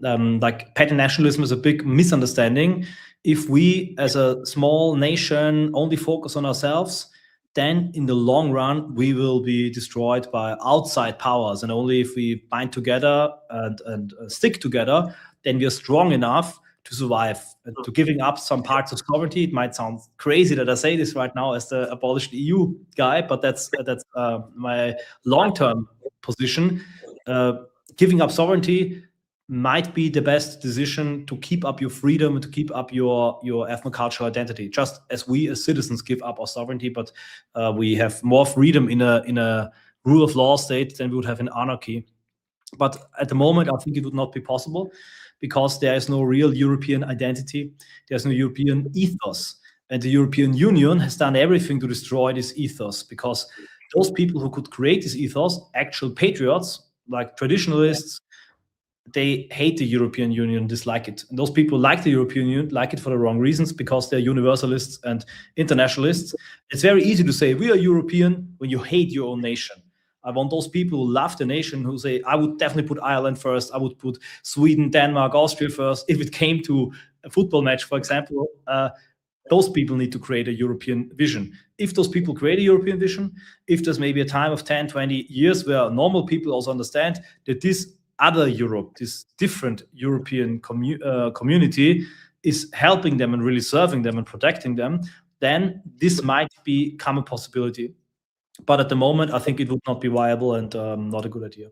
like petty nationalism is a big misunderstanding. If we, as a small nation, only focus on ourselves, then in the long run, we will be destroyed by outside powers. And only if we bind together and stick together, then we are strong enough to survive. And to giving up some parts of sovereignty, it might sound crazy that I say this right now as the Abolish the EU guy, but that's my long-term position. Giving up sovereignty might be the best decision to keep up your freedom and to keep up your ethnocultural identity, just as we as citizens give up our sovereignty, but we have more freedom in a rule of law state than we would have in anarchy. But at the moment, I think it would not be possible because there is no real European identity. There's no European ethos. And the European Union has done everything to destroy this ethos, because those people who could create this ethos, actual patriots, like traditionalists, they hate the European Union, dislike it. And those people like the European Union, like it for the wrong reasons, because they're universalists and internationalists. It's very easy to say we are European when you hate your own nation. I want those people who love the nation, who say, I would definitely put Ireland first. I would put Sweden, Denmark, Austria first. If it came to a football match, for example, those people need to create a European vision. If those people create a European vision, if there's maybe a time of 10, 20 years where normal people also understand that this other Europe, this different European community is helping them and really serving them and protecting them, then this might become a possibility. But at the moment, I think it would not be viable and not a good idea.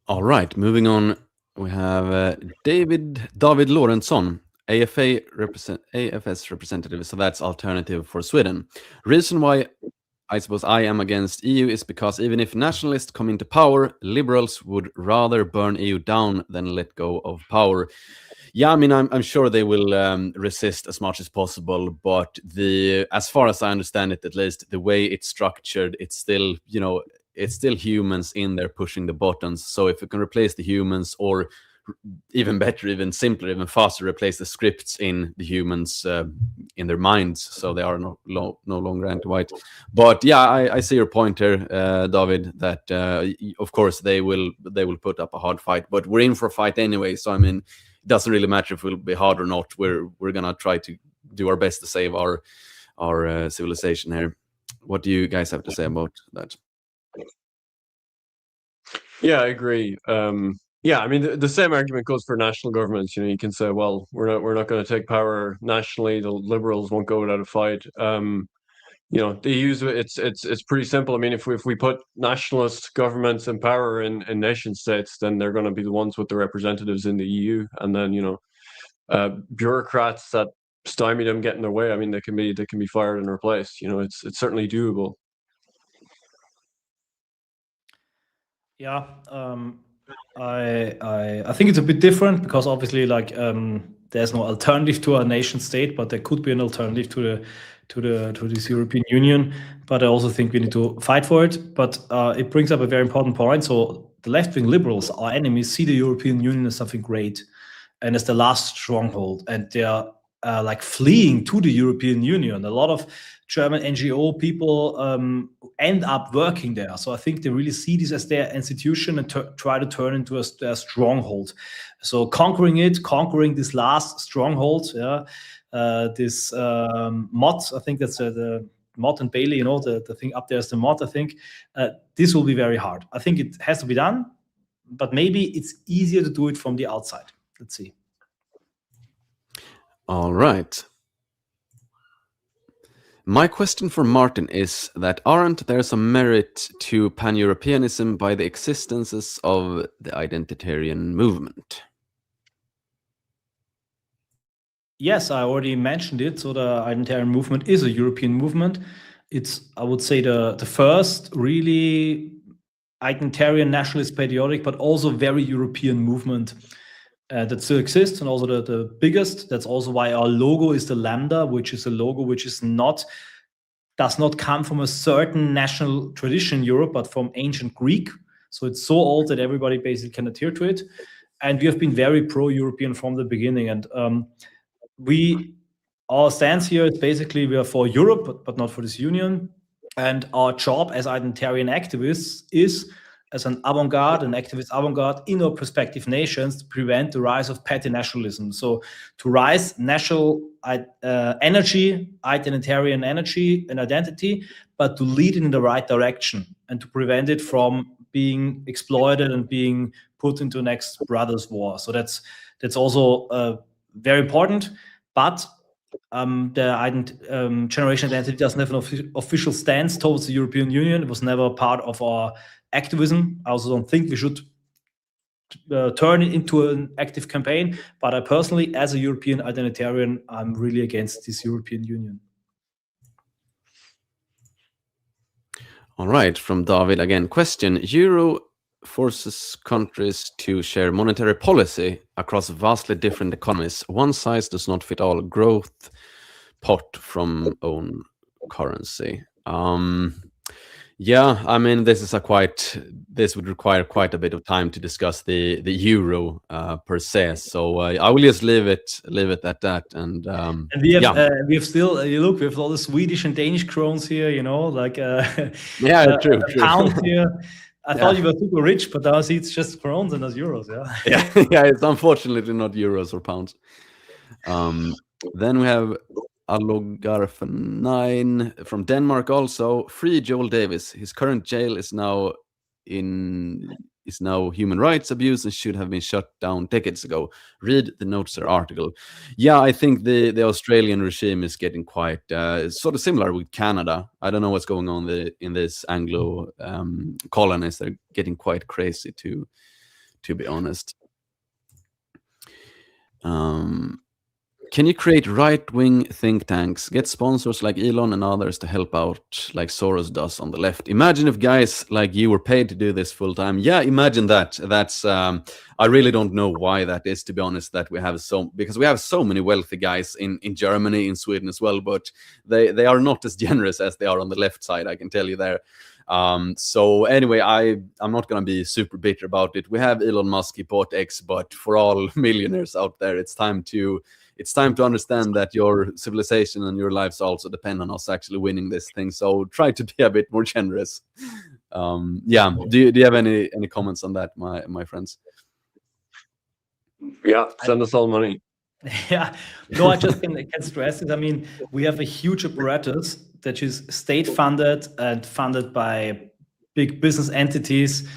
All right, moving on, we have David Lorentzon, AFS representative, so that's Alternative for Sweden. Reason why I suppose I am against EU is because even if nationalists come into power, liberals would rather burn EU down than let go of power. Yeah, I mean, I'm sure they will resist as much as possible, but as far as I understand it, at least the way it's structured, it's still, it's still humans in there pushing the buttons. So if we can replace the humans or even better, even simpler, even faster replace the scripts in the humans in their minds, so they are no longer anti-white. But yeah, I see your point here, David, that of course they will put up a hard fight, but we're in for a fight anyway. So I mean, it doesn't really matter if it will be hard or not. We're gonna try to do our best to save our civilization here. What do you guys have to say about that? Yeah, I agree. Yeah, I mean the same argument goes for national governments. You know, you can say, well, we're not going to take power nationally. The liberals won't go without a fight. You know, they use it's pretty simple. I mean, if we put nationalist governments in power in nation states, then they're going to be the ones with the representatives in the EU, and then bureaucrats that stymie them get in their way. I mean, they can be fired and replaced. You know, it's certainly doable. Yeah, I think it's a bit different because obviously, like, there's no alternative to a nation state, but there could be an alternative to this European Union. But I also think we need to fight for it. But it brings up a very important point. So the left-wing liberals, our enemies, see the European Union as something great and as the last stronghold, and they are like fleeing to the European Union. A lot of German NGO people end up working there. So I think they really see this as their institution and try to turn into their stronghold. So conquering this last stronghold, this Mott, I think that's the Mott and Bailey, the thing up there is the Mott, I think. This will be very hard. I think it has to be done, but maybe it's easier to do it from the outside. Let's see. All right. My question for Martin is that aren't there some merit to pan-Europeanism by the existences of the identitarian movement? Yes, I already mentioned it. So the identitarian movement is a European movement. It's, I would say, the first really identitarian, nationalist, patriotic, but also very European movement that still exists, and also the biggest. That's also why our logo is the lambda, which is a logo which does not come from a certain national tradition in Europe, but from ancient Greek. So it's so old that everybody basically can adhere to it. And we have been very pro-European from the beginning. And our stance here is basically we are for Europe, but not for this union. And our job as identitarian activists is, as an activist avant-garde in our prospective nations, to prevent the rise of petty nationalism. So to rise national energy, identitarian energy and identity, but to lead it in the right direction and to prevent it from being exploited and being put into next brothers' war. So that's also very important. But the generation identity doesn't have an official stance towards the European Union. It was never part of our activism. I also don't think we should turn it into an active campaign. But I personally, as a European identitarian, I'm really against this European Union. All right, from David again. Question: Euro forces countries to share monetary policy across vastly different economies. One size does not fit all. Growth pot from own currency. Yeah, I mean, this would require quite a bit of time to discuss the euro per se. So I will just leave it at that. And we have still we have all the Swedish and Danish krones here, like true. pounds here. I thought you were super rich, but now I see it's just krones and not euros. Yeah, it's unfortunately not euros or pounds. Then we have Alogarf9 from Denmark also. Free Joel Davis. His current jail is now human rights abuse and should have been shut down decades ago. Read the Notzer article. Yeah, I think the Australian regime is getting quite sort of similar with Canada. I don't know what's going on in this Anglo colonies. They're getting quite crazy, to be honest. Can you create right-wing think tanks, get sponsors like Elon and others to help out like Soros does on the left? Imagine if guys like you were paid to do this full time. Yeah, imagine that. That's I really don't know why that is, to be honest, that because we have so many wealthy guys in Germany, in Sweden as well, but they are not as generous as they are on the left side, I can tell you there. So anyway, I'm not gonna be super bitter about it. We have Elon Musk, he bought X, but for all millionaires out there, it's time to understand that your civilization and your lives also depend on us actually winning this thing. So try to be a bit more generous. Yeah. Do you have any comments on that, my friends? Yeah, send us all money. Yeah, no, I just can stress it. I mean, we have a huge apparatus that is state funded and funded by big business entities,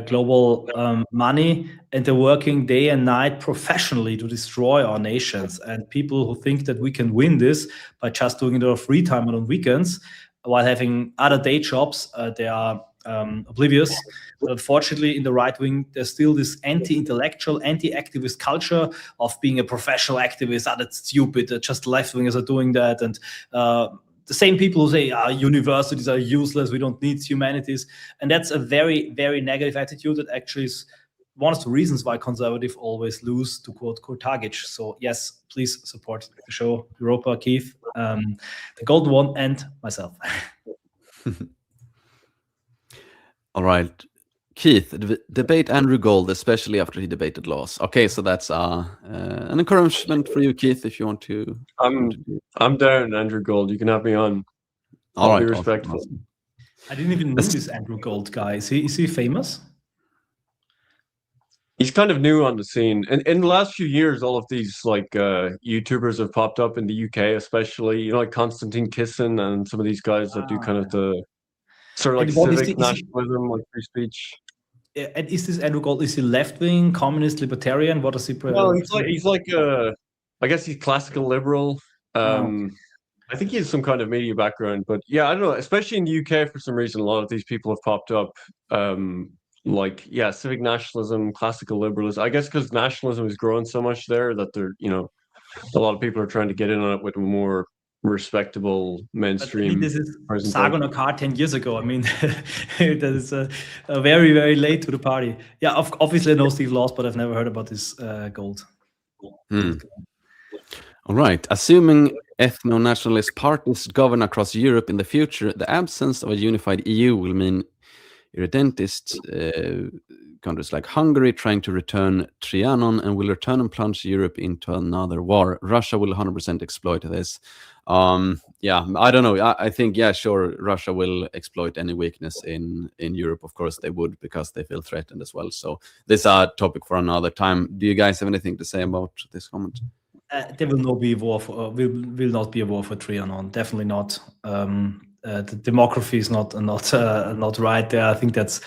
global money, and they're working day and night professionally to destroy our nations. And people who think that we can win this by just doing it on free time and on weekends while having other day jobs, they are oblivious. But unfortunately, in the right wing, there's still this anti-intellectual, anti-activist culture of being a professional activist. That's stupid. Just left wingers are doing that, and the same people who say universities are useless. We don't need humanities, and that's a very, very negative attitude that actually is one of the reasons why conservatives always lose to quote Target. So yes, please support the show, Europa, Keith, the Golden One, and myself. All right. Keith, debate Andrew Gold, especially after he debated laws. Okay, so that's an encouragement for you, Keith, if you want to. I'm down, Andrew Gold. You can have me on. I'll be respectful. Awesome. I didn't even know this Andrew Gold guy. Is he famous? He's kind of new on the scene. In the last few years, all of these like YouTubers have popped up in the UK, especially, you know, like Konstantin Kisin and some of these guys that do kind of the sort of like civic nationalism, like free speech. And is this Andrew Gold? Is he left wing, communist, libertarian? What does he? No, he's like I guess he's classical liberal. I think he has some kind of media background, but yeah, I don't know. Especially in the UK, for some reason, a lot of these people have popped up. Like civic nationalism, classical liberalism. I guess because nationalism is growing so much there that they're, you know, a lot of people are trying to get in on it with a more respectable mainstream. This is Sargon Akkad 10 years ago. I mean, that is a very, very late to the party. Yeah, obviously I know Steve Laws, but I've never heard about this Gold. All right. Assuming ethno-nationalist parties govern across Europe in the future, the absence of a unified EU will mean irredentist countries like Hungary trying to return Trianon and will return and plunge Europe into another war. Russia will 100% exploit this. Yeah, I don't know. I think, yeah, sure, Russia will exploit any weakness in Europe. Of course they would, because they feel threatened as well. So this is a topic for another time. Do you guys have anything to say about this comment? There will not be a war for Trianon. Definitely not. The demography is not right there. I think that's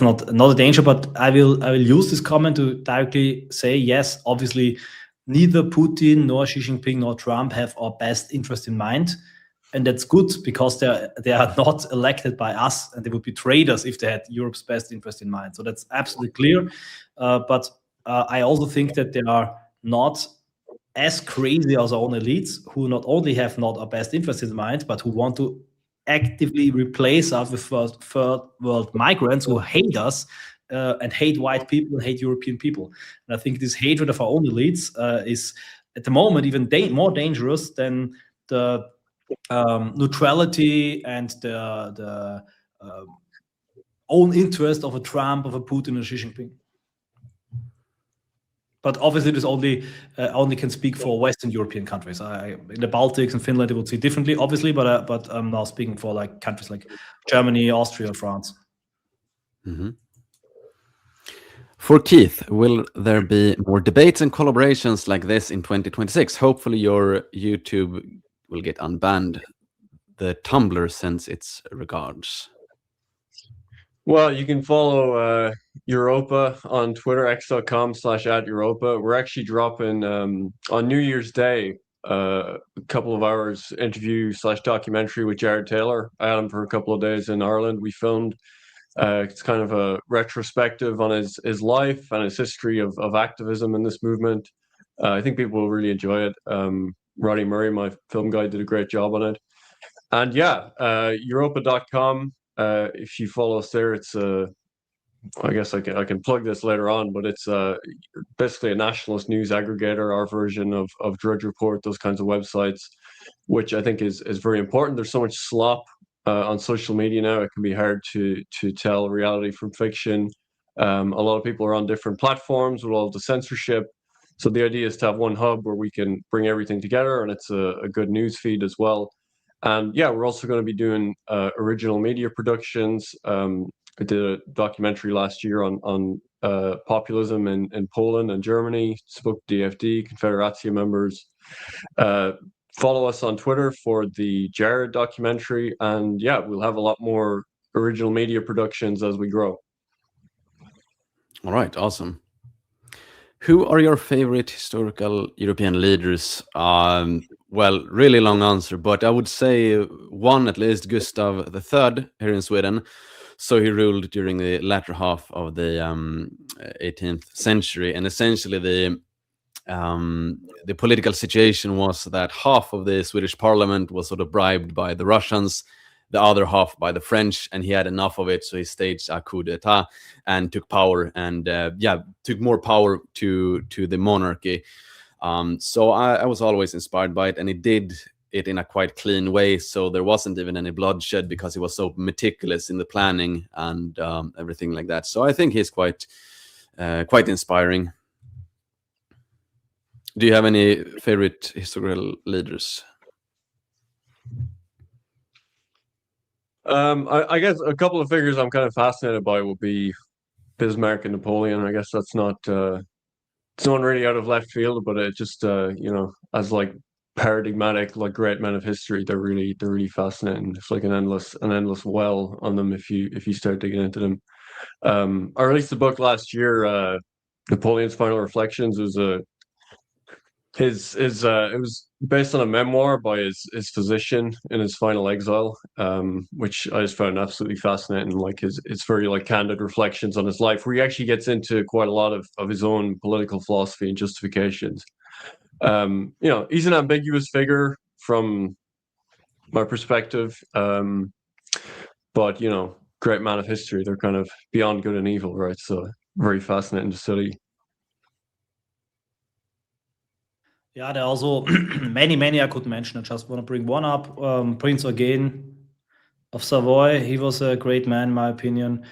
not a danger. But I will use this comment to directly say, yes, obviously neither Putin nor Xi Jinping nor Trump have our best interest in mind, and that's good, because they are not elected by us, and they would be traitors if they had Europe's best interest in mind. So that's absolutely clear. But I also think that they are not as crazy as our own elites, who not only have not our best interest in mind, but who want to actively replace us with third world migrants who hate us and hate white people and hate European people. And I think this hatred of our own elites is at the moment even more dangerous than the neutrality and the own interest of a Trump, of a Putin, or Xi Jinping. But obviously, this only can speak for Western European countries. In the Baltics and Finland, they would see differently, obviously. But I'm now speaking for like countries like Germany, Austria, France. Mm-hmm. For Keith, will there be more debates and collaborations like this in 2026? Hopefully, your YouTube will get unbanned. The Tumblr sends its regards. Well, you can follow Europa on Twitter, x.com/@Europa. We're actually dropping on New Year's Day a couple of hours interview/documentary with Jared Taylor. I had him for a couple of days in Ireland. We filmed. It's kind of a retrospective on his life and his history of activism in this movement. I think people will really enjoy it. Roddy Murray, my film guy, did a great job on it. And yeah, Europa.com. If you follow us there, it's I guess I can plug this later on, but it's basically a nationalist news aggregator, our version of Drudge Report, those kinds of websites, which I think is very important. There's so much slop on social media now. It can be hard to tell reality from fiction. A lot of people are on different platforms with all the censorship. So the idea is to have one hub where we can bring everything together, and it's a good news feed as well. And yeah, we're also going to be doing original media productions. I did a documentary last year on populism in Poland and Germany. Spoke to DFD, Confederacja members. Follow us on Twitter for the Jared documentary. And yeah, we'll have a lot more original media productions as we grow. All right, awesome. Who are your favorite historical European leaders? Well, really long answer, but I would say one at least, Gustav III here in Sweden. So he ruled during the latter half of the 18th century, and essentially the political situation was that half of the Swedish parliament was sort of bribed by the Russians, the other half by the French, and he had enough of it, so he staged a coup d'etat and took power, and took more power to the monarchy. So I was always inspired by it, and he did it in a quite clean way, so there wasn't even any bloodshed because he was so meticulous in the planning and everything like that. So I think he's quite inspiring. Do you have any favorite historical leaders? I guess a couple of figures I'm kind of fascinated by would be Bismarck and Napoleon. I guess that's not it's not really out of left field, but it just as like paradigmatic, like great men of history, they're really fascinating. It's like an endless well on them if you start digging into them. I released a book last year, Napoleon's Final Reflections. It was it was based on a memoir by his physician in his final exile, which I just found absolutely fascinating. Like it's very like candid reflections on his life, where he actually gets into quite a lot of his own political philosophy and justifications. He's an ambiguous figure from my perspective, but great man of history. They're kind of beyond good and evil, right? So very fascinating to study. Yeah, there are also many I could mention. I just want to bring one up. Prince Eugene of Savoy. He was a great man, in my opinion,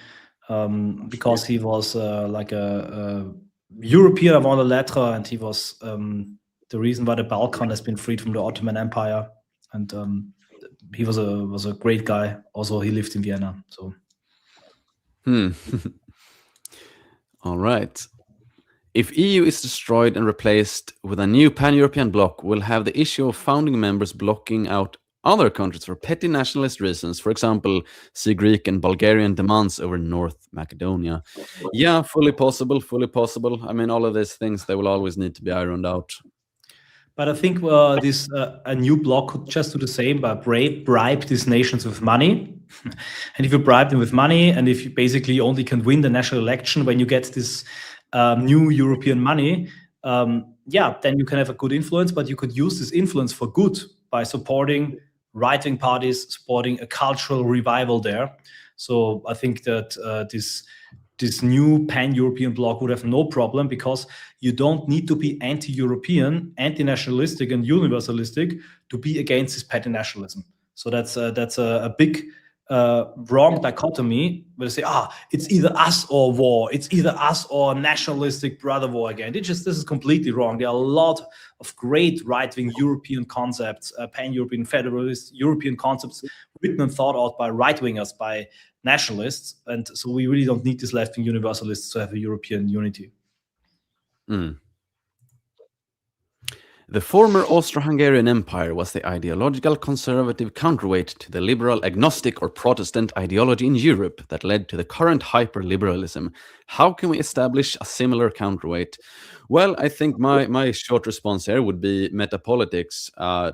because he was like a European avant la lettre, and he was the reason why the Balkan has been freed from the Ottoman Empire. And he was a great guy. Also, he lived in Vienna. So, All right. If EU is destroyed and replaced with a new pan-European bloc, we'll have the issue of founding members blocking out other countries for petty nationalist reasons. For example, see Greek and Bulgarian demands over North Macedonia. Yeah, fully possible. I mean, all of these things, they will always need to be ironed out. but I think this a new bloc could just do the same, but bribe these nations with money. And if you bribe them with money, and if you basically only can win the national election when you get this new European money, then you can have a good influence, but you could use this influence for good by supporting right-wing parties, supporting a cultural revival there. So I think that this new pan-European bloc would have no problem, because you don't need to be anti-European, anti-nationalistic, and universalistic to be against this petty nationalism. So that's a big wrong dichotomy where they say, it's either us or war, it's either us or nationalistic brother war again. This is completely wrong. There are a lot of great right-wing European concepts, pan-European federalist European concepts written and thought out by right-wingers, by nationalists, and so we really don't need these left-wing universalists to have a European unity. The former Austro-Hungarian Empire was the ideological conservative counterweight to the liberal agnostic or Protestant ideology in Europe that led to the current hyper-liberalism. How can we establish a similar counterweight? Well, I think my short response here would be metapolitics,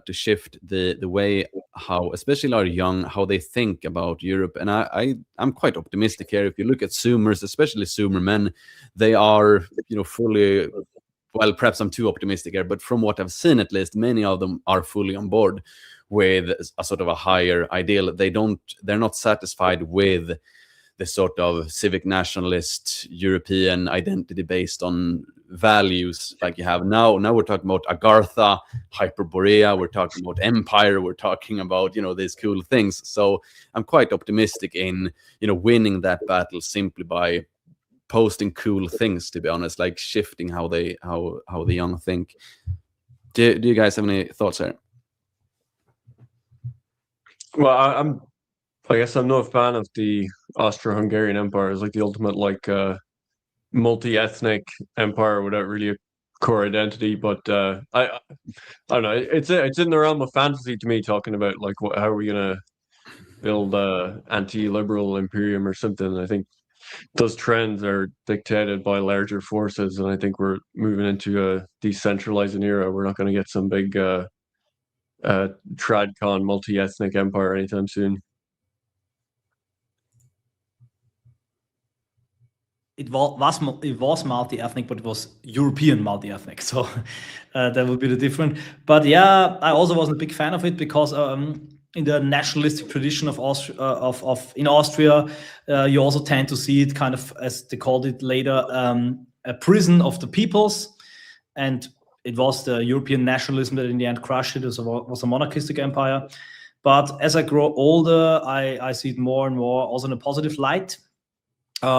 to shift the way how, especially our young, how they think about Europe. And I'm quite optimistic here. If you look at Zoomers, especially Zoomer men, they are fully... Well, perhaps I'm too optimistic here, but from what I've seen, at least, many of them are fully on board with a sort of a higher ideal. They're not satisfied with the sort of civic nationalist European identity based on values like you have now. Now we're talking about Agartha, Hyperborea, we're talking about Empire, we're talking about, these cool things. So I'm quite optimistic in, winning that battle simply by posting cool things, to be honest, like shifting how the young think. Do you guys have any thoughts there? Well, I guess I'm no fan of the Austro-Hungarian Empire. It's like the ultimate multi-ethnic empire without really a core identity. But I don't know. It's in the realm of fantasy to me, talking about like how are we gonna build a anti-liberal imperium or something. I think those trends are dictated by larger forces, and I think we're moving into a decentralizing era. We're not going to get some big tradcon multi-ethnic empire anytime soon. It was multi-ethnic, but it was European multi-ethnic. So that would be the difference. But yeah, I also wasn't a big fan of it because in the nationalistic tradition of Austria, you also tend to see it kind of, as they called it later, a prison of the peoples, and it was the European nationalism that in the end crushed it. It was a monarchistic empire. But as I grow older, I see it more and more also in a positive light.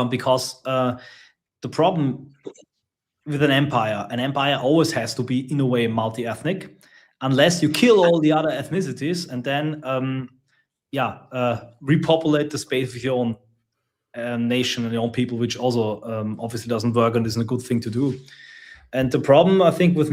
Because the problem with an empire always has to be, in a way, multi-ethnic, unless you kill all the other ethnicities and then, repopulate the space with your own nation and your own people, which also obviously doesn't work and isn't a good thing to do. And the problem, I think, with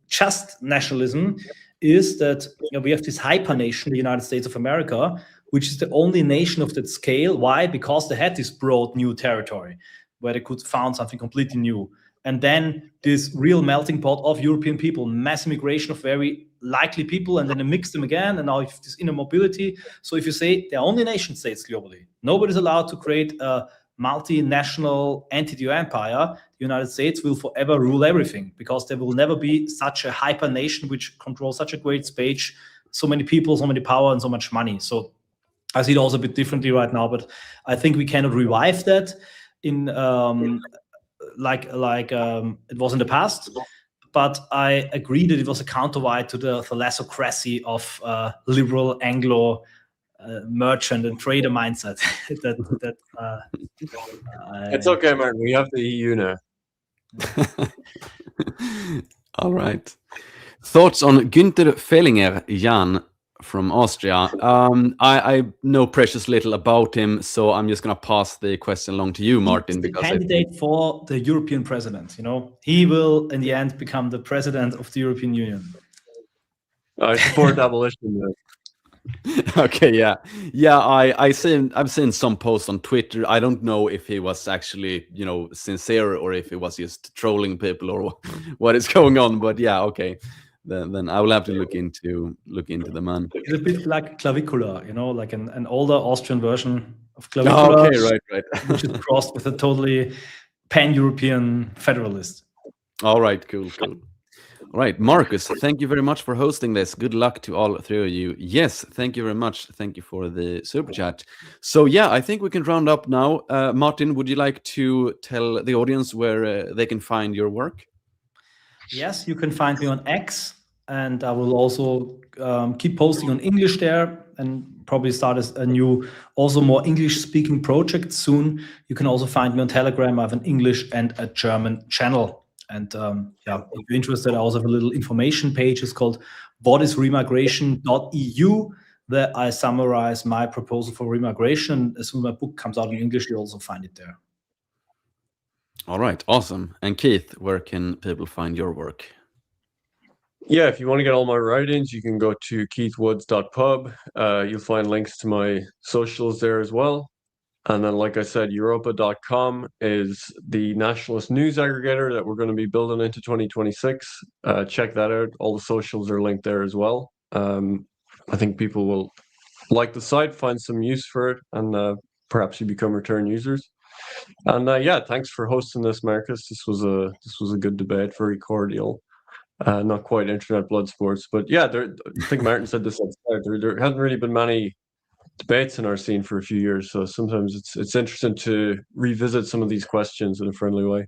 just nationalism is that we have this hyper nation, the United States of America, which is the only nation of that scale. Why? Because they had this broad new territory where they could found something completely new. And then this real melting pot of European people, mass immigration of very likely people, and then they mix them again, and now you have this inner mobility. So if you say they're only nation states globally, nobody's allowed to create a multinational entity or empire, the United States will forever rule everything, because there will never be such a hyper nation which controls such a great space, so many people, so many power, and so much money. So I see it also a bit differently right now, but I think we cannot revive that in like it was in the past. But I agree that it was a counterweight to the thalassocracy of liberal Anglo merchant and trader mindset. It's okay, Martin. We have the EU now. All right. Thoughts on Günther Fellinger, Jan, from Austria. I know precious little about him, so I'm just going to pass the question along to you, Martin. He's the candidate for the European president. He will, in the end, become the president of the European Union. I support abolition. Okay, yeah. I've seen some posts on Twitter. I don't know if he was actually, sincere, or if he was just trolling people, or what is going on. But yeah, okay. Then I will have to look into the man. It's a bit like Clavicula, like an older Austrian version of Clavicula. Oh, okay, right. Which is crossed with a totally pan-European federalist. All right, cool. All right, Marcus, thank you very much for hosting this. Good luck to all three of you. Yes, thank you very much. Thank you for the super chat. So yeah, I think we can round up now. Martin, would you like to tell the audience where they can find your work? Yes, you can find me on X, and I will also keep posting on English there, and probably start a new, also more English-speaking project soon. You can also find me on Telegram. I have an English and a German channel. And if you're interested, I also have a little information page. It's called whatisremigration.eu, where I summarize my proposal for remigration. As soon as my book comes out in English, you'll also find it there. All right, awesome. And Keith, where can people find your work? Yeah, if you want to get all my writings, you can go to keithwoods.pub. You'll find links to my socials there as well. And then, like I said, Europa.com is the nationalist news aggregator that we're going to be building into 2026. Check that out. All the socials are linked there as well. I think people will like the site, find some use for it, and perhaps you become return users. And thanks for hosting this, Marcus. This was a good debate, very cordial. Not quite internet blood sports, but yeah, I think Martin said this at the start. There hasn't really been many debates in our scene for a few years, so sometimes it's interesting to revisit some of these questions in a friendly way.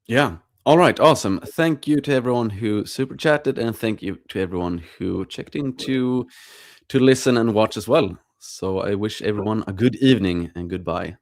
Yeah. All right. Awesome. Thank you to everyone who super chatted, and thank you to everyone who checked in to listen and watch as well. So I wish everyone a good evening and goodbye.